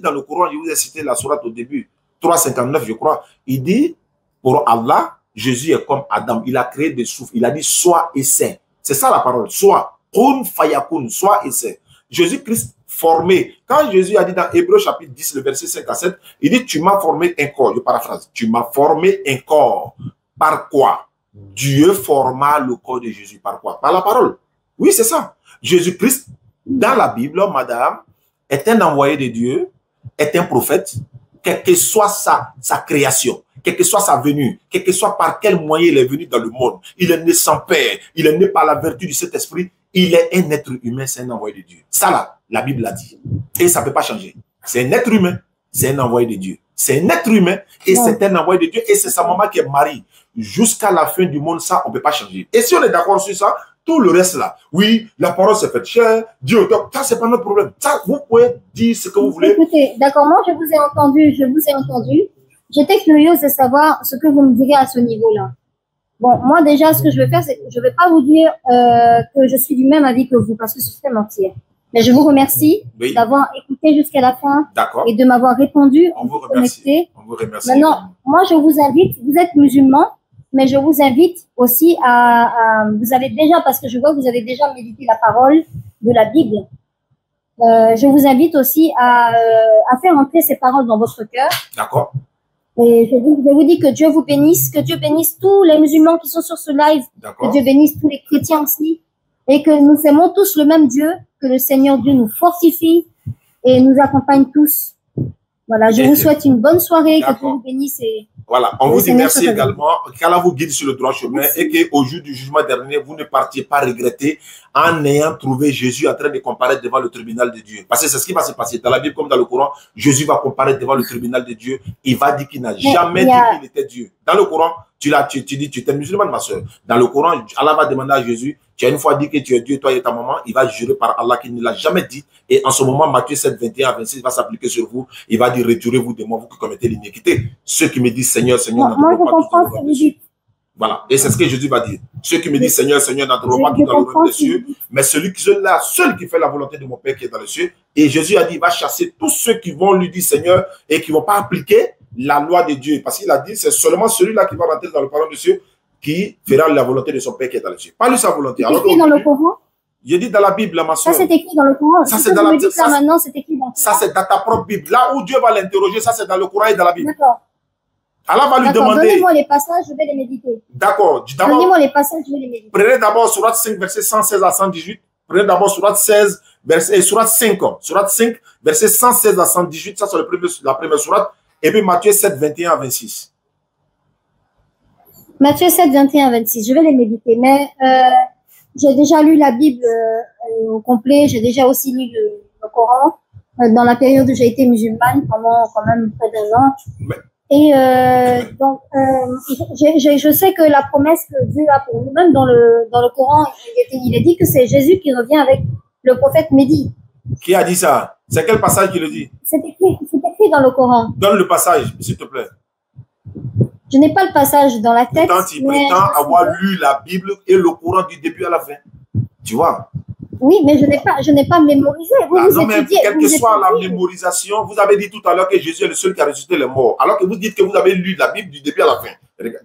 dans le Coran, je vous ai cité la sourate au début, 3,59, je crois. Il dit, pour Allah, Jésus est comme Adam. Il a créé des souffles. Il a dit, sois et c'est. C'est ça la parole. Sois. Kun fayakun. Sois et c'est. Jésus-Christ formé. Quand Jésus a dit dans Hébreux chapitre 10, le verset 5 à 7, il dit, tu m'as formé un corps. Je paraphrase. Tu m'as formé un corps. Par quoi? Dieu forma le corps de Jésus. Par quoi? Par la parole. Oui, c'est ça. Jésus-Christ, dans la Bible, madame, est un envoyé de Dieu, est un prophète, quelle que soit sa création, quelle que soit sa venue, quel que soit par quel moyen il est venu dans le monde, il est né sans père, il est né par la vertu du Saint-Esprit, il est un être humain, c'est un envoyé de Dieu. Ça là, la Bible l'a dit. Et ça ne peut pas changer. C'est un être humain, c'est un envoyé de Dieu. C'est un être humain et c'est un envoyé de Dieu et c'est sa maman qui est Marie. Jusqu'à la fin du monde, ça, on ne peut pas changer. Et si on est d'accord sur ça, tout le reste là, oui, la parole s'est faite chère, Dieu, ça c'est pas notre problème. Ça, vous pouvez dire ce que vous voulez. Écoutez, d'accord, moi je vous ai entendu. J'étais curieuse de savoir ce que vous me direz à ce niveau-là. Bon, moi déjà, ce que je vais faire, c'est que je ne vais pas vous dire que je suis du même avis que vous, parce que ce serait mentir. Mais je vous remercie d'avoir écouté jusqu'à la fin et de m'avoir répondu. On vous remercie. On vous remercie. Maintenant, moi je vous invite, vous êtes musulman, mais je vous invite aussi vous avez déjà, parce que je vois que vous avez déjà médité la parole de la Bible, je vous invite aussi à faire entrer ces paroles dans votre cœur. D'accord. Et je vous dis que Dieu vous bénisse, que Dieu bénisse tous les musulmans qui sont sur ce live, que Dieu bénisse tous les chrétiens aussi, et que nous aimons tous le même Dieu, que le Seigneur Dieu nous fortifie et nous accompagne tous. Voilà, je vous souhaite une bonne soirée, que Dieu vous bénisse. Voilà, on vous dit merci également, qu'Allah vous guide sur le droit chemin et qu'au jour du jugement dernier, vous ne partiez pas regretter en ayant trouvé Jésus en train de comparaître devant le tribunal de Dieu. Parce que c'est ce qui va se passer. Dans la Bible comme dans le Coran, Jésus va comparaître devant le tribunal de Dieu. Il va dire qu'il n'a jamais dit qu'il était Dieu. Dans le Coran, tu dis, tu es musulmane, ma soeur. Dans le Coran, Allah va demander à Jésus, tu as une fois dit que tu es Dieu, toi et ta maman, il va jurer par Allah qu'il ne l'a jamais dit. Et en ce moment, Matthieu 7, 21 à 26 va s'appliquer sur vous. Il va dire, retirez-vous de moi, vous qui commettez l'iniquité. Ceux qui me disent Seigneur, Seigneur, n'entreront pas tous dans le royaume des cieux. Voilà. Et c'est ce que Jésus va dire. Ceux qui me disent Seigneur, Seigneur, n'entreront pas tous dans le royaume des cieux. Mais celui qui est là, seul qui fait la volonté de mon Père qui est dans les cieux. Et Jésus a dit, il va chasser tous ceux qui vont lui dire Seigneur et qui ne vont pas appliquer la loi de Dieu. Parce qu'il a dit, c'est seulement celui-là qui va rentrer dans le royaume des cieux qui fera la volonté de son Père qui est dans les cieux. Pas lui sa volonté. C'est écrit dans le Coran? Je dis dans la Bible, ma soeur. Ça, c'est écrit dans le Coran. Ça, c'est dans la Bible. Maintenant, c'est écrit dans le Coran. Ça, c'est dans ta propre Bible. Là où Dieu va l'interroger, ça, c'est dans le Coran et dans la Bible. D'accord. Allah va lui demander. Donnez-moi les passages, je vais les méditer. D'accord. Donnez-moi les passages, je vais les méditer. Prenez d'abord Sourate 5, verset 116 à 118. Prenez d'abord Sourate 16, Sourate 5. Sourate 5, verset 116 à 118. Ça, c'est la première Sourate. Et puis Matthieu 7, 21 à 26. Matthieu 7, 21 à 26. Je vais les méditer. Mais j'ai déjà lu la Bible au complet. J'ai déjà aussi lu le Coran. Dans la période où j'ai été musulmane, pendant quand même près d'1 an. Et donc, je sais que la promesse que Dieu a pour nous, même dans le Coran, il est dit que c'est Jésus qui revient avec le prophète Mehdi. Qui a dit ça? C'est quel passage qui le dit? C'est écrit dans le Coran. Donne le passage, s'il te plaît. Je n'ai pas le passage dans la tête. Quand il prétend avoir lu la Bible et le Coran du début à la fin. Tu vois? Oui, mais je n'ai pas mémorisé. Non, mais quelle que soit la mémorisation, vous avez dit tout à l'heure que Jésus est le seul qui a ressuscité les morts. Alors que vous dites que vous avez lu la Bible du début à la fin.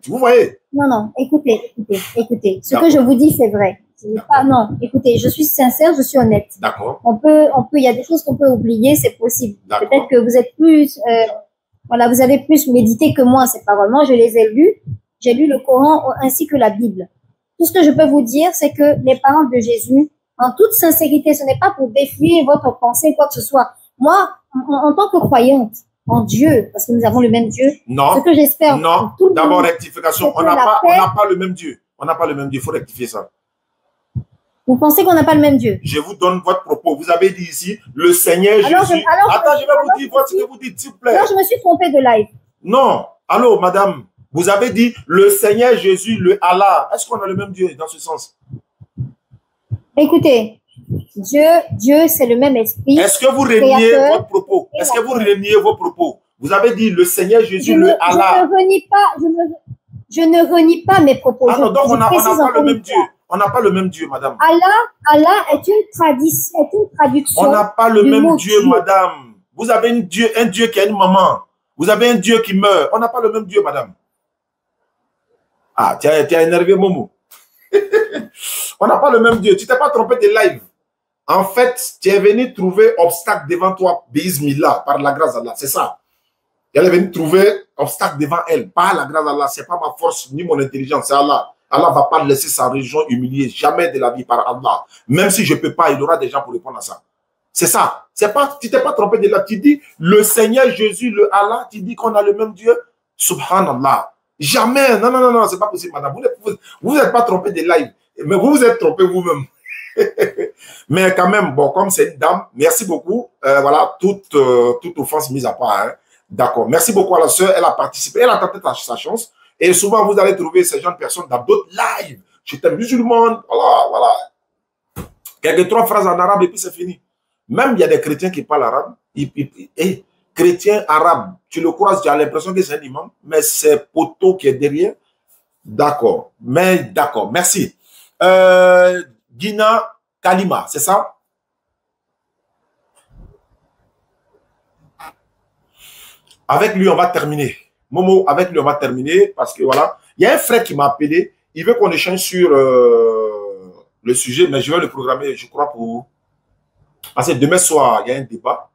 Vous voyez? Non, écoutez. Ce que je vous dis, c'est vrai. Non, écoutez, je suis sincère, je suis honnête. D'accord. Il y a des choses qu'on peut oublier, c'est possible. Peut-être que vous êtes plus, vous avez plus médité que moi ces paroles. Moi, je les ai lues. J'ai lu le Coran ainsi que la Bible. Tout ce que je peux vous dire, c'est que les paroles de Jésus, en toute sincérité, ce n'est pas pour défier votre pensée, quoi que ce soit. Moi, en tant que croyante en Dieu, parce que nous avons le même Dieu, non, ce que j'espère. Non, d'abord rectification, on n'a pas le même Dieu. On n'a pas le même Dieu, il faut rectifier ça. Vous pensez qu'on n'a pas le même Dieu? Je vous donne votre propos. Vous avez dit ici, le Seigneur Jésus. Attends, je vais vous dire ce que vous dites, s'il vous plaît. Alors, je me suis trompée de live. Non. Allô, madame. Vous avez dit le Seigneur Jésus, le Allah. Est-ce qu'on a le même Dieu dans ce sens? Écoutez, Dieu, c'est le même esprit. Est-ce que vous reniez votre propos? Est-ce que vous reniez vos propos? Vous avez dit le Seigneur Jésus, le Allah. Je ne renie pas mes propos. Ah non, donc on n'a pas le même Dieu. On n'a pas le même Dieu, madame. Allah est une traduction. On n'a pas le même Dieu, madame. Vous avez un Dieu qui a une maman. Vous avez un Dieu qui meurt. On n'a pas le même Dieu, madame. Ah, tu as énervé Momo. On n'a pas le même Dieu. Tu t'es pas trompé de live. En fait, tu es venu trouver obstacle devant toi, bismillah, par la grâce d'Allah. C'est ça. Elle est venue trouver obstacle devant elle. Par la grâce d'Allah. Ce n'est pas ma force ni mon intelligence. C'est Allah. Allah ne va pas laisser sa religion humilier. Jamais de la vie par Allah. Même si je ne peux pas, il y aura des gens pour répondre à ça. C'est ça. Tu t'es pas trompé de là. Tu dis le Seigneur Jésus, le Allah. Tu dis qu'on a le même Dieu. Subhanallah. Jamais. Non, c'est pas possible, madame. Vous n'êtes pas trompé de live. Mais vous vous êtes trompé vous-même. Mais quand même, bon, comme c'est une dame, merci beaucoup. Voilà, toute offense mise à part. Hein. D'accord. Merci beaucoup à la sœur. Elle a participé. Elle a tenté sa chance. Et souvent, vous allez trouver ces gens de personnes dans d'autres lives. J'étais musulman. Voilà. Quelques 3 phrases en arabe et puis c'est fini. Même il y a des chrétiens qui parlent arabe. Chrétien arabe, tu le croises, tu as l'impression que c'est un imam, mais c'est Poto qui est derrière. D'accord. Mais d'accord. Merci. Gina Kalima, c'est ça? Avec lui, on va terminer. Momo, avec lui, on va terminer parce que voilà. Il y a un frère qui m'a appelé. Il veut qu'on échange sur le sujet, mais je vais le programmer, je crois, pour. Parce que demain soir, il y a un débat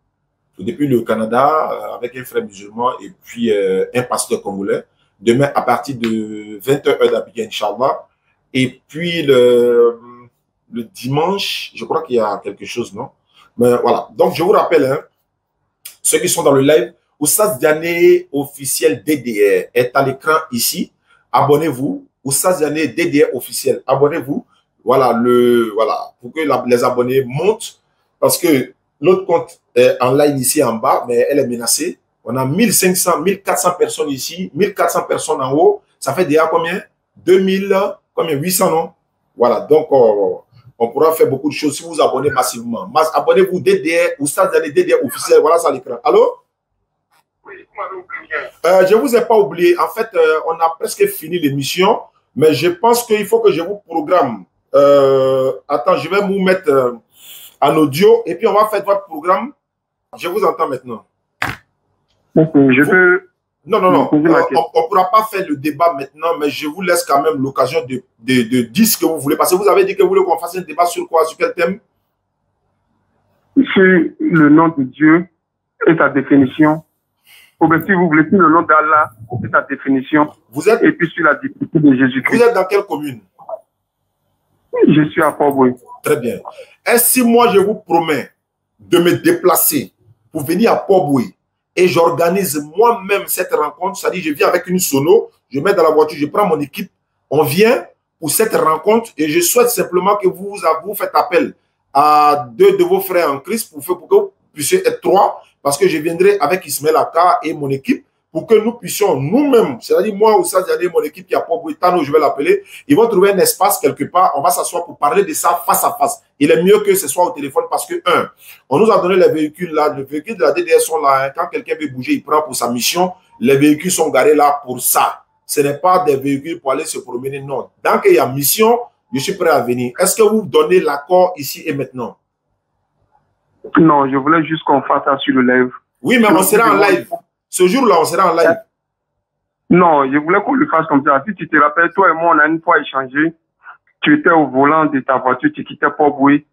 depuis le Canada avec un frère musulman et puis un pasteur congolais. Demain, à partir de 20h d'Abidjan, Inch'Allah. Et puis le dimanche, je crois qu'il y a quelque chose, non? Mais voilà. Donc, je vous rappelle, hein, ceux qui sont dans le live, Oustaz Diané officiel DDR est à l'écran ici. Abonnez-vous. Oustaz Diané DDR officiel. Abonnez-vous. Voilà, pour que les abonnés montent. Parce que l'autre compte est en ligne ici en bas, mais elle est menacée. On a 1500, 1400 personnes ici, 1400 personnes en haut. Ça fait déjà combien? 800, non? Voilà, donc on pourra faire beaucoup de choses si vous vous abonnez massivement. Abonnez-vous DDR, Oustaz Diané DDR officiel. Voilà ça à l'écran. Allô? Je ne vous ai pas oublié. En fait, on a presque fini l'émission, mais je pense qu'il faut que je vous programme. Attends, je vais vous mettre en audio et puis on va faire votre programme. Je vous entends maintenant. Je peux... Non. On ne pourra pas faire le débat maintenant, mais je vous laisse quand même l'occasion de dire ce que vous voulez. Parce que vous avez dit que vous voulez qu'on fasse un débat sur quoi? Sur quel thème? Sur le nom de Dieu et sa définition. Ou bien si vous voulez, sur le nom d'Allah et sa définition. Et puis sur la divinité de Jésus-Christ. Vous êtes dans quelle commune? Je suis à Port-Boué. Très bien. Est-ce que moi je vous promets de me déplacer pour venir à Port-Boué et j'organise moi-même cette rencontre, c'est-à-dire je viens avec une sono, je mets dans la voiture, je prends mon équipe, on vient pour cette rencontre et je souhaite simplement que vous faites appel à 2 de vos frères en Christ pour que vous puissiez être 3 parce que je viendrai avec Ismaël Aka et mon équipe pour que nous puissions nous-mêmes, c'est-à-dire moi, Oussa Diané, mon équipe qui a pas bruit, Tano, je vais l'appeler, ils vont trouver un espace quelque part, on va s'asseoir pour parler de ça face à face. Il est mieux que ce soit au téléphone parce que, on nous a donné les véhicules là, les véhicules de la DDR sont là, hein. Quand quelqu'un veut bouger, il prend pour sa mission, les véhicules sont garés là pour ça. Ce n'est pas des véhicules pour aller se promener, non. Tant qu'il y a mission, je suis prêt à venir. Est-ce que vous donnez l'accord ici et maintenant? Non, je voulais juste qu'on fasse ça sur le live. Oui, mais on sera en live. Ce jour-là, on sera en live. Non, je voulais qu'on le fasse comme ça. Si tu te rappelles, toi et moi, on a une fois échangé. Tu étais au volant de ta voiture, tu quittais Port-Boué.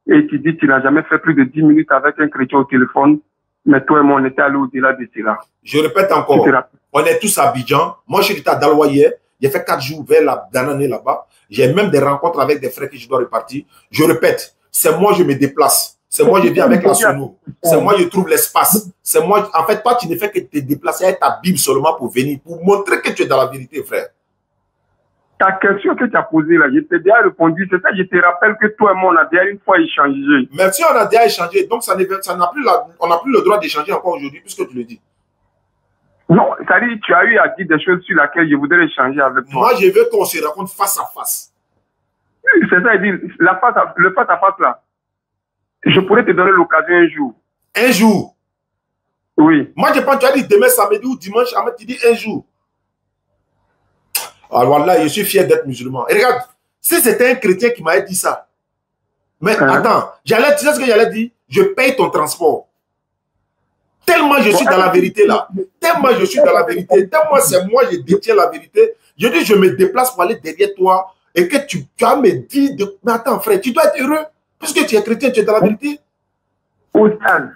Et tu dis que tu n'as jamais fait plus de 10 minutes avec un chrétien au téléphone. Mais toi et moi, on était allés au-delà de cela. Je répète encore. On est tous à Abidjan. Moi, je suis à Daloa hier. J'ai fait 4 jours vers la Danane là-bas. J'ai même des rencontres avec des frères que je dois repartir. Je répète, c'est moi, je me déplace. C'est moi, je viens avec la sono. C'est moi, je trouve l'espace. C'est moi, en fait, toi, tu ne fais que te déplacer avec ta Bible seulement pour venir, pour montrer que tu es dans la vérité, frère. Ta question que tu as posée là, je t'ai déjà répondu. C'est ça, je te rappelle que toi et moi, on a déjà une fois échangé. Merci, on a déjà échangé. Donc, on n'a plus le droit d'échanger encore aujourd'hui, puisque tu le dis. Non, c'est-à-dire, tu as eu à dire des choses sur lesquelles je voudrais échanger avec toi. Moi, je veux qu'on se raconte face à face. C'est ça, il dit, le face à face là. Je pourrais te donner l'occasion un jour. Un jour? Oui. Moi, je pense que tu as dit demain, samedi ou dimanche, tu dis un jour. Alors là, je suis fier d'être musulman. Et regarde, si c'était un chrétien qui m'avait dit ça, mais attends, tu sais ce que j'allais dire? Je paye ton transport. Tellement je suis dans la vérité là. Tellement je suis dans la vérité. Tellement c'est moi, je détiens la vérité. Je dis, je me déplace pour aller derrière toi et que tu vas me dire, mais attends frère, tu dois être heureux. Puisque tu es chrétien, tu es dans la vérité. Oustaz,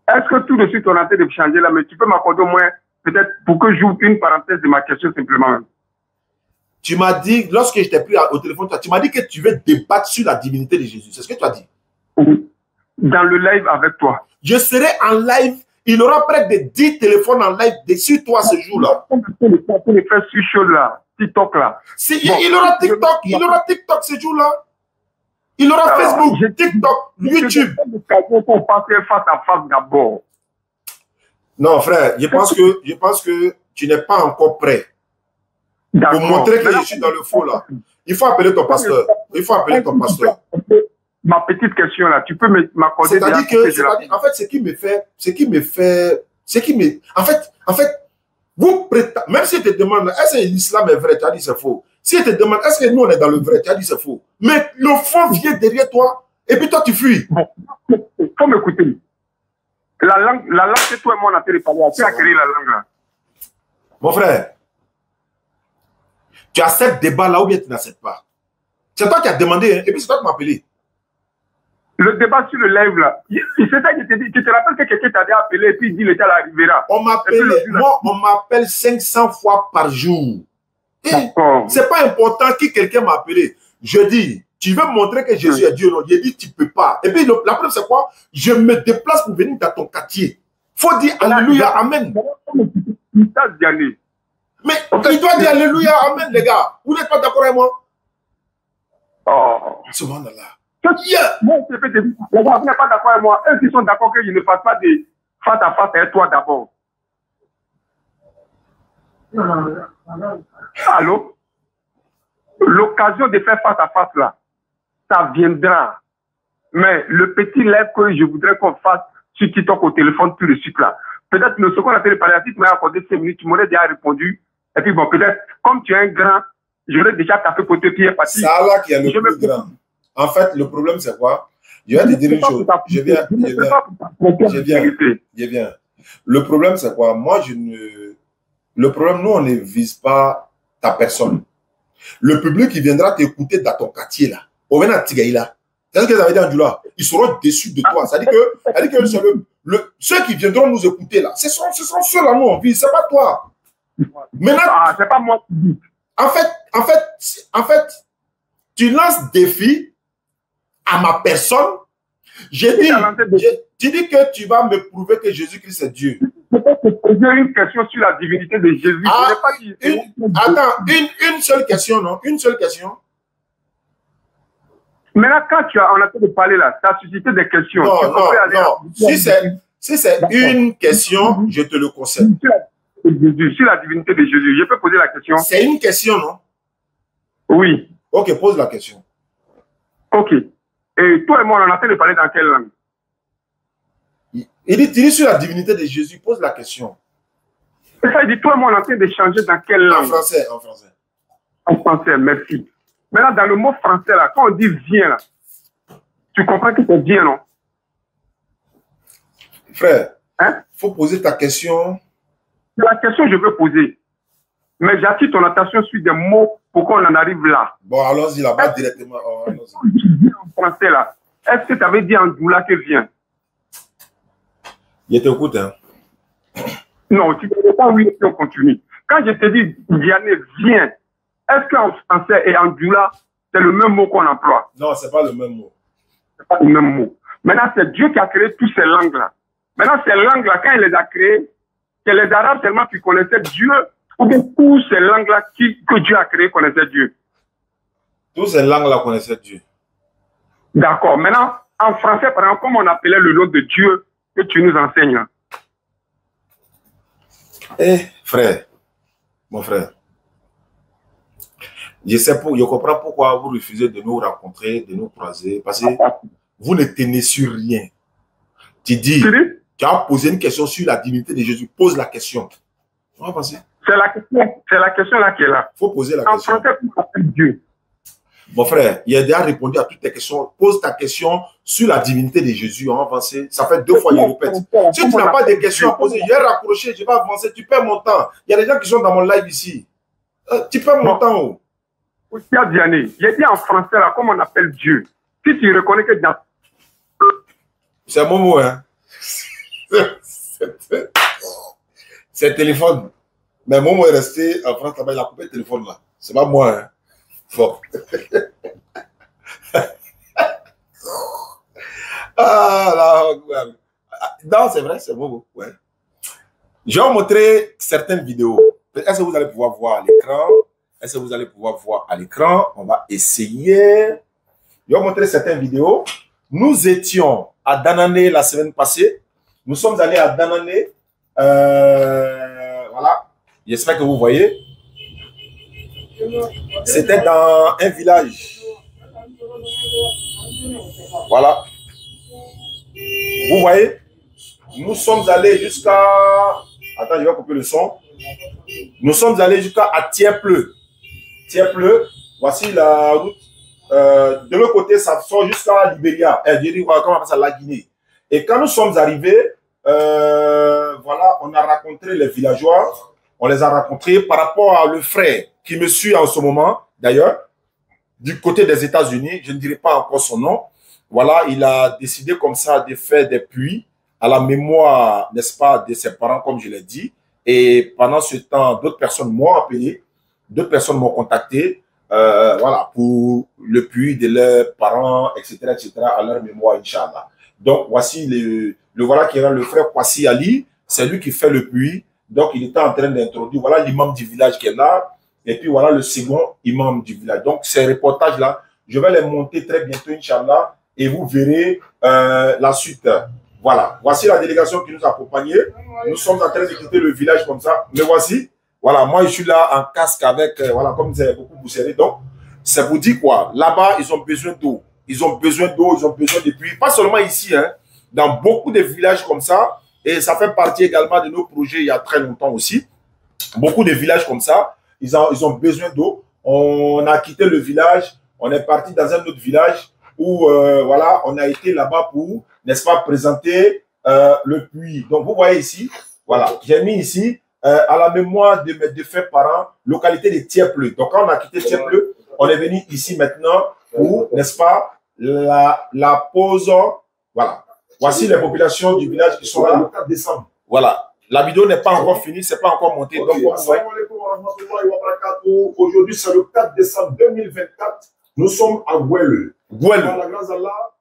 est-ce que tout de suite on a en train de changer là, mais tu peux m'accorder au moins, peut-être, pour que j'ouvre une parenthèse de ma question simplement. Tu m'as dit, lorsque je t'ai pris au téléphone, tu m'as dit que tu veux débattre sur la divinité de Jésus. C'est ce que tu as dit? Oui. Dans le live avec toi. Je serai en live. Il y aura près de 10 téléphones en live sur toi ce jour-là. Il faire sur chose là, TikTok là. Il aura TikTok, il aura TikTok ce jour-là. Il aura Facebook, TikTok, YouTube. On passe face à face d'abord. Non, frère, je pense que tu n'es pas encore prêt. Pour montrer que je suis dans le faux là. Il faut appeler ton pasteur. Il faut appeler ton pasteur. Ma petite question là, tu peux m'accorder. C'est-à-dire que, en fait, vous prétendez, même si tu te demandes, est-ce que l'islam est vrai, tu as dit c'est faux. Si tu te demandes, est-ce que nous on est dans le vrai, tu as dit c'est faux. Mais le fond vient derrière toi, et puis toi tu fuis. Bon, il faut m'écouter. La langue que toi et moi on a fait parler, tu as créé la langue là. Mon frère, tu acceptes débat là ou bien tu n'acceptes pas. C'est toi qui as demandé, hein, et puis c'est toi qui m'as appelé. Le débat sur le live là, c'est ça que je te dis. Tu te rappelles que quelqu'un t'avait appelé et puis il dit le gars arrivera. On m'appelle, moi on m'appelle 500 fois par jour. C'est pas important qui quelqu'un m'a appelé. Je dis, tu veux montrer que Jésus est Dieu, non? Je dis, tu peux pas. Et puis la preuve c'est quoi? Je me déplace pour venir dans ton quartier. Faut dire Alléluia, Amen. Mais il doit dire Alléluia, Amen, les gars. Vous n'êtes pas d'accord avec moi? Oh. Subhanallah. Moi, je peux te dire, les gars, vous n'êtes pas d'accord avec moi. Eux qui sont d'accord que je ne fasse pas de face à face avec toi d'abord. Allô? L'occasion de faire face à face là, ça viendra. Mais le petit live que je voudrais qu'on fasse sur TikTok au téléphone tout de suite là, peut-être le second a fait le palliatif, tu m'as accordé 5 minutes, tu m'aurais déjà répondu. Et puis bon, peut-être, comme tu es un grand, j'aurais déjà tapé pour te pied parti. C'est Allah qui est le plus grand. En fait, le problème, c'est quoi? Je vais te dire une chose. Je viens. Le problème, c'est quoi? Moi, le problème, nous, on ne vise pas ta personne. Le public, il viendra t'écouter dans ton quartier, là. Au Vena Tigaïla. C'est ce que ça veut dire, Andjoula. Ils seront déçus de toi. C'est-à-dire que ceux qui viendront nous écouter, là, ce sont ceux-là, nous, on vise. C'est pas toi. Maintenant, c'est pas moi. En fait, tu lances défi à ma personne. Tu dis que tu vas me prouver que Jésus-Christ est Dieu. Peut-être que poser une question sur la divinité de Jésus. Attends, une seule question, non? Une seule question. Maintenant, quand on a fait de parler là, ça a suscité des questions. Non. Si c'est une question, je te le concède. Sur la divinité de Jésus, je peux poser la question? C'est une question, non? Oui. Ok, pose la question. Ok. Et toi et moi, on a en train de parler dans quelle langue? Il dit sur la divinité de Jésus, pose la question. Et ça, il dit, toi et moi, on est en train d'échanger dans quelle langue? En français, en français. En français, merci. Maintenant, dans le mot français, là, quand on dit viens, là, tu comprends que c'est viens, non? Frère, hein? Faut poser ta question. C'est la question que je veux poser. Mais j'attire ton attention sur des mots pour qu'on en arrive là. Bon, allons-y là-bas directement. Oh, en français, là, est-ce que tu avais dit en doula que viens? Je t'écoute, hein. Non, tu ne veux pas, oui, on continue. Quand je te dis Diane, viens, est-ce qu'en français et en doula, c'est le même mot qu'on emploie? Non, ce n'est pas le même mot. Ce n'est pas le même mot. Maintenant, c'est Dieu qui a créé toutes ces langues-là. Maintenant, ces langues-là, quand il les a créées, c'est les Arabes seulement qui connaissaient Dieu, ou bien toutes ces langues-là que Dieu a créées connaissaient Dieu? Toutes ces langues-là connaissaient Dieu. D'accord. Maintenant, en français, par exemple, comment on appelait le nom de Dieu que tu nous enseignes? Eh, frère, mon frère, je comprends pourquoi vous refusez de nous rencontrer, de nous croiser, parce que vous ne tenez sur rien. Tu dis, tu as posé une question sur la divinité de Jésus, pose la question. On va passer. C'est la question là qui est là. Il faut poser la question. En français, comment on appelle Dieu? Mon frère, il a déjà répondu à toutes tes questions. Pose ta question sur la divinité de Jésus. On va avancer. Ça fait 2 fois, il répète. Si tu n'as pas de questions à poser, je vais raccrocher, je vais avancer. Tu perds mon temps. Il y a des gens qui sont dans mon live ici. Tu perds mon temps. J'ai dit en français, là, comment on appelle Dieu? Si tu reconnais que dans... C'est mon mot, hein. C'est téléphone. Mais mon mot est resté en France, là-bas, il a coupé le téléphone, là. C'est pas moi, hein. Fort. Ah là, non, c'est vrai, c'est bon. Ouais. Je vais vous montrer certaines vidéos. Est-ce que vous allez pouvoir voir à l'écran? Est-ce que vous allez pouvoir voir à l'écran? On va essayer. Je vais vous montrer certaines vidéos. Nous étions à Danané la semaine passée. Nous sommes allés à Danané. Voilà. J'espère que vous voyez. C'était dans un village. Voilà. Vous voyez, nous sommes allés jusqu'à... Attends, je vais couper le son. Nous sommes allés jusqu'à Thiers-Pleu. Thiers-Pleu, voici la route. De l'autre côté, ça sort jusqu'à Libéria. Comment on appelle ça, la Guinée. Et quand nous sommes arrivés, voilà, on a rencontré les villageois. On les a rencontrés par rapport à le frère qui me suit en ce moment, d'ailleurs, du côté des États-Unis. Je ne dirai pas encore son nom. Voilà, il a décidé comme ça de faire des puits à la mémoire, n'est-ce pas, de ses parents, comme je l'ai dit. Et pendant ce temps, d'autres personnes m'ont appelé, d'autres personnes m'ont contacté, voilà, pour le puits de leurs parents, etc., à leur mémoire, Inch'Allah. Donc, voici le voilà qui est le frère Kwasi Ali. C'est lui qui fait le puits. Donc, il était en train d'introduire, voilà l'imam du village qui est là. Et puis, voilà le second imam du village. Donc, ces reportages-là, je vais les monter très bientôt, Inch'Allah. Et vous verrez la suite. Voilà. Voici la délégation qui nous accompagnait. Nous sommes en train de quitter le village comme ça. Mais voici. Voilà. Moi, je suis là en casque avec, voilà, comme vous avez beaucoup poussé. Donc, ça vous dit quoi? Là-bas, ils ont besoin d'eau. Ils ont besoin d'eau, ils ont besoin de pluie. Pas seulement ici, hein. Dans beaucoup de villages comme ça. Et ça fait partie également de nos projets il y a très longtemps aussi. Beaucoup de villages comme ça, ils ont besoin d'eau. On a quitté le village, on est parti dans un autre village où, voilà, on a été là-bas pour, n'est-ce pas, présenter le puits. Donc, vous voyez ici, voilà, j'ai mis ici, à la mémoire de mes défunts parents, localité de Thiers-Pleu. Donc, quand on a quitté Thiers-Pleu, on est venu ici maintenant pour, n'est-ce pas, la pause, voilà. Voici les populations du village qui sont là le 4 décembre. Voilà. La vidéo n'est pas encore finie, c'est pas encore monté. Okay. Donc, aujourd'hui, c'est le 4 décembre 2024. Nous sommes à Gouelle. Gouelle. Par la grâce d'Allah,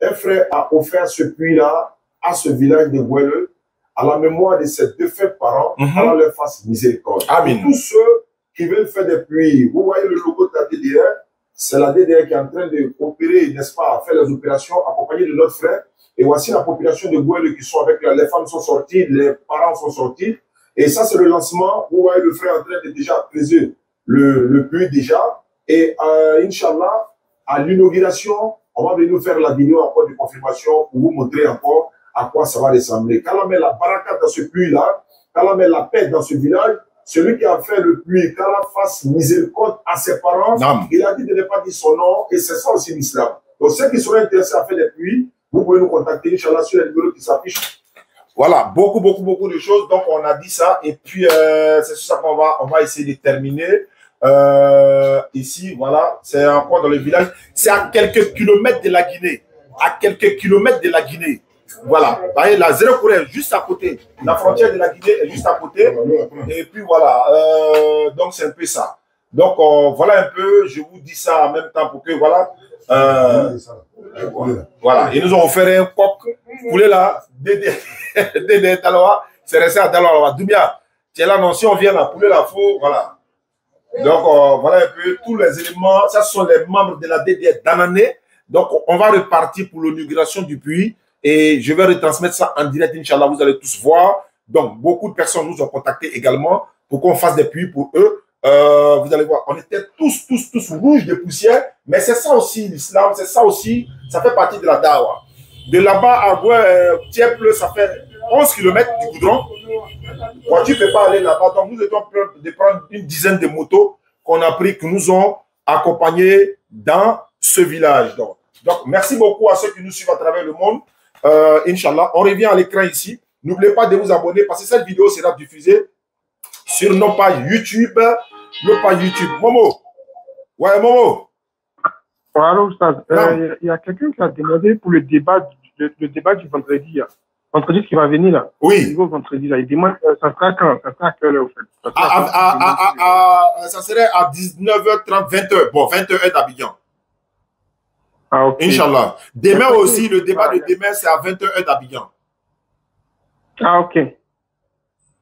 un frère a offert ce puits-là à ce village de Gouelle, à la mémoire de ses défunts parents, Allah leur fasse miséricorde. Amen. Tous ceux qui veulent faire des puits, vous voyez le logo de la DDR, c'est la DDR qui est en train de opérer, n'est-ce pas, faire les opérations accompagnées de notre frère. Et voici la population de Gouelle qui sont avec les femmes sont sorties, les parents sont sortis. Et ça, c'est le lancement. Vous voyez le frère en train de déjà creuser le puits déjà. Et Inch'Allah, à l'inauguration, on va venir faire la vidéo encore de confirmation pour vous montrer encore à quoi ça va ressembler. Quand on met la baraka dans ce puits-là, quand on met la paix dans ce village, celui qui a fait le puits, qu'Allah fasse miséricorde à ses parents, il a dit de ne pas dire son nom, et c'est ça aussi l'islam. Donc, ceux qui seraient intéressés à faire des puits, vous pouvez nous contacter, Inch'Allah, sur les numéros qui s'affichent. Voilà, beaucoup de choses. Donc, on a dit ça, et puis c'est sur ça qu'on va essayer de terminer. Ici, voilà, c'est encore dans le village. C'est à quelques kilomètres de la Guinée. À quelques kilomètres de la Guinée. Voilà, vous voyez, la Zéro Corée est juste à côté. La frontière de la Guinée est juste à côté. Et puis voilà, donc c'est un peu ça. Donc voilà un peu, je vous dis ça en même temps pour que voilà. Voilà, ils nous ont offert un coq poulet là, Dédé Taloa, c'est resté à Taloa. Doubia, tu es là, non, si on vient là, poulet là, faut, voilà. Donc voilà un peu tous les éléments, ça ce sont les membres de la DDR d'Anané. Donc on va repartir pour l'inauguration du puits. Et je vais retransmettre ça en direct, Inch'Allah, vous allez tous voir. Donc, beaucoup de personnes nous ont contactés également pour qu'on fasse des puits pour eux. Vous allez voir, on était tous rouges de poussière, mais c'est ça aussi l'islam, c'est ça aussi, ça fait partie de la dawa. De là-bas à Tièple, ça fait 11 km du goudron. Moi, tu ne peux pas aller là-bas, donc nous étions de prendre une dizaine de motos qu'on a pris, qui nous ont accompagnés dans ce village. Donc, merci beaucoup à ceux qui nous suivent à travers le monde. Inch'Allah, on revient à l'écran ici. N'oubliez pas de vous abonner parce que cette vidéo sera diffusée sur nos pages YouTube. Momo. Ouais, Momo. Alors, il y a quelqu'un qui a demandé pour le débat du vendredi. Vendredi qui va venir là. Oui. Vendredi là. Il demande ça sera quand? Ça sera à quelle heure au fait? Ça serait à 19h30, 20h. Bon, 20h d'Abidjan. Ah, ok. Inch'Allah. Demain aussi, le débat de demain, c'est à 20h d'Abidjan. Ah, ok.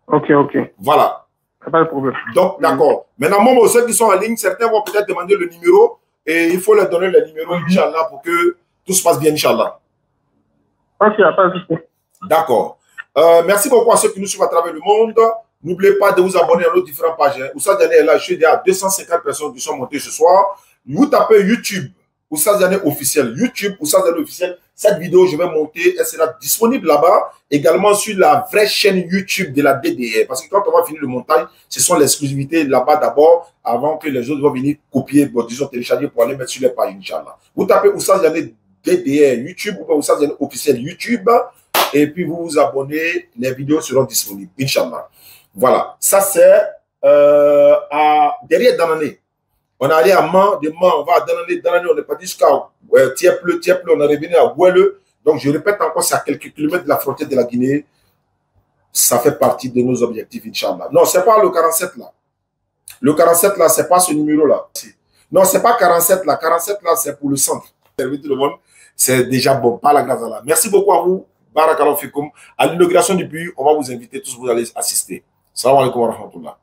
Ok. Voilà. Pas de problème. Donc, d'accord. Maintenant, Momo, ceux qui sont en ligne, certains vont peut-être demander le numéro et il faut leur donner le numéro, Inch'Allah, pour que tout se passe bien, Inch'Allah. Ok, pas de souci. D'accord. Merci beaucoup à ceux qui nous suivent à travers le monde. N'oubliez pas de vous abonner à nos différentes pages. Oussa Diané est là, je suis déjà à 250 personnes qui sont montées ce soir. Vous tapez YouTube. Oussa Diané officiel, YouTube, Oussa Diané officiel. Cette vidéo, je vais monter, elle sera disponible là-bas, également sur la vraie chaîne YouTube de la DDR. Parce que quand on va finir le montage, ce sont les exclusivités là-bas d'abord, avant que les autres vont venir copier, bon, disons télécharger pour aller mettre sur les pages, Inch'Allah. Vous tapez Oussa Diané DDR YouTube, ou Oussa Diané officiel YouTube, et puis vous vous abonnez, les vidéos seront disponibles, Inch'Allah. Voilà, ça c'est derrière Danané. On est allé à Mans, de Mans, on va à Danané, on est parti jusqu'à Tièple, on est revenu à Gouelle. Donc, je répète encore, c'est à quelques kilomètres de la frontière de la Guinée. Ça fait partie de nos objectifs, Inch'Allah. Non, ce n'est pas le 47 là. Le 47 là, ce n'est pas ce numéro-là. Non, ce n'est pas 47 là. 47 là, c'est pour le centre. Tout le monde, c'est déjà bon, pas la grâce à Allah. Merci beaucoup à vous. Barakallahu fikoum. À l'inauguration du puits, on va vous inviter tous, vous allez assister. Salam alaikum wa rahmatullah.